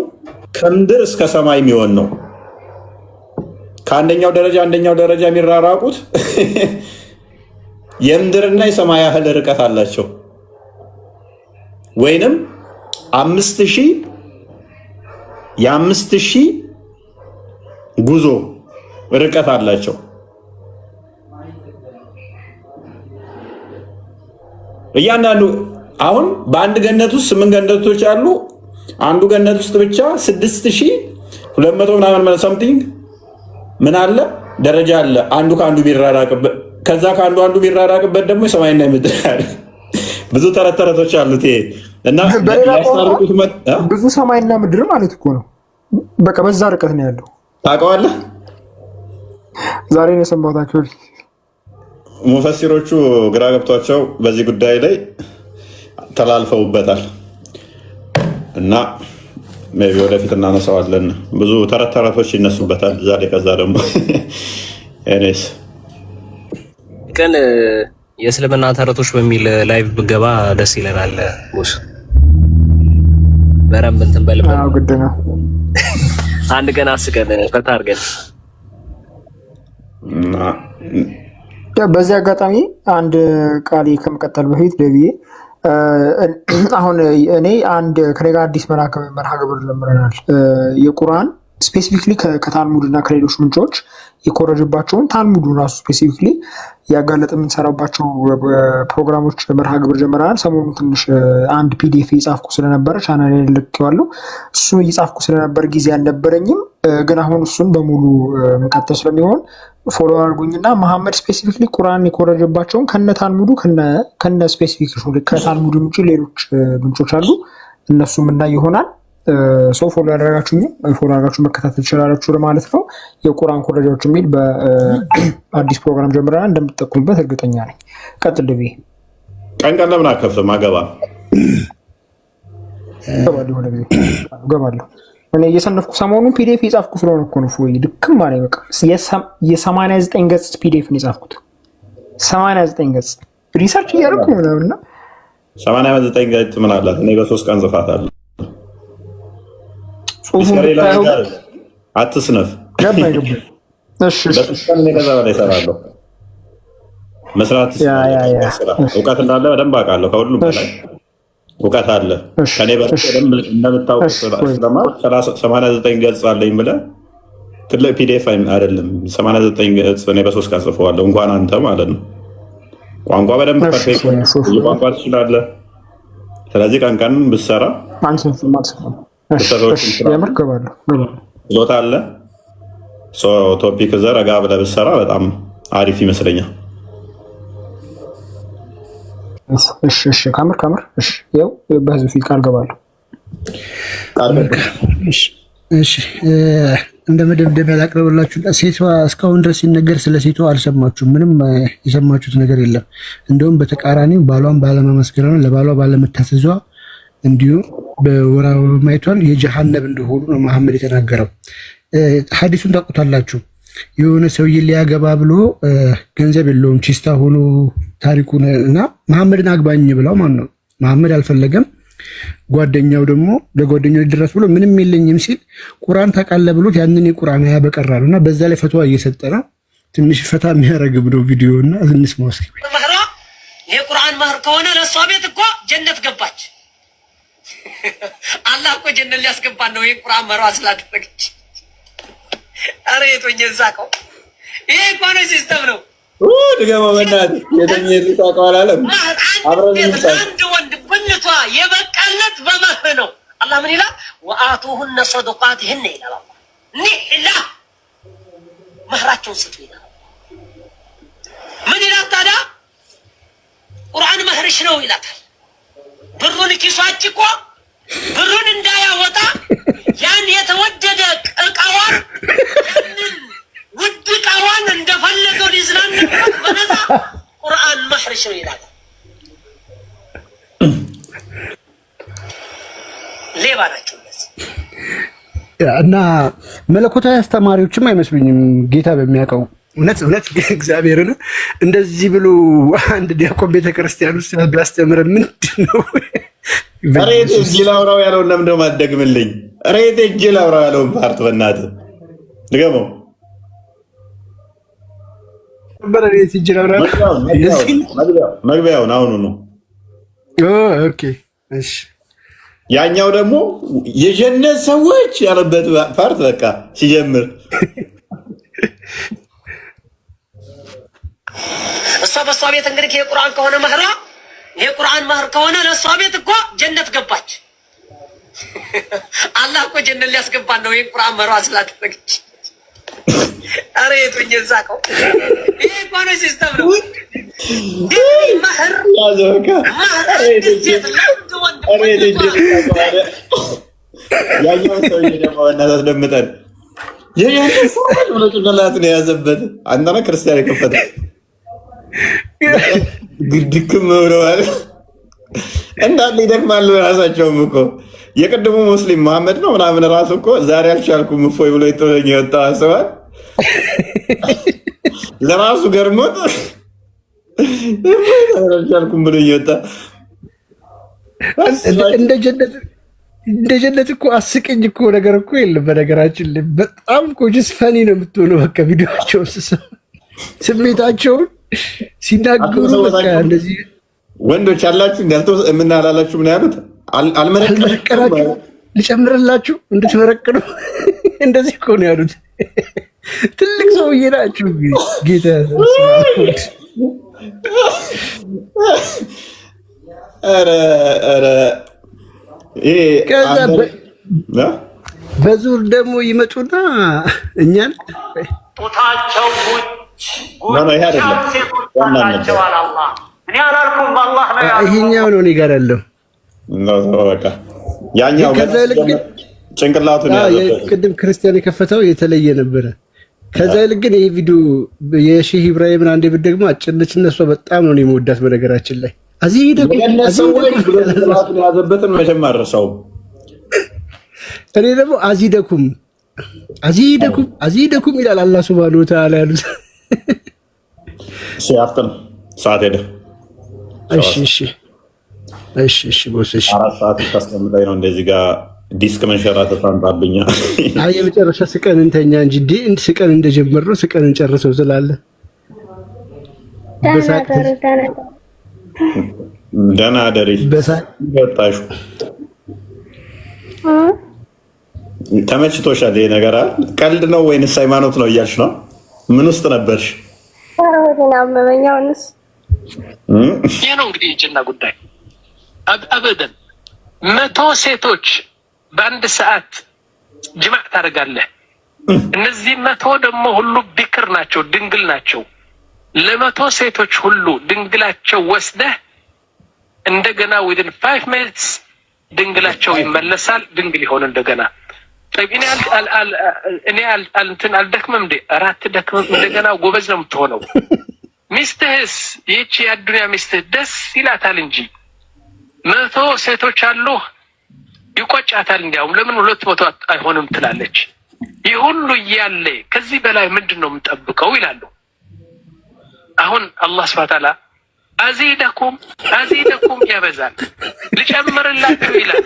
ከምድር እስከ ሰማይ የሚሆን ነው። ከአንደኛው ደረጃ አንደኛው ደረጃ የሚራራቁት የምድርና የሰማይ ያህል ርቀት አላቸው። ወይንም 5000 ጉዞ ርቀት አላቸው። እያንዳንዱ አሁን በአንድ ገነት ውስጥ 8 ገነቶች አሉ። አንዱ ገነት ውስጥ ብቻ 6200 ምናምን ሰምቲንግ ምን አለ ደረጃ አለ። አንዱ ከአንዱ ቢራራቅበት ከዛ ከአንዱ ቢራራቅበት ደግሞ የሰማይና የምድር አለ። ብዙ ተረቶች አሉት እና ያስታርቁት ብዙ ሰማይና ምድር ማለት እኮ ነው። በቃ በዛ ርቀት ነው ያለው። ታውቀዋለህ? ዛሬ ነው የሰማሁታቸው። ሙፈሲሮቹ ግራ ገብቷቸው በዚህ ጉዳይ ላይ ተላልፈውበታል እና ሜይ ቢ ወደፊት እናነሳዋለን። ብዙ ተረቶች ይነሱበታል እዛ ላይ። ከዛ ደግሞ እኔስ ቀን የእስልምና ተረቶች በሚል ላይቭ ብገባ ደስ ይለናል። ሙስ በረም እንትን በልበል። አዎ ግድ ነው። አንድ ቀን አስቀን ፈታ አድርገን በዚህ አጋጣሚ አንድ ቃል ከመቀጠል በፊት ደብዬ አሁን እኔ አንድ ከኔ ጋር አዲስ መርሃ ግብር ጀምረናል። የቁርአን ስፔሲፊክሊ ከታልሙድ እና ከሌሎች ምንጮች የኮረጅባቸውን ታልሙዱ ራሱ ስፔሲፊክሊ ያጋለጥ የምንሰራባቸው ፕሮግራሞች መርሃ ግብር ጀምረናል። ሰሞኑን ትንሽ አንድ ፒዲኤፍ እየጻፍኩ ስለነበረ ቻናል ልኬዋለሁ። እሱ እየጻፍኩ ስለነበር ጊዜ አልነበረኝም፣ ግን አሁን እሱን በሙሉ መቀጠል ስለሚሆን ፎሎ አድርጉኝና መሐመድ ስፔሲፊክሊ ቁርአን የኮረጀባቸውን ከነ ታልሙዱ ከነ ስፔሲፊክ ከታልሙዱ ውጭ ሌሎች ምንጮች አሉ፣ እነሱም እና ይሆናል። ሰው ፎሎ ያደረጋችሁ መከታተል ትችላላችሁ ማለት ነው። የቁርአን ኮረጃዎች የሚል በአዲስ ፕሮግራም ጀምረናል። እንደምትጠቀሙበት እርግጠኛ ነኝ። ቀጥል ድቤ። ቀን ለምን አከፍትም? አገባ ገባለሁ እኔ እየሰነፍኩ ሰሞኑን ፒዲኤፍ የጻፍኩ ስለሆነ እኮ ነው። ፎይ ድክም አለኝ። በቃ የ89 ገጽ ፒዲኤፍ ነው የጻፍኩት። 89 ገጽ ሪሰርች እያደረኩ ምናምንና 89 ገጽ ምን አላት? እኔ በ3 ቀን ጽፋታለሁ። አትስነፍ። መስራት እውቀት እንዳለ በደንብ አውቃለሁ። ከሁሉም በላይ እውቀት አለ። ከኔ በላይ በደንብ እንደምታውቁ ስለማውቅ 89 ገጽ አለኝ ብለህ ትልቅ ፒዲኤፍ አይደለም። 89 ገጽ እኔ በ3 ቀን ጽፈዋለሁ። እንኳን አንተ ማለት ነው። ቋንቋ በደንብ ፐርፌክት ቋንቋ ትችላለህ። ስለዚህ ቀን ብትሰራ ሎታ አለ ቶፒክ ዘረጋ ብለህ ብትሰራ በጣም አሪፍ ይመስለኛል። እሺ ከምር ያው በህዝብ ፊት ቃል ገባለሁ። እሺ እንደ መደምደሚያ ላቅርብላችሁ። ሴቷ እስካሁን ድረስ ሲነገር ስለ ሴቷ አልሰማችሁም። ምንም የሰማችሁት ነገር የለም። እንደውም በተቃራኒው ባሏን ባለመመስገኗ፣ ለባሏ ባለመታዘዟ እንዲሁም በወር አበባ ማየቷን የጀሃነብ እንደሆኑ ነው መሐመድ የተናገረው። ሐዲሱን ታውቁታላችሁ። የሆነ ሰውዬ ሊያገባ ብሎ ገንዘብ የለውም ቺስታ ሆኖ ታሪኩን እና መሐመድን አግባኝ ብለው ማለት ነው። መሐመድ አልፈለገም። ጓደኛው ደግሞ ለጓደኛው ድረስ ብሎ ምንም የለኝም ሲል ቁርአን ታውቃለህ ብሎት ያንን የቁርአን አያ በቀራሉ እና በዛ ላይ ፈትዋ እየሰጠ ነው። ትንሽ ፈታ የሚያደርግ ብሎ ቪዲዮ እና እንስማው እስኪ። መህራ የቁርአን መህር ከሆነ ለእሷ ቤት እኮ ጀነት ገባች። አላህ እኮ ጀነት ሊያስገባን ነው ይሄን ቁርአን መህሯ ስላደረገች። አረ የቶኝ እዛቀው ይሄ እኮ ነው ሲስተም ነው። ድገመው በእናትህ የተኘት ታውቀዋል አለም አንድ ወንድ ብልቷ የበቀለት በመህር ነው። አላህ ምን ይላል? ወአቱሁነ ሰዱቃቲሂን ይላል። ኒህላ መህራቸውን ስጡ ይላል። ምን ይላል ታዲያ? ቁርአን መህርሽ ነው ይላታል። ብሩን ኪሷች እኮ ብሩን እንዳያወጣ ያን የተወደደ እቃዋን ያንን ውድ እቃዋን እንደፈለገው ሊዝናንበት በነፃ ቁርአን መህርሽ ነው ይላል። ሌባ ናቸው እና መለኮታዊ አስተማሪዎችም አይመስሉኝም። ጌታ በሚያውቀው እውነት እግዚአብሔርን እንደዚህ ብሎ አንድ ዲያቆን ቤተክርስቲያን ውስጥ ቢያስተምር ምንድን ነው? ሬት እጅ ላውራው ያለውን ለምን ደግሞ አትደግምልኝ? ሬት እጅ ላውራው ያለውን ፓርት በእናትህ ድገመው። መግቢያውን አሁኑ ነው። ኦኬ እሺ። ያኛው ደግሞ የጀነት ሰዎች ያለበት ፓርት በቃ ሲጀምር እሷ በእሷ ቤት እንግዲህ የቁርአን ከሆነ መህራ የቁርአን መህር ከሆነ ለእሷ ቤት እኮ ጀነት ገባች። አላህ እኮ ጀነት ሊያስገባን ነው ይሄን ቁርአን መህሯ ስላደረገች። አረ የቱኝ እዛቀው ይሄ እኮ ነው ሲስተም ነው። መህር ያኛው ሰውዬ ደግሞ በእናትህ አስደምጠን የጀነት ሰዎች ብሎ ጭንቅላቱን የያዘበት አንተ ነህ ክርስቲያን የከፈተ ግድክም ብለዋል እንዳለ ይደክማሉ። ራሳቸውም እኮ የቅድሙ ሙስሊም መሐመድ ነው ምናምን ራሱ እኮ ዛሬ አልቻልኩም እፎይ ብሎ የተወኝ የወጣ አስባል ለራሱ ገርሞት አልቻልኩም ብሎ እየወጣ እንደ ጀነት እኮ አስቀኝ እኮ ነገር እኮ የለም። በነገራችን ላይ በጣም እኮ ጅስ ፈኒ ነው የምትሆነው። በቃ ቪዲዮቸውን ስሜታቸውን ሲናገሩ በቃ እንደዚህ ወንዶች አላችሁ እንዳልተው የምናላላችሁ ምን ያሉት አልመረቀናችሁ ልጨምርላችሁ እንድትመረቅኑ እንደዚህ እኮ ነው ያሉት። ትልቅ ሰውዬ ናችሁ ጌታ ከዛ በዙር ደግሞ ይመጡና እኛን ጡታቸው ይሄኛው ነው እኔ ጋር ያለው ያኛው ጭንቅላቱን ያዘበት ቅድም ክርስቲያን የከፈተው የተለየ ነበረ። ከዛ ይልቅ ግን ይሄ ቪዲዮ የሼህ ኢብራሂምን አንዴ ብትደግሞ አጭነች እነሷ በጣም ነው የምወዳት። በነገራችን ላይ ጭንቅላቱን ያዘበትን መቼም አልረሳውም። እኔ ደግሞ አዚደኩም ይላል አላህ ሱብሃነሁ ወተዓላ ያሉት ሲያፍጥን ሰዓት ሄደ። እሺ ቦስሽ 4 ሰዓት ታስተምራይ ነው እንደዚህ ጋር ዲስክ መንሸራተት አንባብኛ። አይ የመጨረሻ ስቀን እንተኛ እንጂ ስቀን እንደጀመረው ስቀን እንጨርሰው ስላለ ደህና አደሪ በታሹ ተመችቶሻል? ይሄ ነገር ቀልድ ነው ወይንስ ሃይማኖት ነው እያልሽ ነው? ምን ውስጥ ነበርሽ? ይህ ነው እንግዲህ የጭና ጉዳይ አበደን 100 ሴቶች በአንድ ሰዓት ጅማዕ ታደርጋለህ። እነዚህ 100 ደግሞ ሁሉ ቢክር ናቸው፣ ድንግል ናቸው። ለ100 ሴቶች ሁሉ ድንግላቸው ወስደህ እንደገና within 5 minutes ድንግላቸው ይመለሳል፣ ድንግል ይሆን እንደገና። እኔ አልደክምም እንዴ? አራት ደክምም እንደገና ጎበዝ ነው የምትሆነው። ሚስትህስ ይህቺ የአዱንያ ሚስትህ ደስ ይላታል እንጂ 100 ሴቶች አሉ ይቆጫታል። እንዲያውም ለምን 200 አይሆንም ትላለች። ይህ ሁሉ እያለ ከዚህ በላይ ምንድን ነው የምንጠብቀው ይላሉ። አሁን አላህ ሱብሓነሁ ወተዓላ አዚደኩም ያበዛል፣ ልጨምርላችሁ ይላል።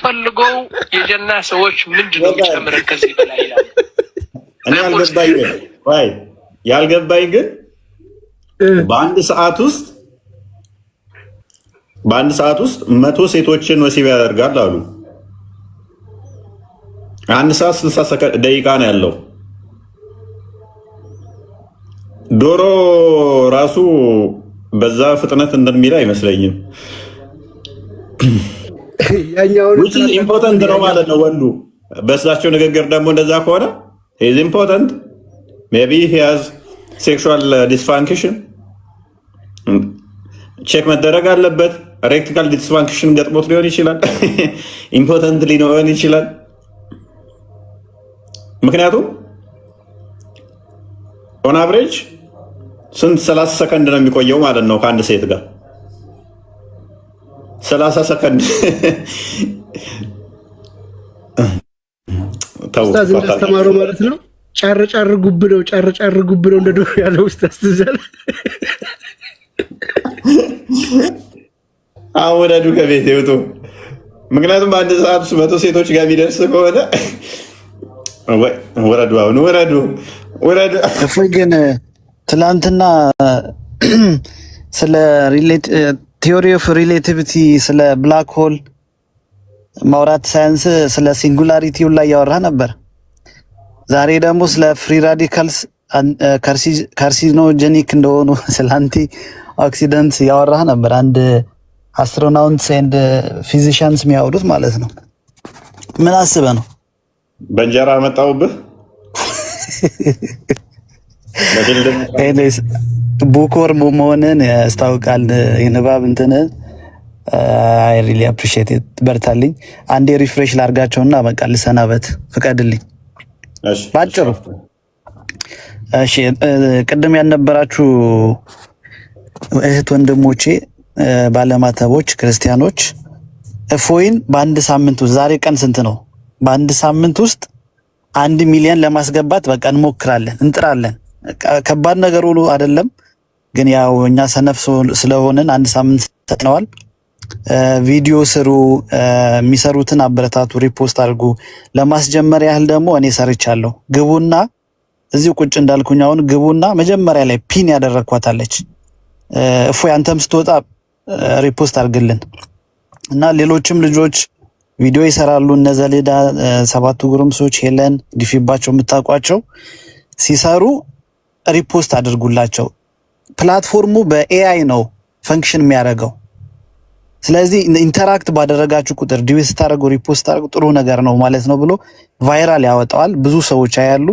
ፈልገው የጀና ሰዎች ምንድን ነው የሚጨምረን ከዚህ በላይ ይላል። እኔ ያልገባኝ ግን በአንድ ሰዓት ውስጥ 100 ሴቶችን ወሲብ ያደርጋል አሉ። 1 ሰዓት 60 ደቂቃ ነው ያለው። ዶሮ ራሱ በዛ ፍጥነት እንደሚል አይመስለኝም። which is important ነው ማለት ነው ወንዱ። በእሳቸው ንግግር ደግሞ እንደዛ ከሆነ is important maybe he has sexual dysfunction ቼክ መደረግ አለበት። ሬክቲካል ዲስፋንክሽን ገጥሞት ሊሆን ይችላል። ኢምፖርታንት ሊሆን ይችላል። ምክንያቱም ኦን አቨሬጅ ስንት 30 ሰከንድ ነው የሚቆየው ማለት ነው ከአንድ ሴት ጋር 30 ሰከንድ። ኡስታዝ እንዳስተማረው ማለት ነው። ጫር ጉብ ነው እንደ ዶሮ ያለው ኡስታዝ ትዘል አወዳዱ ከቤት ይወጡ። ምክንያቱም በአንድ ሰዓት 100 ሴቶች ጋር ቢደርስ ከሆነ ወረዱ። እፎይ ግን ትላንትና ስለ ቲዮሪ ኦፍ ሪሌቲቪቲ ስለ ብላክ ሆል ማውራት ሳይንስ ስለ ሲንጉላሪቲው ላይ ያወራ ነበር። ዛሬ ደግሞ ስለ ፍሪ ራዲካልስ ካርሲኖጀኒክ እንደሆኑ ስለ አንቲ ኦክሲደንት ያወራ ነበር። አንድ አስትሮናውትስ ኤንድ ፊዚሻንስ የሚያወሩት ማለት ነው። ምን አስበህ ነው? በእንጀራ መጣውብህ። ቡኮር መሆንን ያስታውቃል። የንባብ እንትንን አይ ሪሊ አፕሪሺየት ኢት። በርታልኝ። አንዴ ሪፍሬሽ ላርጋቸውና በቃ ልሰናበት ፍቀድልኝ ባጭሩ። እሺ ቅድም ያልነበራችሁ እህት ወንድሞቼ፣ ባለማተቦች፣ ክርስቲያኖች እፎይን በአንድ ሳምንት ውስጥ ዛሬ ቀን ስንት ነው? በአንድ ሳምንት ውስጥ 1 ሚሊዮን ለማስገባት በቃ እንሞክራለን፣ እንጥራለን። ከባድ ነገር ሁሉ አይደለም፣ ግን ያው እኛ ሰነፍ ስለሆንን 1 ሳምንት ሰጥነዋል። ቪዲዮ ስሩ፣ የሚሰሩትን አበረታቱ፣ ሪፖስት አድርጉ። ለማስጀመር ያህል ደግሞ እኔ ሰርቻለሁ። ግቡና እዚሁ ቁጭ እንዳልኩኝ አሁን ግቡና መጀመሪያ ላይ ፒን ያደረኳታለች እፎይ አንተም ስትወጣ ሪፖስት አድርግልን እና ሌሎችም ልጆች ቪዲዮ ይሰራሉ። እነ ዘሌዳ 7 ጉርምሶች ሄለን ዲፊባቸው የምታውቋቸው ሲሰሩ ሪፖስት አድርጉላቸው። ፕላትፎርሙ በኤአይ ነው ፈንክሽን የሚያደርገው። ስለዚህ ኢንተራክት ባደረጋችሁ ቁጥር ዲዌ ስታደርጉ ሪፖስት አድርጉ ጥሩ ነገር ነው ማለት ነው ብሎ ቫይራል ያወጣዋል። ብዙ ሰዎች ያያሉ፣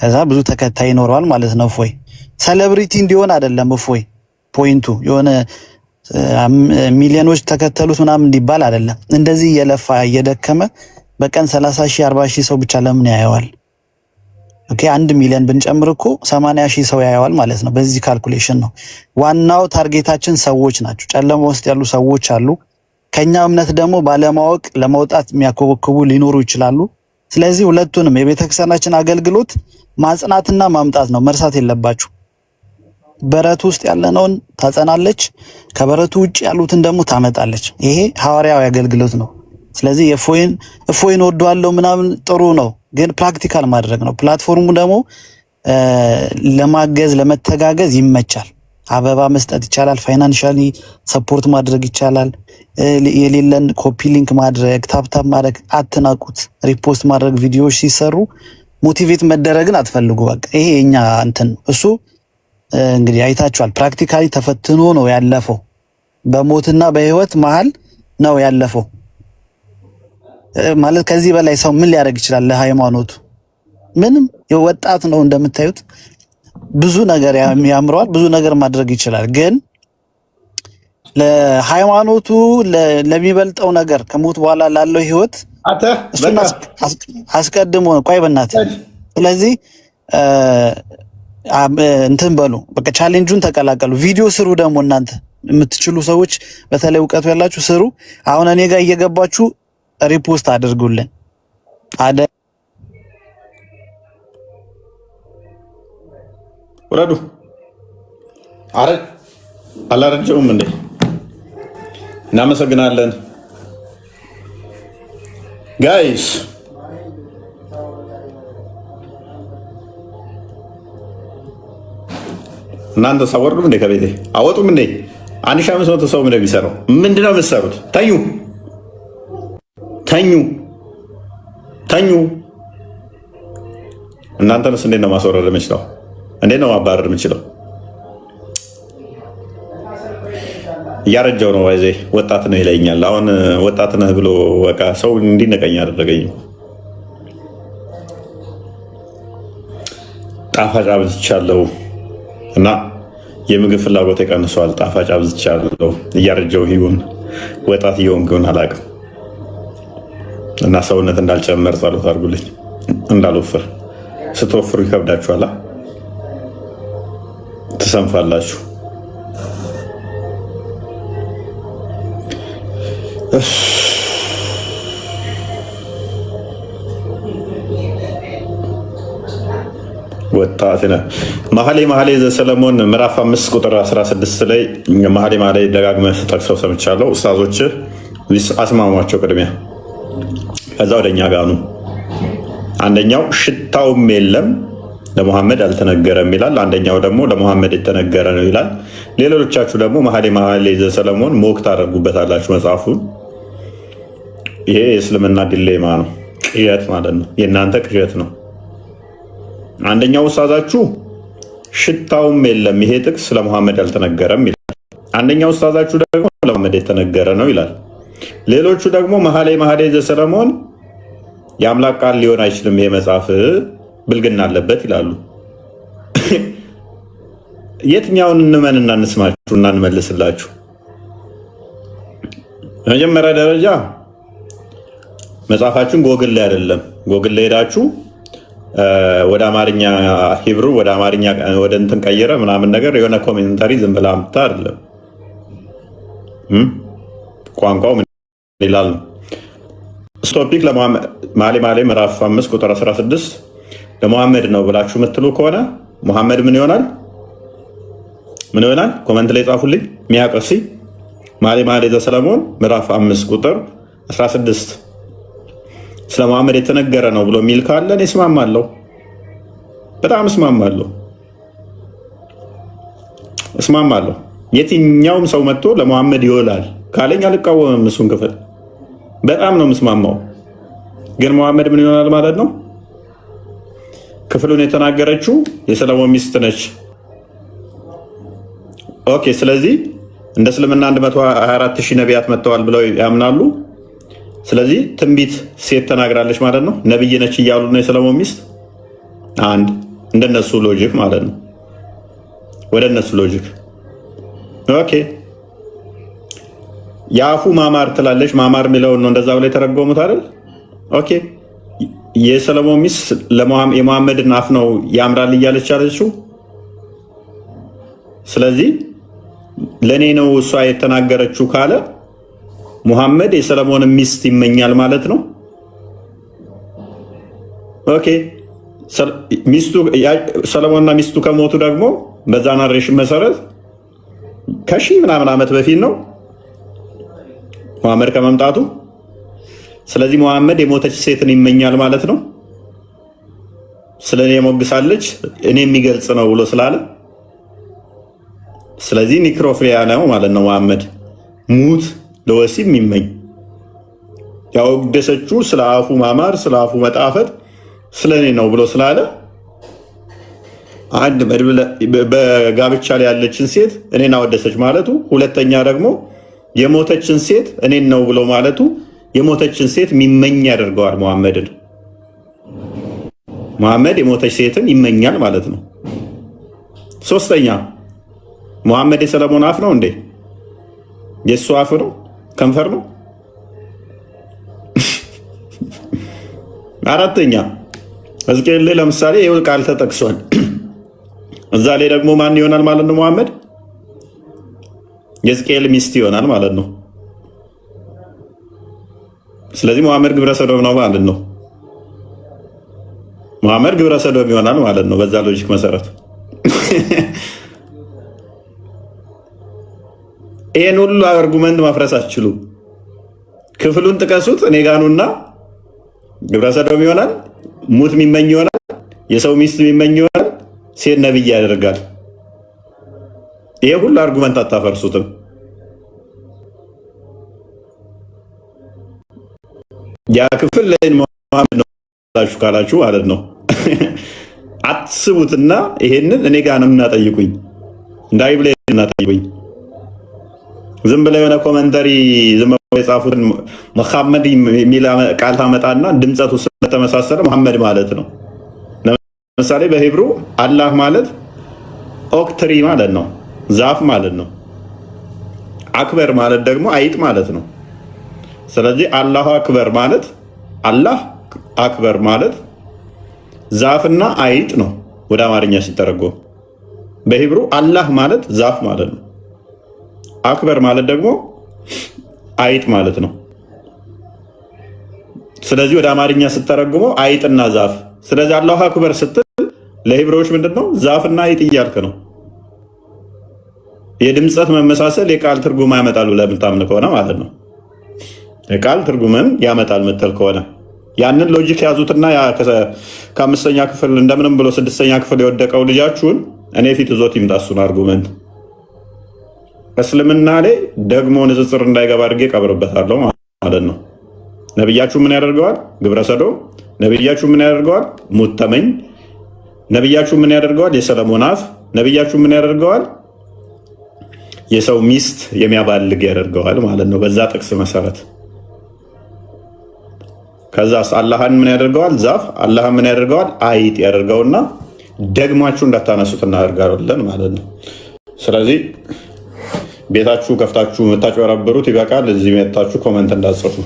ከዛ ብዙ ተከታይ ይኖረዋል ማለት ነው። እፎይ ሴሌብሪቲ እንዲሆን አይደለም እፎይ ፖይንቱ የሆነ ሚሊዮኖች ተከተሉት ምናምን እንዲባል አይደለም። እንደዚህ እየለፋ እየደከመ በቀን 30 ሺህ 40 ሺህ ሰው ብቻ ለምን ያየዋል? ኦኬ 1 ሚሊዮን ብንጨምር እኮ 80 ሺህ ሰው ያየዋል ማለት ነው። በዚህ ካልኩሌሽን ነው። ዋናው ታርጌታችን ሰዎች ናቸው። ጨለማ ውስጥ ያሉ ሰዎች አሉ። ከኛ እምነት ደግሞ ባለማወቅ ለመውጣት የሚያኮበክቡ ሊኖሩ ይችላሉ። ስለዚህ ሁለቱንም የቤተክርስቲያናችን አገልግሎት ማጽናትና ማምጣት ነው። መርሳት የለባችሁ። በረቱ ውስጥ ያለነውን ታጸናለች፣ ከበረቱ ውጭ ያሉትን ደግሞ ታመጣለች። ይሄ ሐዋርያዊ አገልግሎት ነው። ስለዚህ እፎይን ወደዋለሁ ምናምን ጥሩ ነው፣ ግን ፕራክቲካል ማድረግ ነው። ፕላትፎርሙ ደግሞ ለማገዝ ለመተጋገዝ ይመቻል። አበባ መስጠት ይቻላል፣ ፋይናንሻሊ ሰፖርት ማድረግ ይቻላል። የሌለን ኮፒ ሊንክ ማድረግ፣ ታፕታፕ ማድረግ አትናቁት። ሪፖስት ማድረግ፣ ቪዲዮዎች ሲሰሩ ሞቲቬት መደረግን አትፈልጉ። በቃ ይሄ የኛ እንትን እሱ እንግዲህ አይታችኋል። ፕራክቲካሊ ተፈትኖ ነው ያለፈው። በሞትና በህይወት መሃል ነው ያለፈው። ማለት ከዚህ በላይ ሰው ምን ሊያደርግ ይችላል? ለሃይማኖቱ ምንም። የወጣት ነው እንደምታዩት፣ ብዙ ነገር ያምረዋል፣ ብዙ ነገር ማድረግ ይችላል። ግን ለሃይማኖቱ ለሚበልጠው ነገር ከሞት በኋላ ላለው ህይወት አስቀድሞ ነው። ቆይ በእናትህ። ስለዚህ እንትን በሉ በቃ ቻሌንጁን ተቀላቀሉ። ቪዲዮ ስሩ ደግሞ እናንተ የምትችሉ ሰዎች፣ በተለይ እውቀቱ ያላችሁ ስሩ። አሁን እኔ ጋር እየገባችሁ ሪፖስት አድርጉልን። ወረዱ አላረጀውም እንዴ? እናመሰግናለን ጋይስ። እናንተ ሳወርዱም እንዴ? ከቤቴ አወጡም እንዴ? 1500 ሰው ምንድነው የሚሰራው? ምንድነው የምትሰሩት? ተኙ። እናንተንስ እንዴት ነው ማስወረድ የምችለው? እንዴት ነው ማባረር የምችለው? እያረጀው ነው። ይዜ ወጣት ነው ይለኛል። አሁን ወጣት ነህ ብሎ በቃ ሰው እንዲነቀኝ አደረገኝ። ጣፋጭ አብዝቻለሁ እና የምግብ ፍላጎት ቀንሷል። ጣፋጭ አብዝቻለሁ። እያረጀው ይሁን ወጣት እየሆንኩ ይሁን አላውቅም። እና ሰውነት እንዳልጨመር ጸሎት አድርጉልኝ፣ እንዳልወፍር። ስትወፍሩ ይከብዳችኋላ፣ ትሰንፋላችሁ። ወጣት ነህ። መኃልየ ዘሰሎሞን ምዕራፍ 5 ቁጥር 16 ላይ መኃልየ ደጋግመህ ጠቅሰው ሰምቻለሁ። ኡስታዞች አስማሟቸው ቅድሚያ፣ ከዛ ወደኛ ጋር ነው። አንደኛው ሽታውም የለም ለሙሐመድ አልተነገረም ይላል። አንደኛው ደግሞ ለሙሐመድ የተነገረ ነው ይላል። ሌሎቻችሁ ደግሞ መኃልየ ዘሰሎሞን ሞክ ታደርጉበታላችሁ መጽሐፉን። ይሄ የእስልምና ዲሌማ ነው፣ ቅዠት ማለት ነው። የእናንተ ቅዠት ነው። አንደኛው ኡስታዛችሁ ሽታውም የለም ይሄ ጥቅስ ለሙሐመድ አልተነገረም ይላል። አንደኛው ኡስታዛችሁ ደግሞ ለሙሐመድ የተነገረ ነው ይላል። ሌሎቹ ደግሞ መኃልየ ዘሰሎሞን የአምላክ ቃል ሊሆን አይችልም ይሄ መጽሐፍ ብልግና አለበት ይላሉ። የትኛውን እንመንና እንስማችሁ እና እንመልስላችሁ? በመጀመሪያ ደረጃ መጽሐፋችሁን ጎግል ላይ አይደለም፣ ጎግል ላይ ሄዳችሁ ወደ አማርኛ ሂብሩ ወደ አማርኛ ወደ እንትን ቀይረ ምናምን ነገር የሆነ ኮሜንታሪ ዝም ብላ አምጥታ አይደለም። ቋንቋው ምን ይላል ነው። ስቶፒክ መኃልየ ምዕራፍ 5 ቁጥር 16 ለሙሐመድ ነው ብላችሁ የምትሉ ከሆነ ሙሐመድ ምን ይሆናል? ምን ይሆናል? ኮመንት ላይ ጻፉልኝ ሚያቀሲ። መኃልየ ዘሰሎሞን ምዕራፍ 5 ቁጥር 16 ስለ ሙሐመድ የተነገረ ነው ብሎ የሚል ካለ እኔ እስማማለሁ፣ በጣም እስማማለሁ። የትኛውም ሰው መጥቶ ለሙሐመድ ይውላል ካለኝ አልቃወምም። እሱን ክፍል በጣም ነው የምስማማው። ግን ሙሐመድ ምን ይሆናል ማለት ነው? ክፍሉን የተናገረችው የሰለሞን ሚስት ነች። ኦኬ። ስለዚህ እንደ እስልምና 124,000 ነቢያት መጥተዋል ብለው ያምናሉ። ስለዚህ ትንቢት ሴት ተናግራለች ማለት ነው። ነብይ ነች እያሉ ነው የሰለሞን ሚስት። አንድ እንደነሱ ሎጂክ ማለት ነው፣ ወደ እነሱ ሎጂክ። ኦኬ። የአፉ ማማር ትላለች። ማማር የሚለውን ነው እንደዛ ብለው የተረጎሙት አይደል? ኦኬ የሰለሞን ሚስት የመሐመድን አፍ ነው ያምራል እያለች አለችው። ስለዚህ ለእኔ ነው እሷ የተናገረችው ካለ ሙሐመድ የሰለሞንን ሚስት ይመኛል ማለት ነው። ኦኬ ሰለሞንና ሚስቱ ከሞቱ ደግሞ በዛ ናሬሽን መሰረት ከሺህ ምናምን ዓመት በፊት ነው ሙሐመድ ከመምጣቱ። ስለዚህ ሙሐመድ የሞተች ሴትን ይመኛል ማለት ነው። ስለኔ ሞግሳለች እኔ የሚገልጽ ነው ብሎ ስላለ ስለዚህ ኒክሮፊሊያ ነው ማለት ነው። ሙሐመድ ሙት ለወሲብ የሚመኝ ያወደሰችው ስለ አፉ ማማር ስለ አፉ መጣፈጥ ስለኔ ነው ብሎ ስላለ አንድ በጋብቻ ላይ ያለችን ሴት እኔን አወደሰች ማለቱ፣ ሁለተኛ ደግሞ የሞተችን ሴት እኔን ነው ብሎ ማለቱ የሞተችን ሴት የሚመኝ ያደርገዋል። ሙሐመድ የሞተች ሴትን ይመኛል ማለት ነው። ሶስተኛ ሙሐመድ የሰለሞን አፍ ነው እንዴ? የእሱ አፍ ነው? ከንፈር ነው? አራተኛ ሕዝቅኤል ላይ ለምሳሌ ይኸው ቃል ተጠቅሷል። እዛ ላይ ደግሞ ማን ይሆናል ማለት ነው? ሙሐመድ የሕዝቅኤል ሚስት ይሆናል ማለት ነው። ስለዚህ ሙሐመድ ግብረ ሰዶም ነው ማለት ነው። ሙሐመድ ግብረ ሰዶም ይሆናል ማለት ነው በዛ ሎጂክ መሰረት። ይሄን ሁሉ አርጉመንት ማፍረስ አትችሉ። ክፍሉን ጥቀሱት። እኔ ጋኑና ግብረ ሰዶም ይሆናል፣ ሙት የሚመኝ ይሆናል፣ የሰው ሚስት የሚመኝ ይሆናል፣ ሴት ነብይ ያደርጋል። ይሄ ሁሉ አርጉመንት አታፈርሱትም። ያ ክፍል ላይ ሙሐመድ ነው ካላችሁ ማለት ነው። አትስቡትና ይሄንን እኔ ጋር ነው እናጠይቁኝ እንዳይብለ እናጠይቁኝ። ዝም ብለው የሆነ ኮመንተሪ ዝም ብለው የጻፉትን መሐመድ የሚል ቃል ታመጣና ድምጸቱ ስለተመሳሰለ መሐመድ ማለት ነው። ለምሳሌ በሂብሩ አላህ ማለት ኦክትሪ ማለት ነው፣ ዛፍ ማለት ነው። አክበር ማለት ደግሞ አይጥ ማለት ነው። ስለዚህ አላሁ አክበር ማለት አላህ አክበር ማለት ዛፍና አይጥ ነው ወደ አማርኛ ሲተረጎም። በሂብሩ አላህ ማለት ዛፍ ማለት ነው። አክበር ማለት ደግሞ አይጥ ማለት ነው። ስለዚህ ወደ አማርኛ ስተረጉመው አይጥና ዛፍ። ስለዚህ አላሁ አክበር ስትል ለሂብሮዎች ምንድነው? ዛፍና አይጥ እያልክ ነው። የድምፀት መመሳሰል የቃል ትርጉም ያመጣል ብለህ የምታምን ከሆነ ማለት ነው። የቃል ትርጉምን ያመጣል ምትል ከሆነ ያንን ሎጂክ ያዙትና ከአምስተኛ ክፍል እንደምንም ብሎ ስድስተኛ ክፍል የወደቀው ልጃችሁን እኔ ፊት ዞት ይምጣሱን አርጉመንት እስልምና ላይ ደግሞ ንጽጽር እንዳይገባ አድርጌ ቀብርበታለሁ ማለት ነው። ነብያችሁ ምን ያደርገዋል? ግብረ ሰዶም። ነብያችሁ ምን ያደርገዋል? ሙተመኝ። ነብያችሁ ምን ያደርገዋል? የሰለሞን አፍ። ነብያችሁ ምን ያደርገዋል? የሰው ሚስት የሚያባልግ ያደርገዋል ማለት ነው በዛ ጥቅስ መሰረት። ከዛስ አላህን ምን ያደርገዋል? ዛፍ። አላህን ምን ያደርገዋል? አይጥ ያደርገውና ደግማችሁ እንዳታነሱት እናደርጋለን ማለት ነው። ስለዚህ ቤታችሁ ከፍታችሁ የምታጭበረብሩት ይበቃል። እዚህ መታችሁ ኮመንት እንዳትጽፉ።